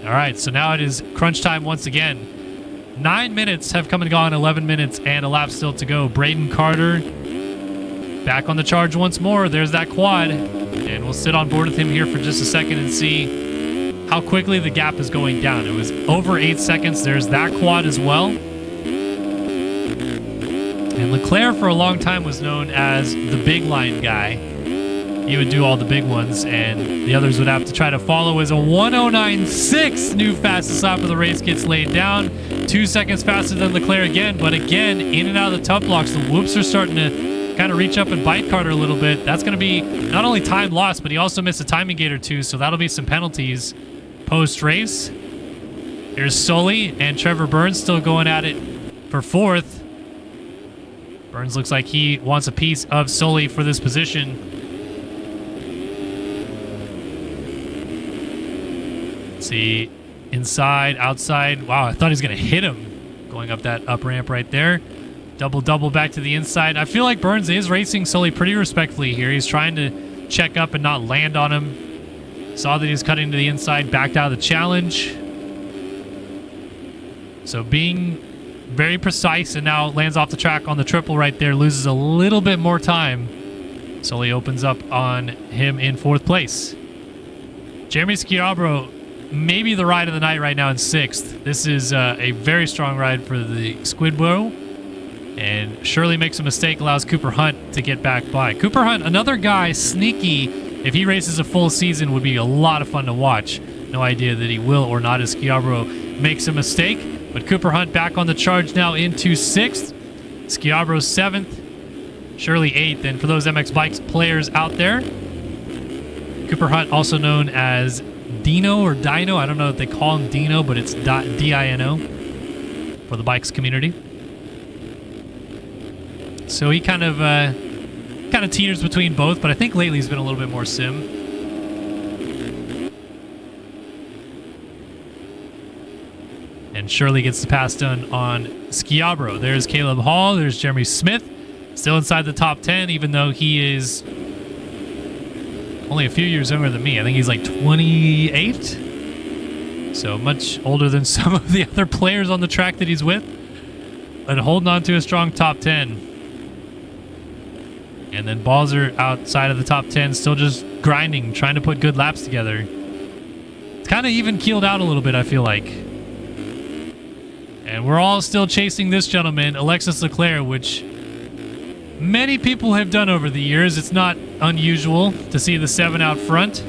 All right, so now it is crunch time once again. 9 minutes have come and gone, 11 minutes, and a lap still to go. Braden Carter back on the charge once more. There's that quad, and we'll sit on board with him here for just a second and see how quickly the gap is going down. It was over 8 seconds. There's that quad as well. And Leclerc for a long time was known as the big line guy. He would do all the big ones, and the others would have to try to follow as a 109.6 new fastest lap of the race gets laid down. 2 seconds faster than Leclerc again, but again, in and out of the tough blocks. The whoops are starting to kind of reach up and bite Carter a little bit. That's going to be not only time lost, but he also missed a timing gate or two, so that'll be some penalties post-race. Here's Sully and Trevor Burns still going at it for fourth. Burns looks like he wants a piece of Sully for this position. See, inside, outside. Wow, I thought he was going to hit him going up that up ramp right there. Double back to the inside. I feel like Burns is racing Sully pretty respectfully here. He's trying to check up and not land on him. Saw that he was cutting to the inside, backed out of the challenge. So being very precise, and now lands off the track on the triple right there, loses a little bit more time. Sully opens up on him in fourth place. Jeremy Schiabro, maybe the ride of the night right now in sixth. This is a very strong ride for the Squidward, and Shirley makes a mistake, allows Cooper Hunt to get back by. Cooper Hunt, another guy, sneaky. If he races a full season, would be a lot of fun to watch. No idea that he will or not as Schiabro makes a mistake, but Cooper Hunt back on the charge now into sixth. Schiabro seventh, Shirley eighth, and for those MX Bikes players out there, Cooper Hunt, also known as Dino or Dino. I don't know if they call him Dino, but it's D-I-N-O for the bikes community. So he kind of teeters between both, but I think lately he's been a little bit more sim. And Shirley gets the pass done on Schiabro. There's Caleb Hall. There's Jeremy Smith. Still inside the top 10, even though he is only a few years younger than me. I think he's like 28. So much older than some of the other players on the track that he's with. But holding on to a strong top 10. And then Balzer outside of the top 10, still just grinding, trying to put good laps together. It's kind of even keeled out a little bit, I feel like. And we're all still chasing this gentleman, Alexis Leclerc, which many people have done over the years. It's not unusual to see the 7 out front.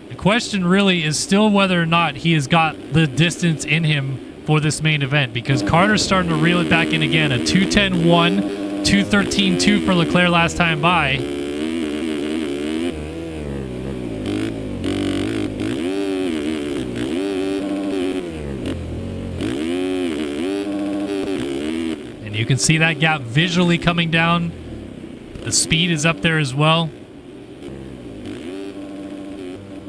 The question really is still whether or not he has got the distance in him for this main event, because Carter's starting to reel it back in again. A 2:10.1, 2:13.2 for Leclerc last time by. And you can see that gap visually coming down. The speed is up there as well.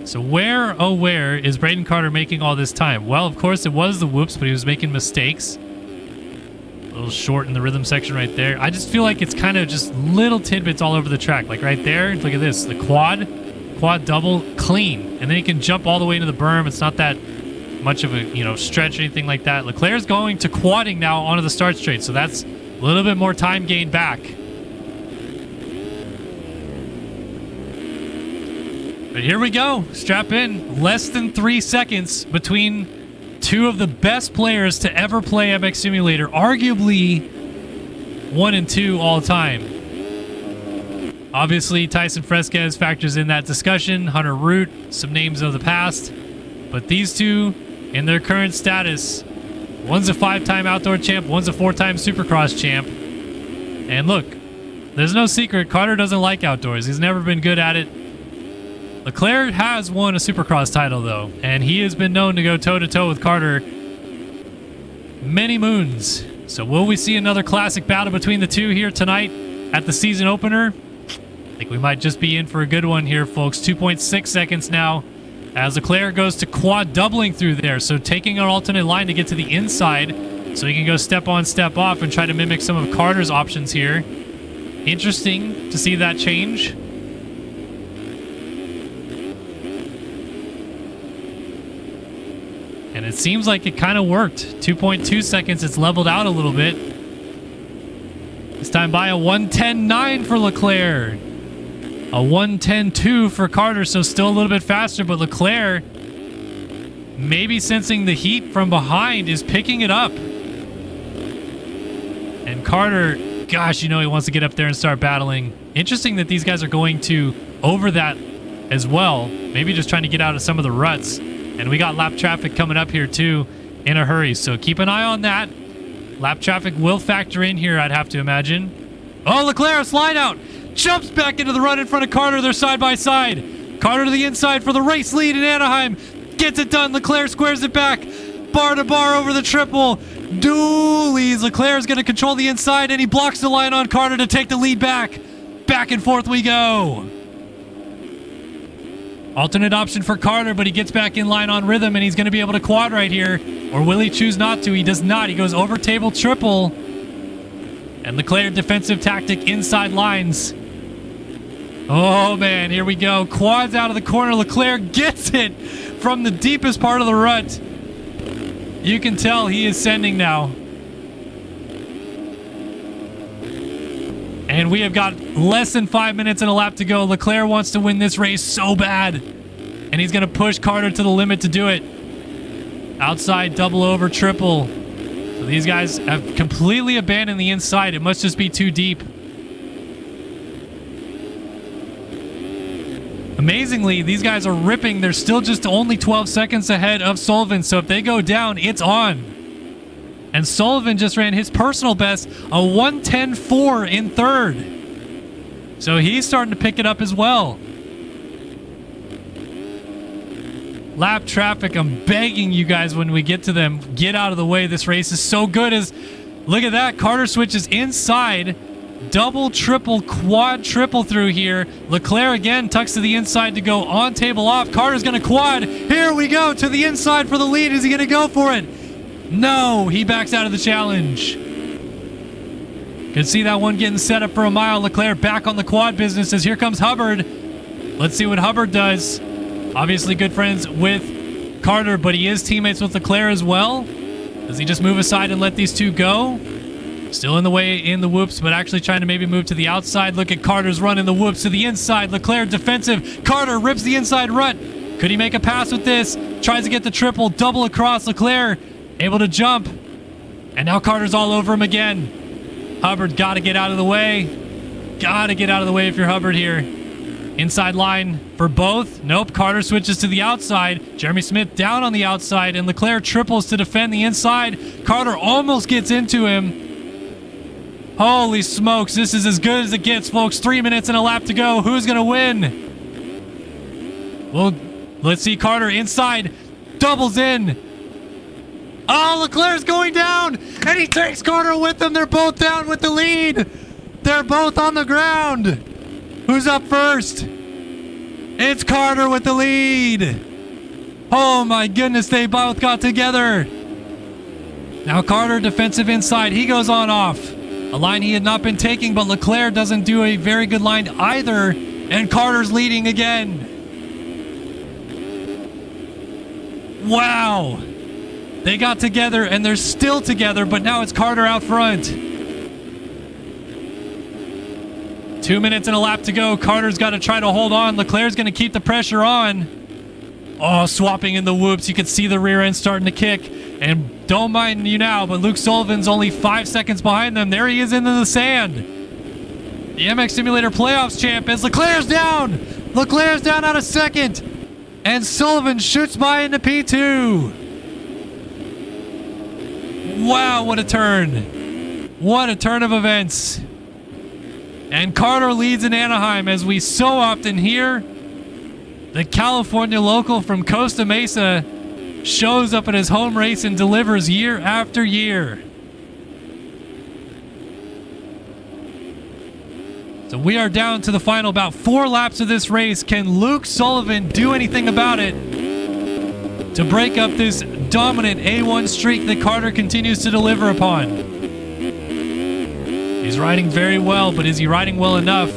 So where, oh where, is Braden Carter making all this time? Well, of course, it was the whoops, but he was making mistakes. A little short in the rhythm section right there. I just feel like it's kind of just little tidbits all over the track. Like right there, look at this. The quad double, clean. And then he can jump all the way into the berm. It's not that much of a, stretch or anything like that. Leclerc's going to quadding now onto the start straight, so that's a little bit more time gained back. But here we go. Strap in. Less than 3 seconds between two of the best players to ever play MX Simulator. Arguably 1 and 2 all time. Obviously, Tyson Fresquez factors in that discussion. Hunter Root, some names of the past. But these two, in their current status, one's a 5-time outdoor champ, one's a 4-time Supercross champ. And look, there's no secret, Carter doesn't like outdoors. He's never been good at it. Leclerc has won a Supercross title, though, and he has been known to go toe-to-toe with Carter many moons. So will we see another classic battle between the two here tonight at the season opener? I think we might just be in for a good one here, folks. 2.6 seconds now as Leclerc goes to quad doubling through there. So taking an alternate line to get to the inside so he can go step on, step off and try to mimic some of Carter's options here. Interesting to see that change. And it seems like it kind of worked. 2.2 seconds, it's leveled out a little bit. This time by a 1:10.9 for Leclerc. A 1:10.2 for Carter, so still a little bit faster, but Leclerc, maybe sensing the heat from behind, is picking it up. And Carter, gosh, you know he wants to get up there and start battling. Interesting that these guys are going to over that as well. Maybe just trying to get out of some of the ruts. And we got lap traffic coming up here too in a hurry, so keep an eye on that. Lap traffic will factor in here, I'd have to imagine. Oh, Leclerc, slide out! Jumps back into the run in front of Carter. They're side by side. Carter to the inside for the race lead in Anaheim. Gets it done. Leclerc squares it back. Bar to bar over the triple. Dualies. Leclerc is going to control the inside, and he blocks the line on Carter to take the lead back. Back and forth we go. Alternate option for Carter, but he gets back in line on rhythm, and he's going to be able to quad right here. Or will he choose not to? He does not. He goes over table triple. And Leclerc defensive tactic inside lines. Oh, man, here we go. Quads out of the corner. Leclerc gets it from the deepest part of the rut. You can tell he is sending now. And we have got less than 5 minutes and a lap to go. Leclerc wants to win this race so bad. And he's going to push Carter to the limit to do it. Outside double over triple. So these guys have completely abandoned the inside. It must just be too deep. Amazingly, these guys are ripping. They're still just only 12 seconds ahead of Sullivan. So if they go down, it's on. And Sullivan just ran his personal best, a 1:10.4 in third. So he's starting to pick it up as well. Lap traffic, I'm begging you guys when we get to them, get out of the way. This race is so good. Look at that. Carter switches inside. Double, triple, quad, triple through here. Leclerc again tucks to the inside to go on table off. Carter's going to quad. Here we go to the inside for the lead. Is he going to go for it? No, he backs out of the challenge. Can see that one getting set up for a mile. Leclerc back on the quad business as here comes Hubbard. Let's see what Hubbard does. Obviously good friends with Carter, but he is teammates with Leclerc as well. Does he just move aside and let these two go? Still in the way in the whoops, but actually trying to maybe move to the outside. Look at Carter's run in the whoops to the inside. Leclerc defensive. Carter rips the inside rut. Could he make a pass with this? Tries to get the triple. Double across. Leclerc able to jump. And now Carter's all over him again. Hubbard got to get out of the way. Got to get out of the way if you're Hubbard here. Inside line for both. Nope. Carter switches to the outside. Jeremy Smith down on the outside. And Leclerc triples to defend the inside. Carter almost gets into him. Holy smokes, this is as good as it gets, folks. 3 minutes and a lap to go. Who's going to win? Well, let's see. Carter inside. Doubles in. Oh, Leclerc's going down. And he takes Carter with him. They're both down with the lead. They're both on the ground. Who's up first? It's Carter with the lead. Oh, my goodness. They both got together. Now Carter defensive inside. He goes on off. A line he had not been taking, but Leclerc doesn't do a very good line either, and Carter's leading again. Wow. They got together, and they're still together, but now it's Carter out front. 2 minutes and a lap to go. Carter's got to try to hold on. Leclerc's going to keep the pressure on. Oh, swapping in the whoops. You can see the rear end starting to kick. And don't mind you now, but Luke Sullivan's only 5 seconds behind them. There he is into the sand. The MX Simulator Playoffs champ as Leclerc's down. Leclerc's down out of second. And Sullivan shoots by into P2. Wow, what a turn. What a turn of events. And Carter leads in Anaheim, as we so often hear. The California local from Costa Mesa shows up at his home race and delivers year after year. So we are down to the final about 4 laps of this race. Can Luke Sullivan do anything about it to break up this dominant A1 streak that Carter continues to deliver upon? He's riding very well, but is he riding well enough?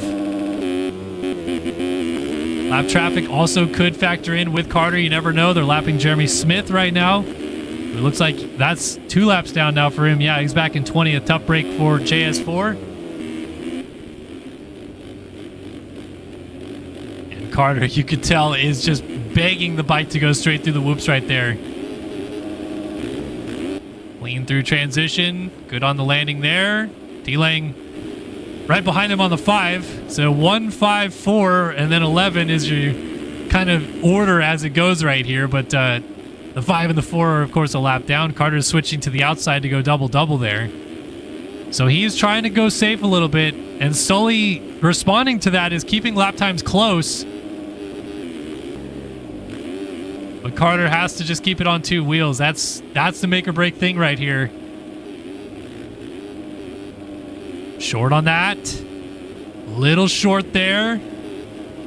Lap traffic also could factor in with Carter. You never know. They're lapping Jeremy Smith right now. It looks like that's 2 laps down now for him. Yeah, he's back in 20th. Tough break for JS4. And Carter, you could tell, is just begging the bike to go straight through the whoops right there. Clean through transition. Good on the landing there. Delaying right behind him on the 5. So 1, 5, 4, and then 11 is your kind of order as it goes right here. But the 5 and the 4 are, of course, a lap down. Carter's switching to the outside to go double-double there. So he's trying to go safe a little bit. And Sully responding to that is keeping lap times close. But Carter has to just keep it on 2 wheels. That's the make-or-break thing right here. Short on that. Little short there.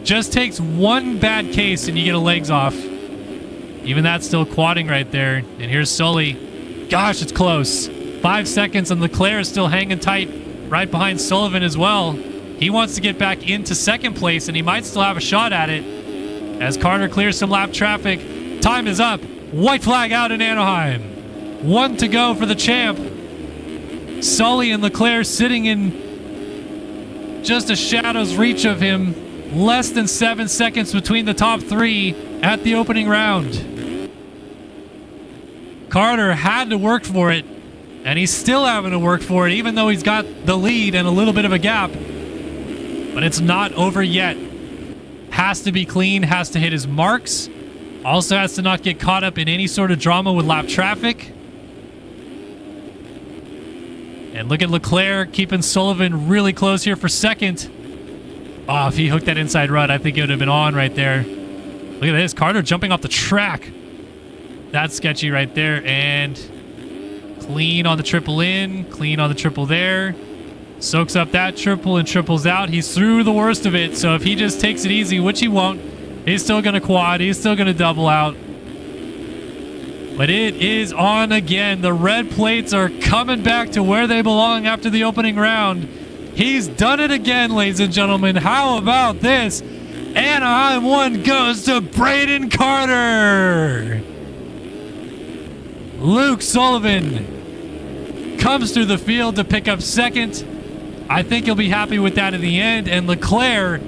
Just takes 1 bad case and you get a legs off. Even that's still quadding right there. And here's Sully. Gosh, it's close. 5 seconds and Leclerc is still hanging tight right behind Sullivan as well. He wants to get back into second place and he might still have a shot at it as Carter clears some lap traffic. Time is up. White flag out in Anaheim. 1 to go for the champ. Sully and Leclerc sitting in just a shadow's reach of him. Less than 7 seconds between the top 3 at the opening round. Carter had to work for it, and he's still having to work for it, even though he's got the lead and a little bit of a gap. But it's not over yet. Has to be clean, has to hit his marks. Also has to not get caught up in any sort of drama with lap traffic. And look at Leclerc keeping Sullivan really close here for second. Oh, if he hooked that inside rut, I think it would have been on right there. Look at this. Carter jumping off the track. That's sketchy right there. And clean on the triple in. Clean on the triple there. Soaks up that triple and triples out. He's through the worst of it. So if he just takes it easy, which he won't, he's still going to quad. He's still going to double out. But it is on again. The red plates are coming back to where they belong after the opening round. He's done it again, ladies and gentlemen. How about this? Anaheim 1 goes to Braden Carter. Luke Sullivan comes through the field to pick up second. I think he'll be happy with that in the end. And Leclerc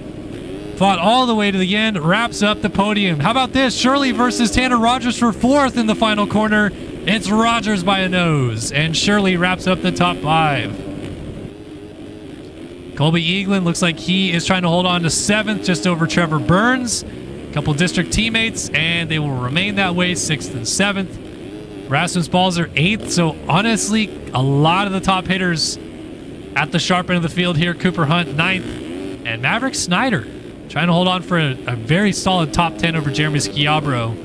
fought all the way to the end, wraps up the podium. How about this? Shirley versus Tanner Rogers for 4th in the final corner. It's Rogers by a nose, and Shirley wraps up the top 5. Colby Eaglin looks like he is trying to hold on to 7th, just over Trevor Burns. A couple district teammates, and they will remain that way, 6th and 7th. Rasmus Balzer 8th, so honestly, a lot of the top hitters at the sharp end of the field here. Cooper Hunt 9th, and Maverick Snyder trying to hold on for a very solid top 10 over Jeremy Schiabro.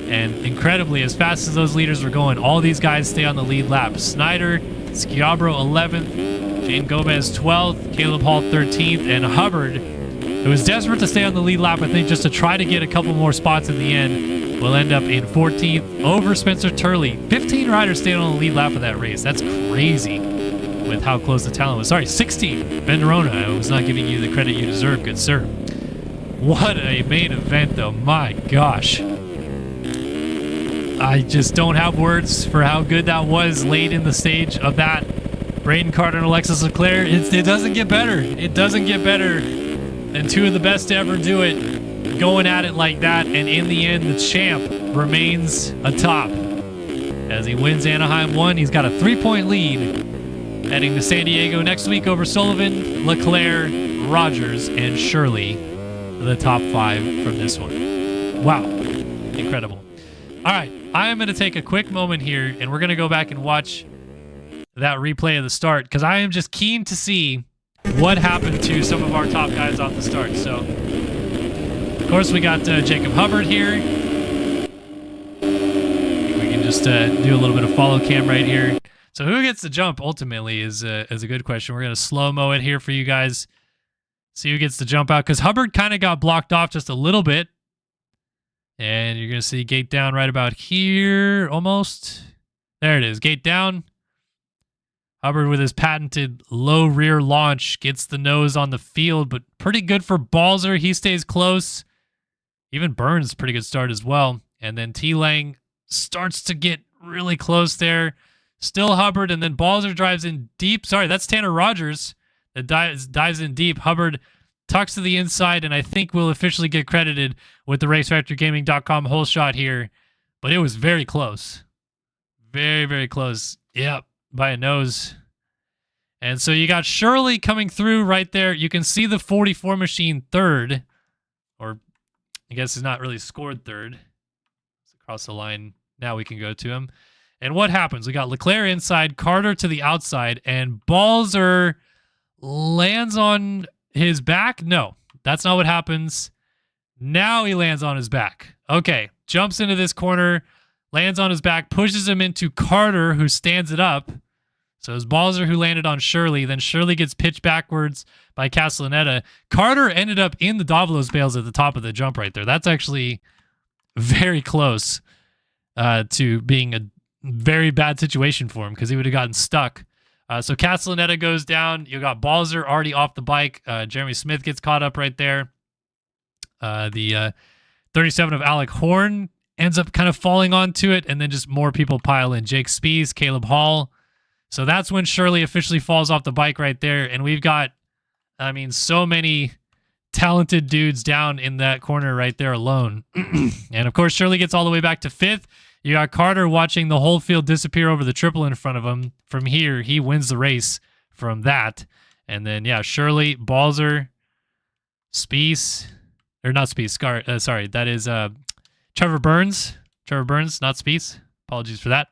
And incredibly, as fast as those leaders were going, all these guys stay on the lead lap. Snyder, Schiabro 11th, Jane Gomez 12th, Caleb Hall 13th, and Hubbard, who was desperate to stay on the lead lap, I think, just to try to get a couple more spots in the end, will end up in 14th over Spencer Turley. 15 riders stayed on the lead lap of that race. That's crazy with how close the talent was. Sorry, 16. Ben Nerona, I was not giving you the credit you deserve, good sir. What a main event, though. My gosh. I just don't have words for how good that was late in the stage of that Braden Carter and Alexis Leclerc, it doesn't get better. It doesn't get better than two of the best to ever do it, going at it like that, and in the end, the champ remains atop. As he wins Anaheim 1, he's got a 3-point lead, heading to San Diego next week over Sullivan, Leclerc, Rogers, and Shirley, the top 5 from this one. Wow, incredible. All right, I am going to take a quick moment here, and we're going to go back and watch that replay of the start, because I am just keen to see what happened to some of our top guys off the start. So, of course, we got Jacob Hubbard here. I think we can just do a little bit of follow cam right here. So who gets the jump ultimately is a good question. We're going to slow-mo it here for you guys. See who gets the jump out, because Hubbard kind of got blocked off just a little bit. And you're going to see gate down right about here, almost. There it is, gate down. Hubbard with his patented low rear launch gets the nose on the field, but pretty good for Balzer. He stays close. Even Burns, pretty good start as well. And then T-Lang starts to get really close there. Still Hubbard, and then Balzer drives in deep. Sorry, that's Tanner Rogers that dives in deep. Hubbard tucks to the inside, and I think will officially get credited with the RaceFactoryGaming.com whole shot here. But it was very close. Very, very close. Yep. By a nose. And so you got Shirley coming through right there. You can see the 44 machine third, or I guess he's not really scored third. It's across the line. Now we can go to him. And what happens? We got Leclerc inside, Carter to the outside, and Balzer lands on his back. No, that's not what happens. Now he lands on his back. Okay, jumps into this corner, lands on his back, pushes him into Carter, who stands it up. So it's Balzer who landed on Shirley. Then Shirley gets pitched backwards by Castellaneta. Carter ended up in the Davalos bales at the top of the jump right there. That's actually very close to being a very bad situation for him, because he would have gotten stuck. So Castellaneta goes down. You got Balzer already off the bike. Jeremy Smith gets caught up right there. The 37 of Alec Horn ends up kind of falling onto it, and then just more people pile in. Jake Spees, Caleb Hall. So that's when Shirley officially falls off the bike right there. And we've got, I mean, so many talented dudes down in that corner right there alone. And of course, Shirley gets all the way back to 5th. You got Carter watching the whole field disappear over the triple in front of him. From here, he wins the race from that. And then, yeah, Shirley, Balzer, Spees, or not Spees, sorry, that is Trevor Burns. Trevor Burns, not Spees. Apologies for that.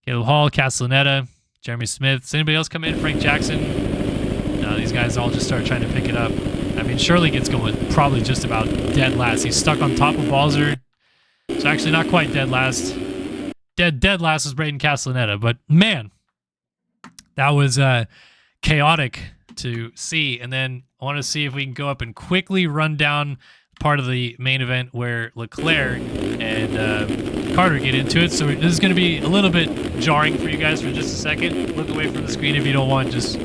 Caleb Hall, Castellaneta, Jeremy Smith. Does anybody else come in? Frank Jackson? No, these guys all just start trying to pick it up. I mean, Shirley gets going probably just about dead last. He's stuck on top of Balzer. It's actually not quite dead last. Dead last is Braden Castellaneta. But, man, that was chaotic to see. And then I want to see if we can go up and quickly run down part of the main event where Leclerc and Carter get into it. So this is going to be a little bit jarring for you guys for just a second. Look away from the screen if you don't want just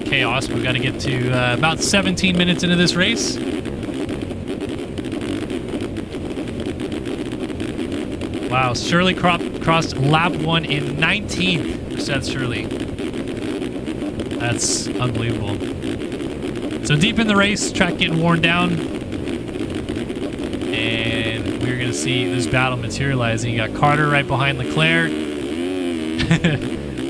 chaos. We've got to get to about 17 minutes into this race. Wow, Shirley crossed lap 1 in 19th for Seth Shirley. That's unbelievable. So deep in the race, track getting worn down. And we're going to see this battle materializing. You got Carter right behind Leclerc.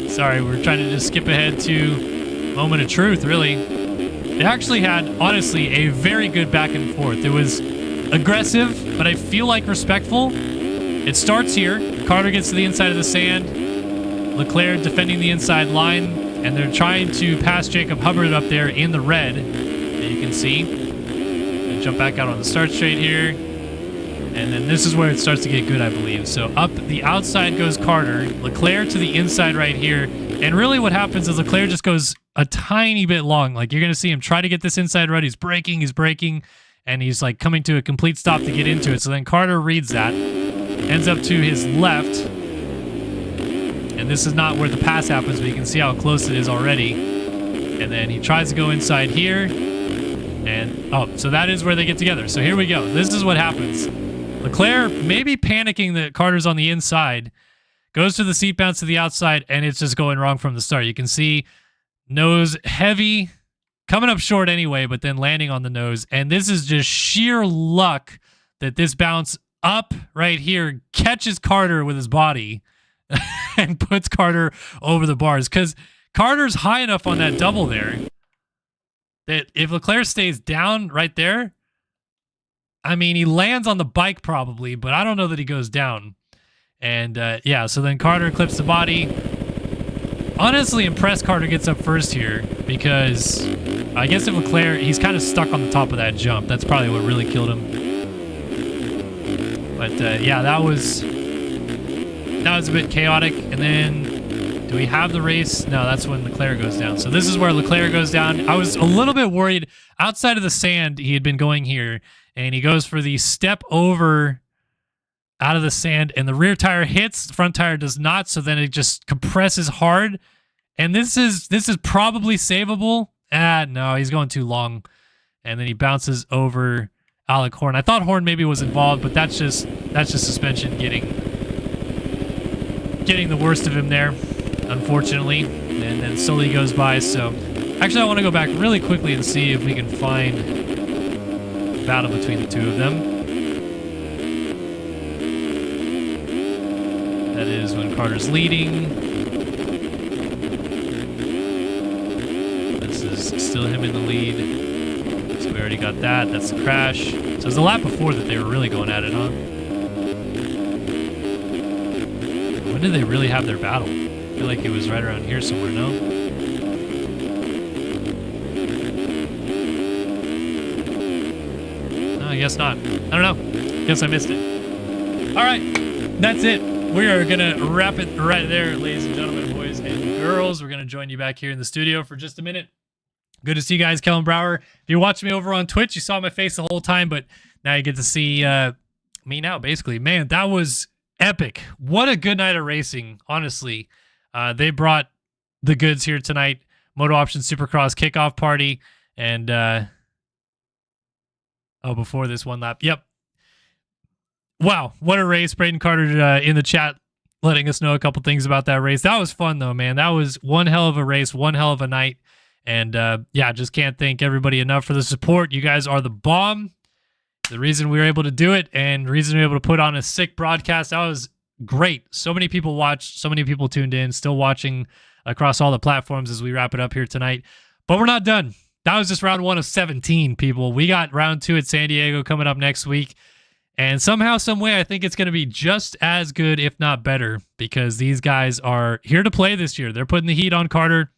Sorry, we're trying to just skip ahead to moment of truth, really. They actually had, honestly, a very good back and forth. It was aggressive, but I feel like respectful. It starts here. Carter gets to the inside of the sand. Leclerc defending the inside line. And they're trying to pass Jacob Hubbard up there in the red. That you can see. And jump back out on the start straight here. And then this is where it starts to get good, I believe. So up the outside goes Carter. Leclerc to the inside right here. And really what happens is Leclerc just goes a tiny bit long. Like, you're going to see him try to get this inside rut. He's braking. And he's like coming to a complete stop to get into it. So then Carter reads that. Ends up to his left. And this is not where the pass happens, but you can see how close it is already. And then he tries to go inside here. And, oh, so that is where they get together. So here we go. This is what happens. Leclerc maybe panicking that Carter's on the inside. goes to the seat bounce to the outside, and it's just going wrong from the start. You can see nose heavy, coming up short anyway, but then landing on the nose. And this is just sheer luck that this bounce up right here catches Carter with his body and puts Carter over the bars. Because Carter's high enough on that double there that if Leclerc stays down right there, I mean, he lands on the bike probably, but I don't know that he goes down. And yeah, so then Carter clips the body. Honestly, impressed Carter gets up first here because I guess if Leclerc, he's kind of stuck on the top of that jump. That's probably what really killed him. But yeah, that was a bit chaotic. And then do we have the race? No, that's when Leclerc goes down. So this is where Leclerc goes down. I was a little bit worried. Outside of the sand, he had been going here. And he goes for the step over out of the sand, and the rear tire hits, the front tire does not, so then it just compresses hard. And this is probably savable. No, he's going too long. And then he bounces over Alec Horn. I thought Horn maybe was involved, but that's just suspension getting the worst of him there, unfortunately. And then Sully goes by. So actually, I want to go back really quickly and see if we can find battle between the two of them. That is when Carter's leading. This is still him in the lead. So we already got that. That's the crash. So it was the lap before that they were really going at it, huh? When did they really have their battle? I feel like it was right around here somewhere, no? I guess not. I don't know. Guess I missed it. All right. That's it. We are going to wrap it right there, ladies and gentlemen, boys and girls. We're going to join you back here in the studio for just a minute. Good to see you guys, Kellen Brower. If you're watching me over on Twitch, you saw my face the whole time, but now you get to see me now, basically. Man, that was epic. What a good night of racing, honestly. They brought the goods here tonight. MotoOption Supercross kickoff party. And, before this one lap. Yep. Wow, what a race. Braden Carter in the chat letting us know a couple things about that race. That was fun, though, man. That was one hell of a race, one hell of a night. And, yeah, just can't thank everybody enough for the support. You guys are the bomb. The reason we were able to do it and the reason we were able to put on a sick broadcast, that was great. So many people watched, so many people tuned in, still watching across all the platforms as we wrap it up here tonight. But we're not done. That was just round 1 of 17, people. We got round 2 at San Diego coming up next week. And somehow, some way, I think it's going to be just as good, if not better, because these guys are here to play this year. They're putting the heat on Carter.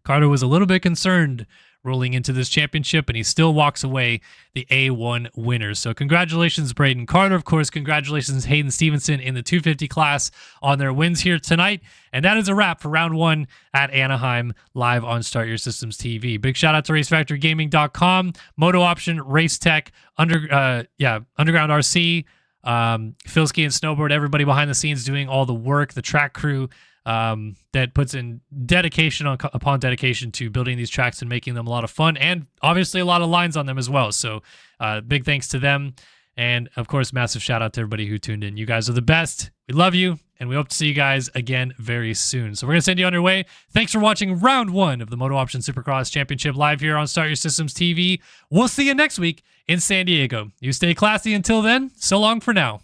Carter was a little bit concerned rolling into this championship, and he still walks away the A1 winner. So congratulations, Braden Carter. Of course, congratulations, Hayden Stevenson in the 250 class on their wins here tonight. And that is a wrap for round 1 at Anaheim, live on Start Your Systems TV. Big shout out to RaceFactoryGaming.com, MotoOption, Race Tech, Underground RC, Philski and Snowboard, everybody behind the scenes doing all the work, the track crew, that puts in dedication upon dedication to building these tracks and making them a lot of fun, and obviously a lot of lines on them as well. So big thanks to them. And of course, massive shout out to everybody who tuned in. You guys are the best. We love you, and we hope to see you guys again very soon. So we're going to send you on your way. Thanks for watching round 1 of the MotoOption Supercross Championship live here on Start Your Systems TV. We'll see you next week in San Diego. You stay classy until then. So long for now.